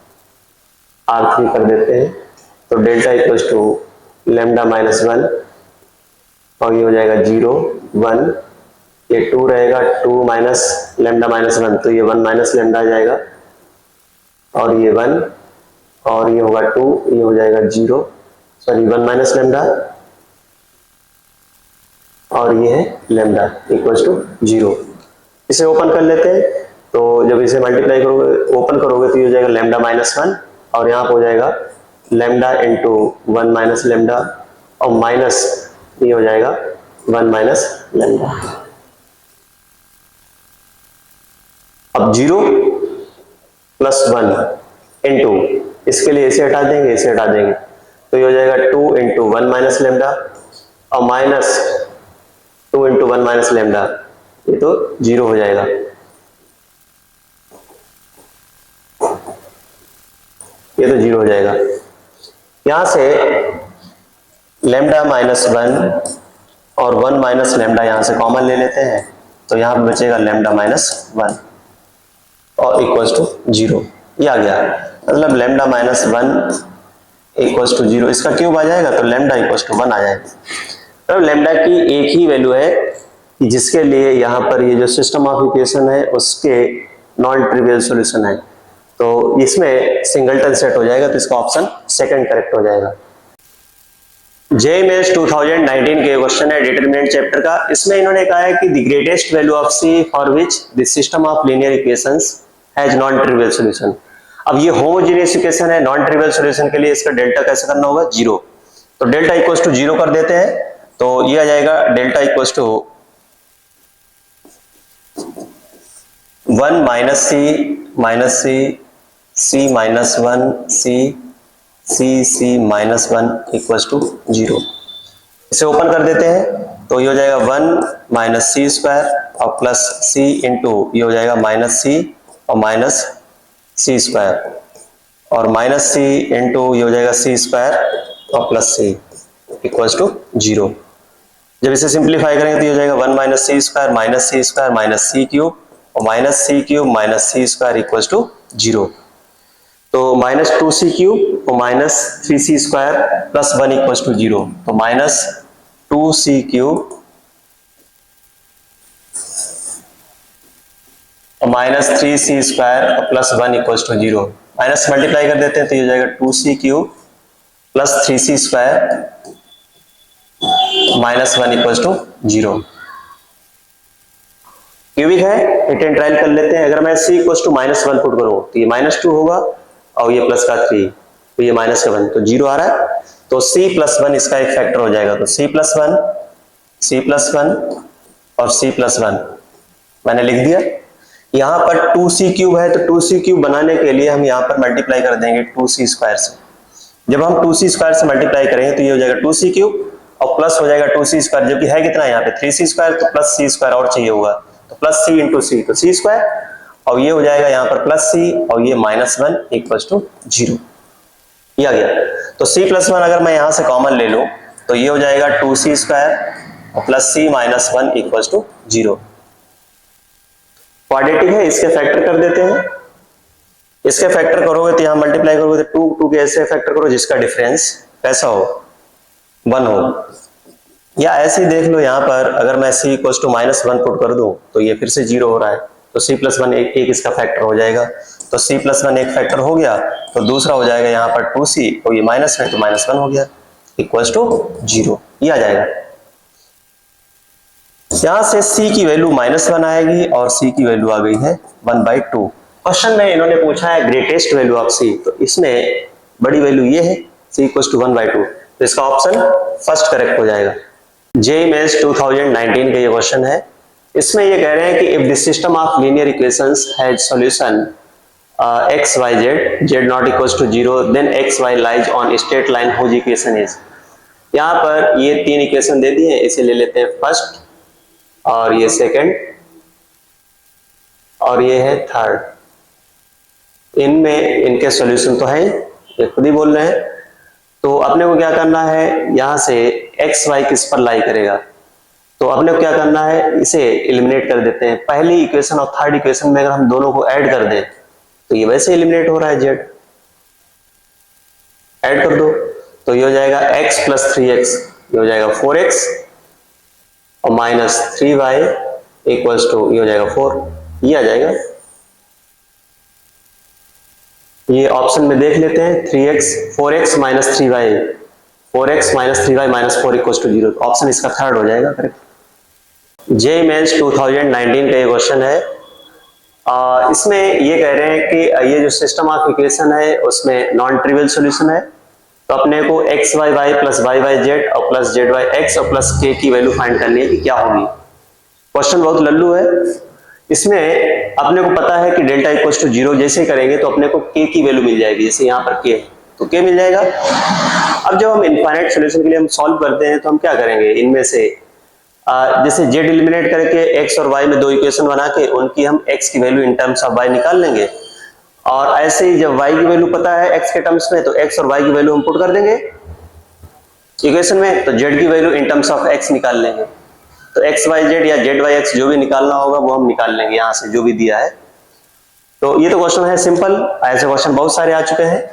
R3 कर देते हैं, तो डेल्टा इक्वल्स टू लैम्डा -1 और ये हो जाएगा 0 1, ये 2 रहेगा 2 माइनस लैम्डा -1 तो ये 1 माइनस लैम्डा आ जाएगा और ये 1 और ये होगा 2, ये हो जाएगा 0 सॉरी 1 माइनस लैम्डा और ये है लैम्डा इक्वल्स टू 0। इसे ओपन कर लेते हैं तो जब इसे मल्टीप्लाई करोगे ओपन करोगे तो ये हो जाएगा लैम्डा -1 और यहाँ पर हो जाएगा लैम्डा इंटू 1 माइनस लैम्डा और माइनस ये हो जाएगा 1 माइनस लैम्डा। अब 0 प्लस 1 इंटू इसके लिए इसे हटा देंगे इसे हटा देंगे तो ये हो जाएगा 2 इंटू 1 माइनस लैम्डा और माइनस 2 इंटू 1 माइनस लैम्डा, ये तो 0 हो जाएगा। ये तो 0 हो जाएगा। यहां से लैम्डा -1 और 1 माइनस लैम्डा यहां से कॉमन ले लेते हैं तो यहां पर बचेगा लैम्डा -1 और इक्वल्स टू 0। ये आ गया, मतलब लैम्डा -1 इक्वल्स टू 0, इसका क्यूब आ जाएगा तो लैम्डा इक्वल्स टू 1 आ जाएगा। तो लैम्डा की एक ही वैल्यू है कि जिसके लिए यहाँ पर ये जो सिस्टम ऑफ इक्वेशन है उसके नॉन ट्रिवियल सॉल्यूशन है, तो इसमें सिंगलटन सेट हो जाएगा, तो इसका ऑप्शन सेकंड करेक्ट हो जाएगा। जेईई मेंस 2019 के क्वेश्चन है डिटरमिनेंट चैप्टर का। इसमें इन्होंने कहा है कि the greatest value of c for which the system of linear equations has non trivial solution. अब ये होमोजेनियस इक्वेशन है, नॉन ट्रिवियल सॉल्यूशन के लिए इसका डेल्टा कैसे करना होगा 0, तो डेल्टा इक्वल्स टू 0 कर देते हैं तो ये आ जाएगा delta equals to 1 minus c c minus 1 c minus 1 equals to 0। इसे ओपन कर देते हैं तो ये हो जाएगा 1 माइनस सी स्क्वायर और प्लस सी इंटू ये हो जाएगा माइनस सी और माइनस सी स्क्वायर और माइनस सी इंटू ये हो जाएगा सी स्क्वायर और प्लस सी इक्वल्स टू 0। जब इसे सिंप्लीफाई करेंगे तो ये हो जाएगा 1 minus c square minus c cube और minus c cube minus c square equal to 0। तो माइनस 2c क्यूब और minus 3c square plus 1 equal to 0। तो माइनस 2c क्यूब और माइनस 3c स्क्वायर और plus 1 equal to 0। Minus multiply कर देते हैं तो ये हो जाएगा 2c cube plus 3c square minus 1 equal to 0। Cubic है, हिट एंड ट्रायल कर लेते हैं। अगर मैं c equal to minus 1 put करूं तो ये माइनस 2 होगा और ये प्लस का 3, तो ये माइनस का 1, तो 0 आ रहा है। तो c प्लस 1 इसका एक फैक्टर हो जाएगा। तो c प्लस 1 और c प्लस 1 मैंने लिख दिया। यहां पर 2c क्यूब है तो 2c क्यूब बनाने के लिए हम यहां पर मल्टीप्लाई कर देंगे 2c स्क्वायर से। जब हम 2c स्क्वायर से मल्टीप्लाई करेंगे तो ये हो जाएगा 2c क्यूब और प्लस हो जाएगा 2c स्क्वायर, जो कि है कितना यहाँ पे 3c स्क्वायर, तो प्लस c स्क्वायर और चाहिए होगा तो प्लस c इंटू सी, तो c स्क्वायर और ये हो जाएगा यहाँ पर प्लस c और ये माइनस 1 इक्वल टू 0। ये आ गया। तो c प्लस 1 अगर मैं यहाँ से कॉमन ले लूँ तो ये हो जाएगा 2c स्क्वायर और plus c minus 1 equal to 0। Quadratic है, इसके फैक्टर कर देते हैं। इसके फैक्टर करोगे तो यहाँ मल्टीप्लाई करोगे तो 2 के ऐसे फैक्टर करो जिसका डिफरेंस कैसा हो 1 हो, या ऐसे ही देख लो यहाँ पर अगर मैं c equal to minus 1 put कर दूं तो ये फिर से 0 हो रहा है, तो c प्लस 1 एक इसका फैक्टर हो जाएगा। तो c प्लस 1 एक फैक्टर हो गया तो दूसरा हो जाएगा यहाँ पर 2c और ये माइनस में तो माइनस 1 हो गया इक्वल टू 0। ये आ जाएगा। यहां से c की वैल्यू माइनस 1 आएगी और c की वैल्यू आ गई है 1/2। क्वेश्चन में इन्होंने पूछा है ग्रेटेस्ट वैल्यू ऑफ c, तो इसमें बड़ी वैल्यू ये है c इक्वल टू 1/2, तो इसका ऑप्शन फर्स्ट करेक्ट हो जाएगा। जेईई मेंस 2019 का ये क्वेश्चन है। इसमें ये कह रहे हैं कि if the system of linear equations has solution x y z, z not equals to 0, then x y lies on straight line whose equation is. यहाँ पर ये 3 इक्वेशन दे दिए हैं, इसे ले लेते हैं फर्स्ट और ये सेकंड और ये है थर्ड। इनमें इनके सॉल्यूशन तो है, ये खुद ही बोल रहे हैं। तो अपने को क्या करना है, यहां से एक्स वाई किस पर लाई करेगा, तो अपने को क्या करना है, इसे एलिमिनेट कर देते हैं। पहली इक्वेशन और थर्ड इक्वेशन में अगर हम दोनों को ऐड कर दें तो ये वैसे एलिमिनेट हो रहा है, जेड ऐड कर दो तो ये हो जाएगा x प्लस 3x, ये हो जाएगा 4x और माइनस 3y इक्वल्स टू ये हो जाएगा 4। ये आ जाएगा। ये ऑप्शन में देख लेते हैं 3x 4x minus 3y, 4x minus 3y minus 4 equals to 0, option इसका थर्ड हो जाएगा करेक्ट। जेईई मेंस 2019 का ये क्वेश्चन है। इसमें ये कह रहे हैं कि ये जो सिस्टम ऑफ इक्वेशन है उसमें नॉन ट्रिवियल सॉल्यूशन है, तो अपने को x y y plus y y z और प्लस जेड वाई एक्स और प्लस के की वैल्यू फाइंड करनी है कि क्या होगी। क्वेश्चन बहुत लल्लू है। इसमें अपने को पता है कि डेल्टा इक्वल्स टू 0 जैसे करेंगे तो अपने को के की वैल्यू मिल जाएगी, जैसे यहाँ पर के तो के मिल जाएगा। अब जब हम इनफाइनाइट सॉल्यूशन के लिए हम सॉल्व करते हैं तो हम क्या करेंगे, इनमें से जैसे जेड एलिमिनेट करके एक्स और वाई में 2 इक्वेशन बना के उनकी हम एक्स की value in terms of y निकाल लेंगे, और ऐसे ही जब y की वैल्यू पता है x के टर्म्स में तो x और y की वैल्यू हम पुट कर देंगे इक्वेशन में, तो z की value in terms of x निकाल लेंगे। तो x y z या z y x जो भी निकालना होगा वो हम निकाल लेंगे यहाँ से जो भी दिया है। तो ये तो क्वेश्चन है सिंपल, ऐसे क्वेश्चन बहुत सारे आ चुके हैं,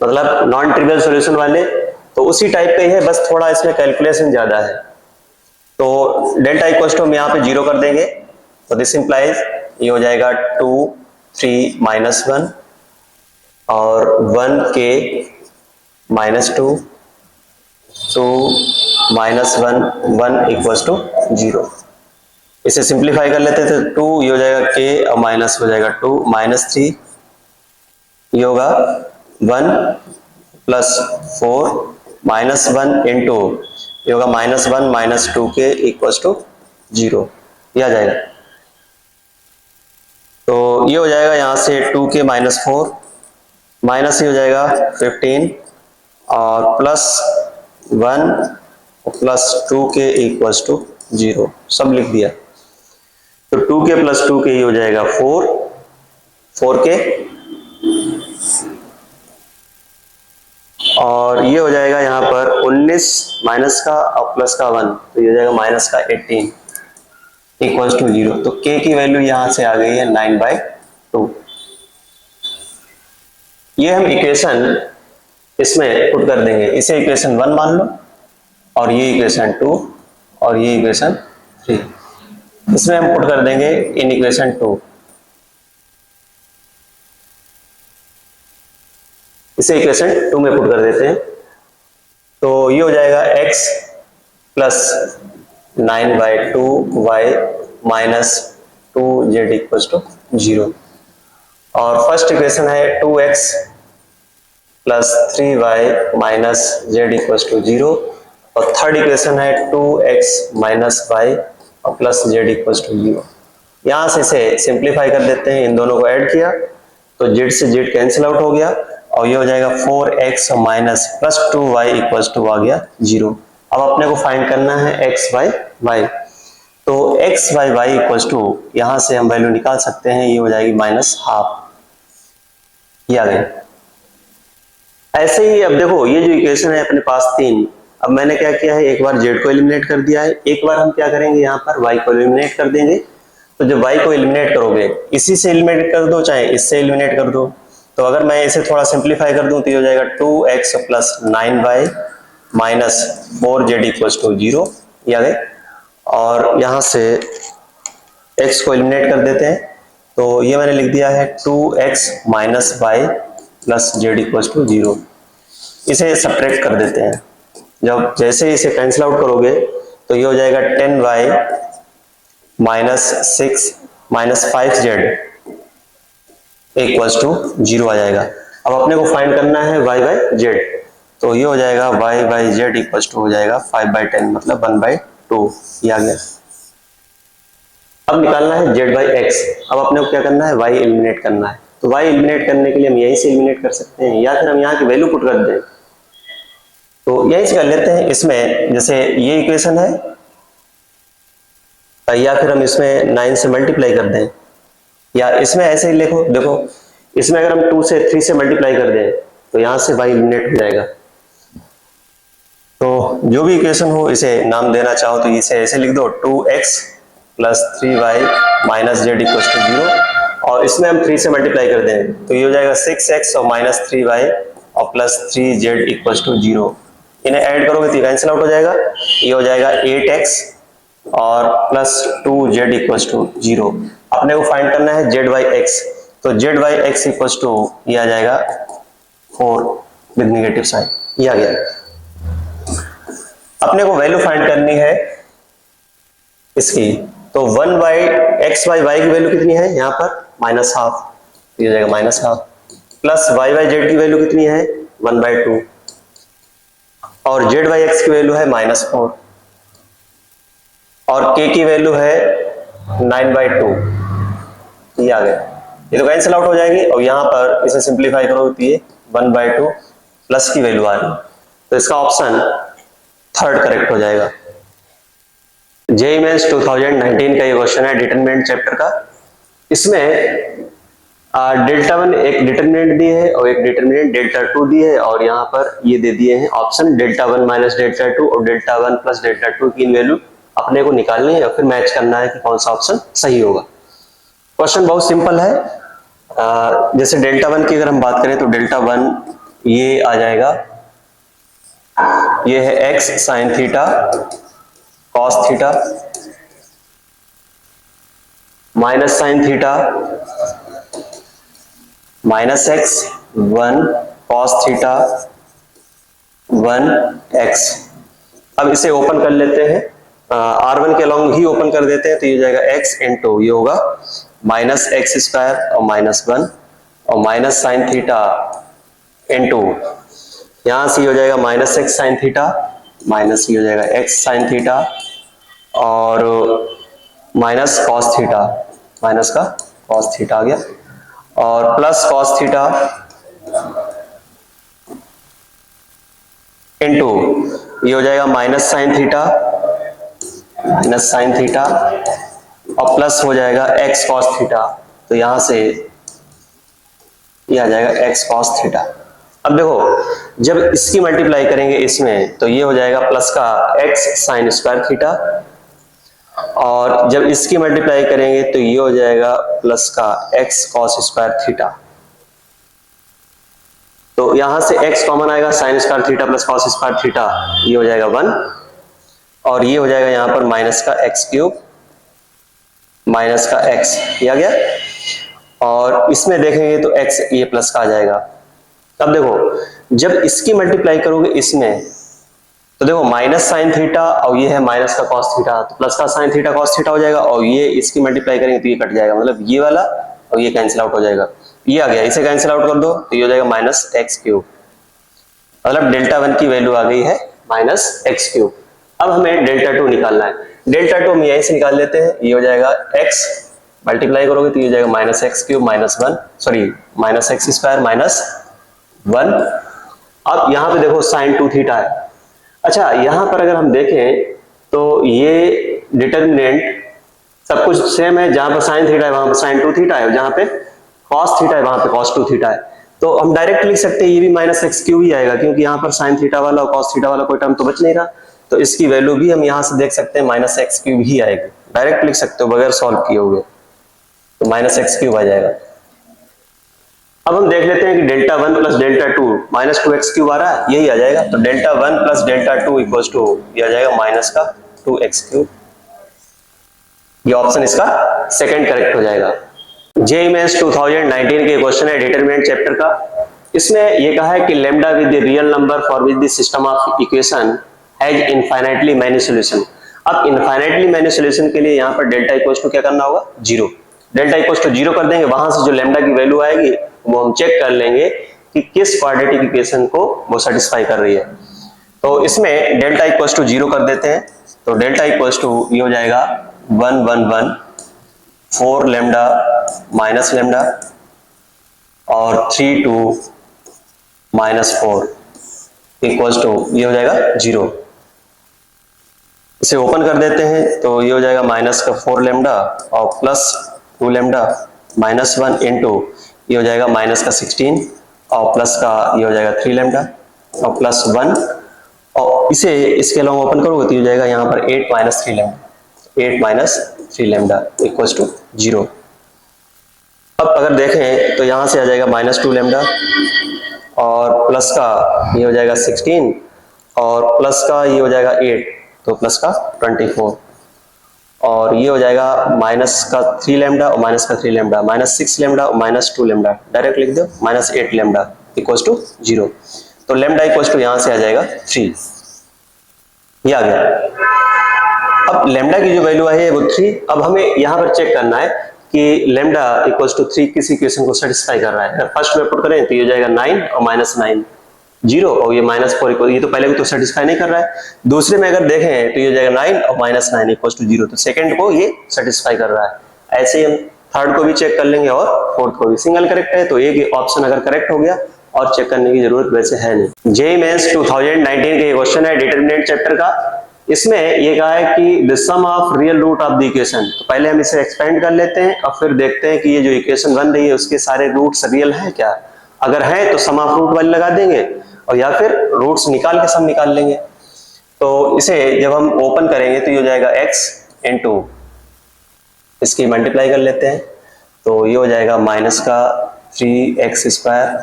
मतलब नॉन ट्रिवियल सॉल्यूशन वाले, तो उसी टाइप का ही है, बस थोड़ा इसमें कैलकुलेशन ज्यादा है। तो डेल्टा इक्वल टू हम यहाँ पे 0 कर देंगे, तो दिस इंप्लाइज ये हो जाएगा 2 3 माइनस 1 और 1 के माइनस 2 2 माइनस 1 1 इक्वल्स टू 0। इसे सिंप्लीफाई कर लेते हैं तो 2 ये हो जाएगा के और माइनस हो जाएगा 2 माइनस 3 ये होगा 1 प्लस 4 माइनस 1 इंटू ये होगा माइनस 1 माइनस 2 के इक्वल्स टू 0। ये आ जाएगा। तो ये हो जाएगा यहाँ से 2 के माइनस 4 माइनस ये हो जाएगा 15 और प्लस 1 प्लस 2 के इक्वल्स टू 0, सब लिख दिया। तो 2 के प्लस 2 के ये हो जाएगा 4 के और ये हो जाएगा यहाँ पर माइनस का और प्लस का 1, तो ये हो जाएगा माइनस का 18 इक्वल्स टू 0। तो k की वैल्यू यहां से आ गई है 9/2। ये हम इक्वेशन इसमें पुट कर देंगे, इसे इक्वेशन 1 मान लो, और ये इक्वेशन 2 और ये इक्वेशन 3, इसमें हम पुट कर देंगे इन इक्वेशन 2। इसे इक्वेशन 2 में पुट कर देते हैं, तो ये हो जाएगा x plus 9/2y minus 2z equal to 0। और फर्स्ट इक्वेशन है 2x plus 3y minus z equal to 0, और थर्ड इक्वेशन है 2x माइनस y और प्लस z इक्वल टू 0। यहाँ से इसे सिंप्लीफाई कर देते हैं, इन दोनों को ऐड किया तो z से z कैंसिल आउट हो गया, और ये हो जाएगा 4x minus plus 2y equal to आ गया 0। अब अपने को फाइंड करना है x बाई y, तो x by y equal to यहाँ से हम वैल्यू निकाल सकते हैं, ये हो जाएगी -12, ये आ गई। ऐसे ही अब देखो ये जो इक्वेशन है अपने पास 3, अब मैंने क्या किया है, एक बार z को एलिमिनेट कर दिया है, एक बार हम क्या करेंगे यहाँ पर y को एलिमिनेट कर देंगे। तो जब y को एलिमिनेट करोगे, इसी से एलिमिनेट कर दो चाहे इससे एलिमिनेट कर दो, तो अगर मैं इसे थोड़ा सिंप्लीफाई कर दूं तो ये हो जाएगा 2x plus 9y minus 4z equal to 0, ये आ गए। और यहाँ से x को एलिमिनेट कर देते हैं, तो ये मैंने लिख दिया है 2x minus y plus z equal to 0। इसे सब्ट्रैक्ट कर देते हैं, जब जैसे इसे कैंसिल आउट करोगे तो ये हो जाएगा 10y minus 6 minus 5z equals to 0 आ जाएगा। अब अपने को फाइंड करना है y बाई z, तो ये हो जाएगा y by z equals to हो जाएगा 5/10 मतलब 1/2, ये आ गया। अब निकालना है z बाई x। अब अपने को क्या करना है, y एलिमिनेट करना है, तो y एलिमिनेट करने के लिए हम यहीं से एलिमिनेट कर सकते हैं, या फिर हम यहाँ की वैल्यू पुट कर दें, तो यहीं से कर लेते हैं। इसमें जैसे ये इक्वेशन है, या फिर हम इसमें 9 से मल्टीप्लाई कर दें, या इसमें ऐसे ही लिखो, देखो इसमें अगर हम 2 से 3 से मल्टीप्लाई कर दें तो यहां से y एलिमिनेट हो जाएगा। तो जो भी इक्वेशन हो इसे नाम देना चाहो तो इसे ऐसे लिख दो, 2x plus 3y minus z equal to 0, और इसमें हम 3 से मल्टीप्लाई कर दें तो ये हो जाएगा 6x और माइनस 3y और प्लस 3z इक्वल टू 0। इन्हें ऐड करोगे तो कैंसिल आउट हो जाएगा, ये हो जाएगा 8x और प्लस 2z इक्वल टू 0। अपने को फाइंड करना है z बाई x, तो z by x equal to ये आ जाएगा 4 विद नेगेटिव साइन, ये आ गया। अपने को वैल्यू फाइंड करनी है इसकी, तो 1 बाई x बाई y की वैल्यू कितनी है यहाँ पर -12, ये हो जाएगा -12, प्लस y बाई z की वैल्यू कितनी है 1/2, और z बाई x की वैल्यू है -4, और k की वैल्यू है 9/2, ये आ गया। ये तो कैंसिल आउट हो जाएगी, और यहाँ पर इसे सिंप्लीफाई करोगे तो ये 1/2 प्लस की वैल्यू आ रही है, तो इसका ऑप्शन थर्ड करेक्ट हो जाएगा। जेईई मेंस 2019 का ये क्वेश्चन है डिटरमिनेंट चैप्टर का। इसमें डेल्टा 1 एक डिटरमिनेंट दी है और एक डिटरमिनेंट डेल्टा 2 दी है, और यहाँ पर ये दे दिए हैं ऑप्शन डेल्टा 1 माइनस डेल्टा 2 और डेल्टा 1 प्लस डेल्टा 2 की वैल्यू अपने को निकालनी है और फिर मैच करना है कि कौन सा ऑप्शन सही होगा। क्वेश्चन बहुत सिंपल है। जैसे डेल्टा 1 की अगर हम बात करें तो डेल्टा 1 ये आ जाएगा, ये है x sine theta cos theta minus sign theta minus x 1 cos theta 1x। अब इसे ओपन कर लेते हैं, R1 के अलॉन्ग ही ओपन कर देते हैं, तो ये हो जाएगा x इंटू ये होगा माइनस एक्स स्क्वायर और -1 और माइनस साइन थीटा इंटू यहां से हो जाएगा minus x sign theta minus ये हो जाएगा x साइन थीटा और माइनस कॉस थीटा, माइनस का कॉस थीटा आ गया, और प्लस कॉस थीटा इंटू ये हो जाएगा माइनस साइन थीटा और प्लस हो जाएगा x कॉस थीटा, तो यहां से ये आ जाएगा x कॉस थीटा। अब देखो जब इसकी मल्टीप्लाई करेंगे इसमें तो ये हो जाएगा प्लस का x साइन स्क्वायर थीटा, और जब इसकी मल्टीप्लाई करेंगे तो ये हो जाएगा प्लस का x कॉस स्क्वायर थीटा। तो यहां से x कॉमन आएगा, sign square theta plus cos square theta, ये हो जाएगा 1, और ये हो जाएगा यहां पर माइनस का x क्यूब माइनस का x, ये आ गया। और इसमें देखेंगे तो x ये प्लस का आ जाएगा। अब देखो जब इसकी मल्टीप्लाई करोगे इसमें तो देखो माइनस साइन थीटा और ये है माइनस का कॉस थीटा, तो प्लस का साइन थीटा कॉस थीटा हो जाएगा, और ये इसकी मल्टीप्लाई करेंगे तो ये कट जाएगा, मतलब ये वाला और ये कैंसिल आउट हो जाएगा, ये आ गया, इसे कैंसिल आउट कर दो तो ये हो जाएगा माइनस एक्स क्यूब, मतलब डेल्टा 1 की वैल्यू आ गई है माइनस एक्स क्यूब। अब हमें डेल्टा 2 निकालना है, डेल्टा 2 हम यहीं से निकाल लेते हैं, ये हो जाएगा x मल्टीप्लाई करोगे तो ये हो जाएगा minus x cube minus 1, sorry minus x square minus 1। अब यहाँ पे देखो साइन 2 थीटा है। अच्छा यहाँ पर अगर हम देखें तो ये डिटर्मिनेंट सब कुछ सेम है, जहां पर साइन थीटा है वहां पर साइन 2 थीटा है, जहां पे कॉस थीटा है वहां पे कॉस 2 थीटा है। तो हम डायरेक्ट लिख सकते हैं ये भी माइनस एक्स क्यूब ही आएगा, क्योंकि यहाँ पर साइन थीटा वाला और कॉस थीटा वाला कोई टर्म तो बच नहीं रहा, तो इसकी वैल्यू भी हम यहाँ से देख सकते हैं माइनस एक्स क्यूब ही आएगी, डायरेक्ट लिख सकते हो बगैर सॉल्व किए हुए, तो माइनस एक्स क्यूब आ जाएगा। अब हम देख लेते हैं कि delta 1 plus delta 2 minus 2x cube आ रहा है, यही आ जाएगा, तो delta 1 plus delta 2 equals to ये आ जाएगा माइनस का 2x क्यूब। ये ऑप्शन इसका सेकंड करेक्ट हो जाएगा। जेईई मेंस 2019 के क्वेश्चन है डिटरमिनेंट चैप्टर का। इसमें ये कहा है कि lambda with the real number for which the system of equation has infinitely many solution. अब इनफाइनाइटली मैनी सॉल्यूशन के लिए यहाँ पर डेल्टा इक्वल्स टू क्या करना होगा, 0। डेल्टा इक्वल्स टू 0 कर देंगे, वहां से जो लैम्डा की वैल्यू आएगी वो हम चेक कर लेंगे कि किस क्वाड्रेटिक इक्वेशन को वो सेटिस्फाई कर रही है। तो इसमें डेल्टा इक्वल्स टू 0 कर देते हैं, तो डेल्टा इक्वल्स टू ये हो जाएगा 1 1 1 4 लैम्डा माइनस लैम्डा और 3 2 माइनस 4 इक्वल्स टू ये हो जाएगा 0। इसे ओपन कर देते हैं तो ये हो जाएगा माइनस का 4 लैम्डा और प्लस 2 लैम्डा माइनस 1 इंटू ये हो जाएगा माइनस का 16 और प्लस का ये हो जाएगा 3 लैम्डा और प्लस 1, और इसे इसके अलावा ओपन करोगे तो ये हो जाएगा यहाँ पर 8 minus 3 lambda, 8 minus 3 lambda equals to 0। अब अगर देखें तो यहाँ से आ जाएगा माइनस 2 लैम्डा और प्लस का ये हो जाएगा 16 और प्लस का ये हो जाएगा 8, तो प्लस का 24, और ये हो जाएगा माइनस का 3 लैम्डा और माइनस का 3 लैम्डा माइनस 6 लैम्डा और माइनस 2 लैम्डा, डायरेक्ट लिख दो माइनस 8 लैम्डा इक्वल्स टू 0। तो लैम्डा इक्वल्स टू यहाँ से आ जाएगा 3, ये आ गया। अब लैम्डा की जो वैल्यू आई है वो 3। अब हमें यहाँ पर चेक करना है कि लैम्डा इक्वल्स टू 3 किस इक्वेशन को सेटिस्फाई कर रहा है। अगर फर्स्ट में पुट करें तो ये हो जाएगा 9 और माइनस 9 0 और ये माइनस 4 इक्वल, ये तो पहले भी तो सेटिस्फाई नहीं कर रहा है। दूसरे में अगर देखें तो ये हो जाएगा 9 और माइनस 9 इक्वल्स टू 0, तो सेकंड को ये सेटिस्फाई कर रहा है। ऐसे ही हम थर्ड को भी चेक कर लेंगे और फोर्थ को भी। सिंगल करेक्ट है तो एक ऑप्शन अगर करेक्ट हो गया और चेक करने की जरूरत वैसे है नहीं। जेईई मेंस 2019 के क्वेश्चन है डिटरमिनेंट चैप्टर का। इसमें ये कहा है कि the sum of real root of the equation, तो पहले हम इसे एक्सपेंड कर लेते हैं और फिर देखते हैं कि ये जो इक्वेशन बन रही है उसके सारे रूट्स रियल हैं क्या। अगर है तो सम ऑफ रूट वाली लगा देंगे और या फिर रूट्स निकाल के सम निकाल लेंगे। तो इसे जब हम ओपन करेंगे तो ये हो जाएगा x इंटू इसकी मल्टीप्लाई कर लेते हैं, तो ये हो जाएगा माइनस का 3x स्क्वायर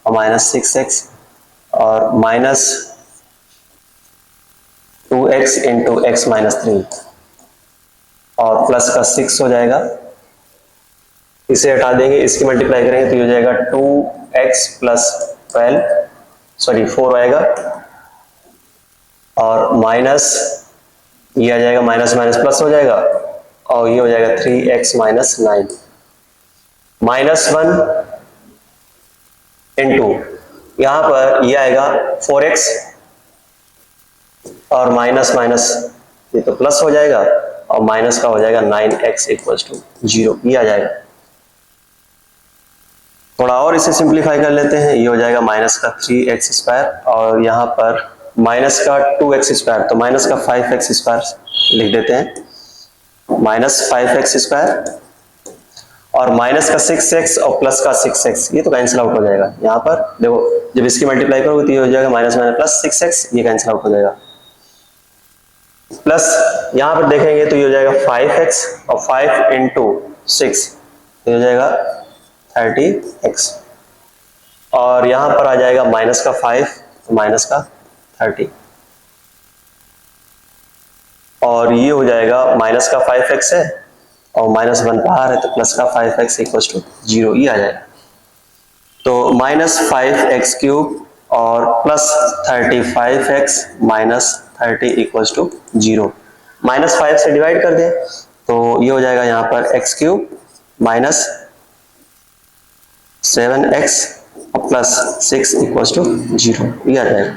और माइनस 6x और minus 2x into x minus 3 और प्लस का 6 हो जाएगा। इसे हटा देंगे, इसकी मल्टीप्लाई करेंगे तो ये हो जाएगा 2x प्लस 12 सॉरी 4 आएगा और माइनस ये आ जाएगा माइनस माइनस प्लस हो जाएगा और ये हो जाएगा 3x माइनस 9 माइनस 1 इंटू यहां पर ये आएगा 4x और माइनस माइनस ये तो प्लस हो जाएगा और माइनस का हो जाएगा 9x इक्वल्स टू 0, ये आ जाएगा। थोड़ा और इसे सिंप्लीफाई कर लेते हैं, ये हो जाएगा माइनस का 3x स्क्वायर और यहाँ पर माइनस का 2x स्क्वायर, तो माइनस का 5x स्क्वायर लिख देते हैं, माइनस 5x स्क्वायर और माइनस का 6x और प्लस का 6x, ये तो कैंसिल आउट हो जाएगा। यहाँ पर देखो जब इसकी मल्टीप्लाई करोगे तो ये हो जाएगा माइनस माइनस प्लस 6x, ये कैंसिल आउट हो जाएगा। प्लस यहाँ पर देखेंगे तो ये हो जाएगा 5x और 5 इंटू 6, ये हो जाएगा 30x, और यहाँ पर आ जाएगा माइनस का 5 तो माइनस का 30, और ये हो जाएगा माइनस का 5x है और माइनस 1 बाहर है तो प्लस का 5x इक्वल टू 0, ये आ जाएगा। तो माइनस 5x क्यूब और plus 35x minus 30 equal to 0, minus 5 से डिवाइड कर दें तो ये हो जाएगा यहाँ पर x क्यूब माइनस 7x और प्लस 6 इक्वल टू 0, ये आ जाएगा।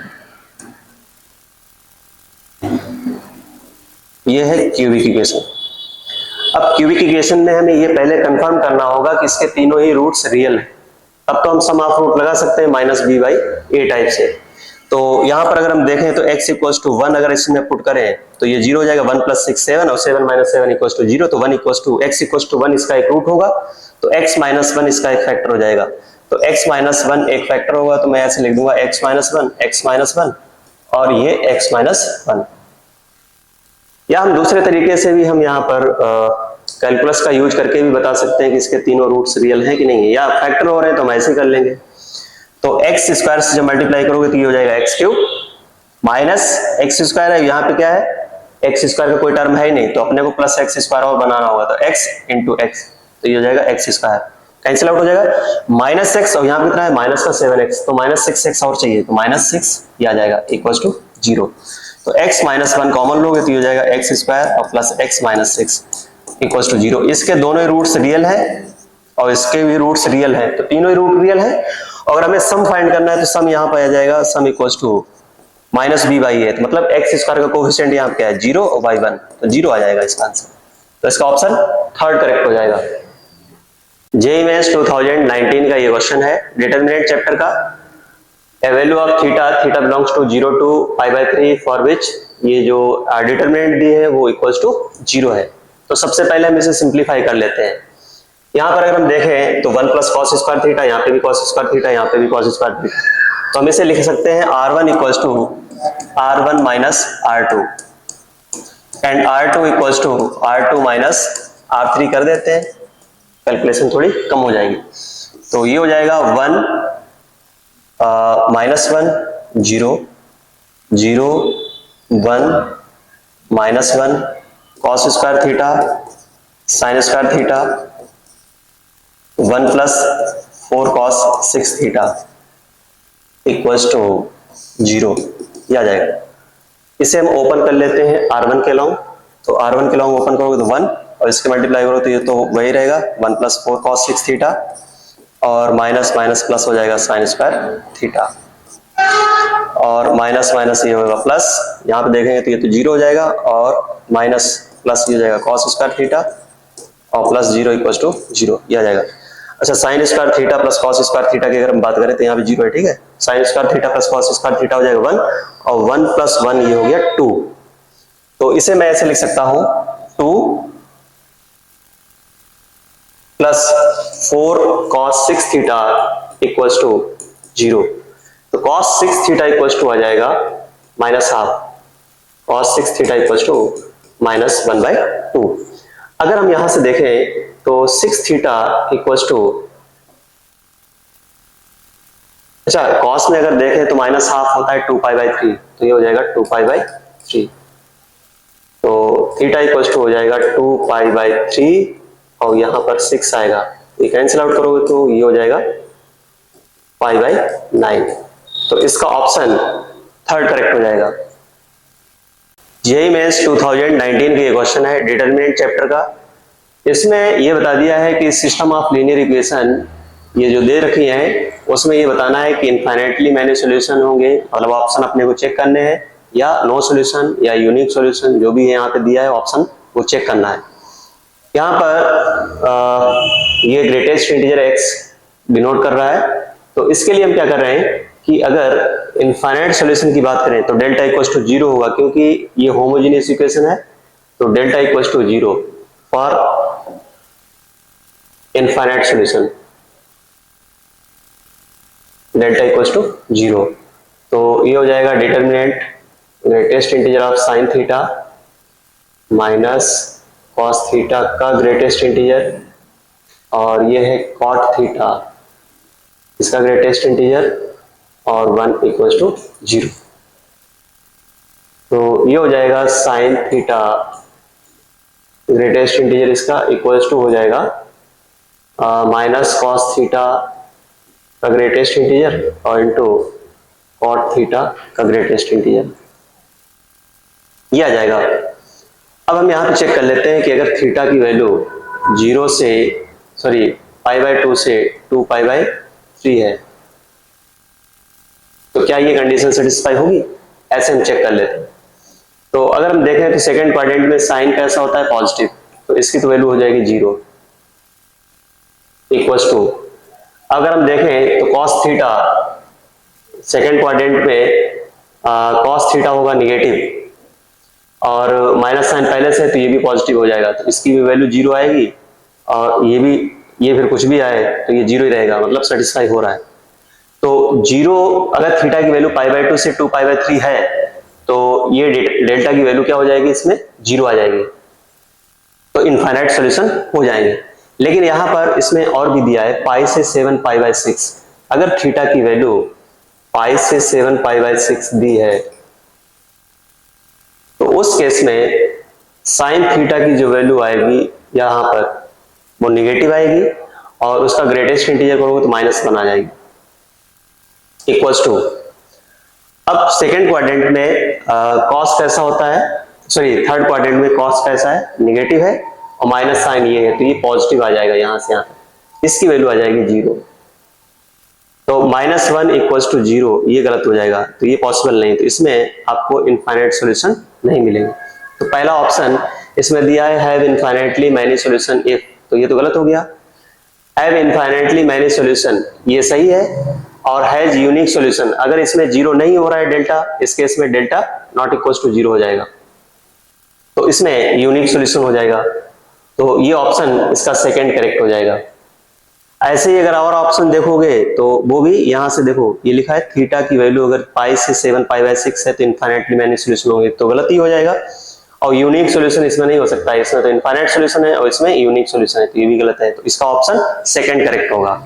ये है क्यूबिक इक्वेशन। अब क्यूबिक इक्वेशन में हमें ये पहले कंफर्म करना होगा कि इसके तीनों ही रूट्स रियल हैं, तब तो हम सम ऑफ रूट लगा सकते हैं minus b by a type से। तो यहाँ पर अगर हम देखें तो x इक्वल्स टू 1 अगर इसमें पुट करें तो ये 0 हो जाएगा, 1 प्लस 6 7 और 7 माइनस 7 इक्वल्स टू 0, तो 1 equals to x equals to 1 इसका एक रूट होगा, तो x माइनस 1 इसका एक फैक्टर हो जाएगा। तो x माइनस 1 एक फैक्टर होगा तो मैं ऐसे लिख दूंगा x माइनस 1 और ये x माइनस 1। या हम दूसरे तरीके से भी हम यहाँ पर कैलकुलस का यूज करके भी बता सकते हैं कि इसके तीनों रूट्स रियल हैं कि नहीं है, या फैक्टर हो रहे हैं तो हम ऐसे कर लेंगे। तो x स्क्वायर से जब मल्टीप्लाई करोगे तो ये हो जाएगा x cube minus x square है, यहाँ पे क्या है x स्क्वायर का कोई टर्म है ही नहीं तो अपने को प्लस x स्क्वायर और बनाना होगा, तो x इंटू एक्स, तो ये हो जाएगा x स्क्वायर, कैंसिल आउट हो जाएगा, माइनस x और यहाँ पे कितना है माइनस का 7x, तो माइनस 6x और चाहिए तो माइनस 6 ये आ जाएगा इक्वल टू 0। तो x माइनस 1 कॉमन लोगे तो ये हो जाएगा x स्क्वायर और plus x minus 6 equal to 0। इसके दोनों ही रूट्स रियल है और इसके भी रूट्स रियल है, तो तीनों ही रूट रियल है। और हमें सम फाइंड करना है तो सम यहाँ पर आ जाएगा sum equal to minus b by a, तो मतलब x स्क्वायर का कोएफिशिएंट यहाँ क्या है 0 और y 1, तो 0 आ जाएगा इसका आंसर। तो इसका ऑप्शन थर्ड करेक्ट हो जाएगा। जेईई मेंस 2019 का ये क्वेश्चन है डिटरमिनेंट चैप्टर का। A value of theta belongs to 0 to pi by 3 for which ये जो डिटरमिनेंट दी है वो इक्वल्स टू 0 है। तो सबसे पहले हम इसे सिंप्लीफाई कर लेते हैं। यहाँ पर अगर हम देखें तो 1 प्लस कॉस स्क्वायर थीटा, यहाँ पे भी कॉस स्क्वायर थीटा, यहाँ पे भी कॉस स्क्वायर थीटा, तो हम इसे लिख सकते हैं r1 equals to r1 minus r2 and r2 equals to r2 minus r3 कर देते हैं, कैलकुलेशन थोड़ी कम हो जाएगी। तो ये हो जाएगा 1 minus 1 0 0 1 minus 1 cos square theta sine square theta 1 plus 4 cos 6 theta equals to 0, ये आ जाएगा। इसे हम ओपन कर लेते हैं r1 के लॉन्ग, तो r1 के लॉन्ग ओपन करोगे तो 1 और इसके मल्टीप्लाई करोगे तो ये तो वही रहेगा 1 प्लस 4 कॉस 6 थीटा और माइनस माइनस प्लस हो जाएगा साइन स्क्वायर थीटा और माइनस माइनस ये होगा प्लस, यहाँ पे देखेंगे तो ये तो 0 हो जाएगा और माइनस प्लस ये हो जाएगा कॉस स्क्वायर थीटा और प्लस 0 इक्वल्स टू 0, ये आ जाएगा। अच्छा sign square theta plus cos square theta की अगर हम बात करें तो यहाँ पे 0 है, ठीक है। Sign square theta plus cos square theta हो जाएगा 1 और 1 प्लस 1 ये हो गया 2, तो इसे मैं ऐसे लिख सकता हूं 2 plus 4 cos 6 theta equals to 0, तो cos 6 थीटा इक्वल्स टू आ जाएगा minus half, cos 6 theta equals to minus 1/2। अगर हम यहां से देखें तो 6 थीटा इक्वल्स टू, अच्छा cos में अगर देखें तो माइनस हाफ होता है 2π/3, तो ये हो जाएगा 2π/3, तो थीटा इक्वल्स टू हो जाएगा 2π/3 और यहां पर 6 आएगा, ये कैंसिल आउट करोगे तो ये हो जाएगा π/9, तो इसका ऑप्शन थर्ड करेक्ट हो जाएगा। जेईई मेंस 2019 का ये क्वेश्चन है डिटरमिनेंट चैप्टर का। इसमें ये बता दिया है कि सिस्टम ऑफ लीनियर इक्वेशन ये जो दे रखी है उसमें ये बताना है कि इनफाइनाइटली मैनी सॉल्यूशन होंगे, मतलब ऑप्शन अपने को चेक करने हैं या नो सॉल्यूशन या यूनिक सॉल्यूशन, जो भी है यहाँ पे दिया है ऑप्शन वो चेक करना है। यहाँ पर ये ग्रेटेस्ट इंटीजर x डिनोट कर रहा है, तो इसके लिए हम क्या कर रहे हैं कि अगर इनफाइनाइट सॉल्यूशन की बात करें तो डेल्टा इक्वल्स टू 0 होगा, क्योंकि ये होमोजेनियस इक्वेशन है, तो delta equals to 0 for infinite solution, delta equals to 0। तो ये हो जाएगा determinant greatest integer of sine theta minus cos theta का ग्रेटेस्ट इंटीजर, और ये है कॉट थीटा इसका ग्रेटेस्ट इंटीजर, और 1 इक्वल्स टू 0। तो ये हो जाएगा साइन थीटा ग्रेटेस्ट इंटीजर इसका इक्वल्स टू हो जाएगा माइनस कॉस थीटा का ग्रेटेस्ट इंटीजर और इनटू कॉट थीटा का ग्रेटेस्ट इंटीजर, ये आ जाएगा। अब हम यहाँ पे चेक कर लेते हैं कि अगर थीटा की वैल्यू 0 से π/2 से 2π/3 है तो क्या ये कंडीशन सेटिस्फाई होगी, ऐसे हम चेक कर लेते हैं। तो अगर हम देखें तो सेकंड क्वाड्रेंट में साइन कैसा होता है, पॉजिटिव, तो इसकी तो वैल्यू हो जाएगी 0 इक्वल्स टू, अगर हम देखें तो कॉस थीटा सेकंड क्वाड्रेंट में कॉस थीटा होगा निगेटिव, और माइनस साइन पहले से तो ये भी पॉजिटिव हो जाएगा, तो इसकी भी वैल्यू 0 आएगी, और ये फिर कुछ भी आए तो ये 0 ही रहेगा, मतलब सेटिस्फाई हो रहा है। तो 0 अगर थीटा की वैल्यू π/2 से 2π/3 है तो ये डेल्टा की वैल्यू क्या हो जाएगी, इसमें 0 आ जाएगी, तो इनफाइनाइट सॉल्यूशन हो जाएंगे। लेकिन यहां पर इसमें और भी दिया है π से 7 π/6, अगर थीटा की वैल्यू π से 7 π/6 दी है तो उस केस में साइन थीटा की जो वैल्यू आएगी यहां पर वो निगेटिव आएगी, और उसका ग्रेटेस्ट इंटीजर करोगे तो -1 आ जाएगी, इक्वल्स टू। अब सेकेंड क्वाड्रेंट में कॉस कैसा होता है, थर्ड क्वाड्रेंट में कॉस कैसा है, निगेटिव है, और माइनस साइन ये है तो ये पॉजिटिव आ जाएगा, यहां से यहां तक इसकी वैल्यू आ जाएगी 0। तो -1 इक्वल्स टू 0 ये गलत हो जाएगा, तो ये पॉसिबल नहीं, तो इसमें आपको इनफाइनाइट सॉल्यूशन नहीं मिलेंगे। तो पहला ऑप्शन इसमें दिया है have infinitely many solution if, तो ये तो गलत हो गया। हैव इनफाइनाइटली मैनी सॉल्यूशन ये सही है, और हैज यूनिक सॉल्यूशन, अगर इसमें 0 नहीं हो रहा है डेल्टा, इस केस में डेल्टा नॉट इक्वल्स टू 0 हो जाएगा, तो इसमें यूनिक सॉल्यूशन हो जाएगा, तो ये ऑप्शन इसका सेकंड करेक्ट हो जाएगा। ऐसे ही अगर और ऑप्शन देखोगे तो वो भी यहां से देखो, ये लिखा है थीटा की वैल्यू अगर π से 7 π/6 है तो इनफाइनाइटली मैनी सॉल्यूशन होंगे, तो गलत ही हो जाएगा, और यूनिक सॉल्यूशन इसमें नहीं हो सकता है, इसमें तो इनफाइनाइट सॉल्यूशन है और इसमें यूनिक सॉल्यूशन है, तो ये भी गलत है, तो इसका ऑप्शन सेकंड करेक्ट होगा।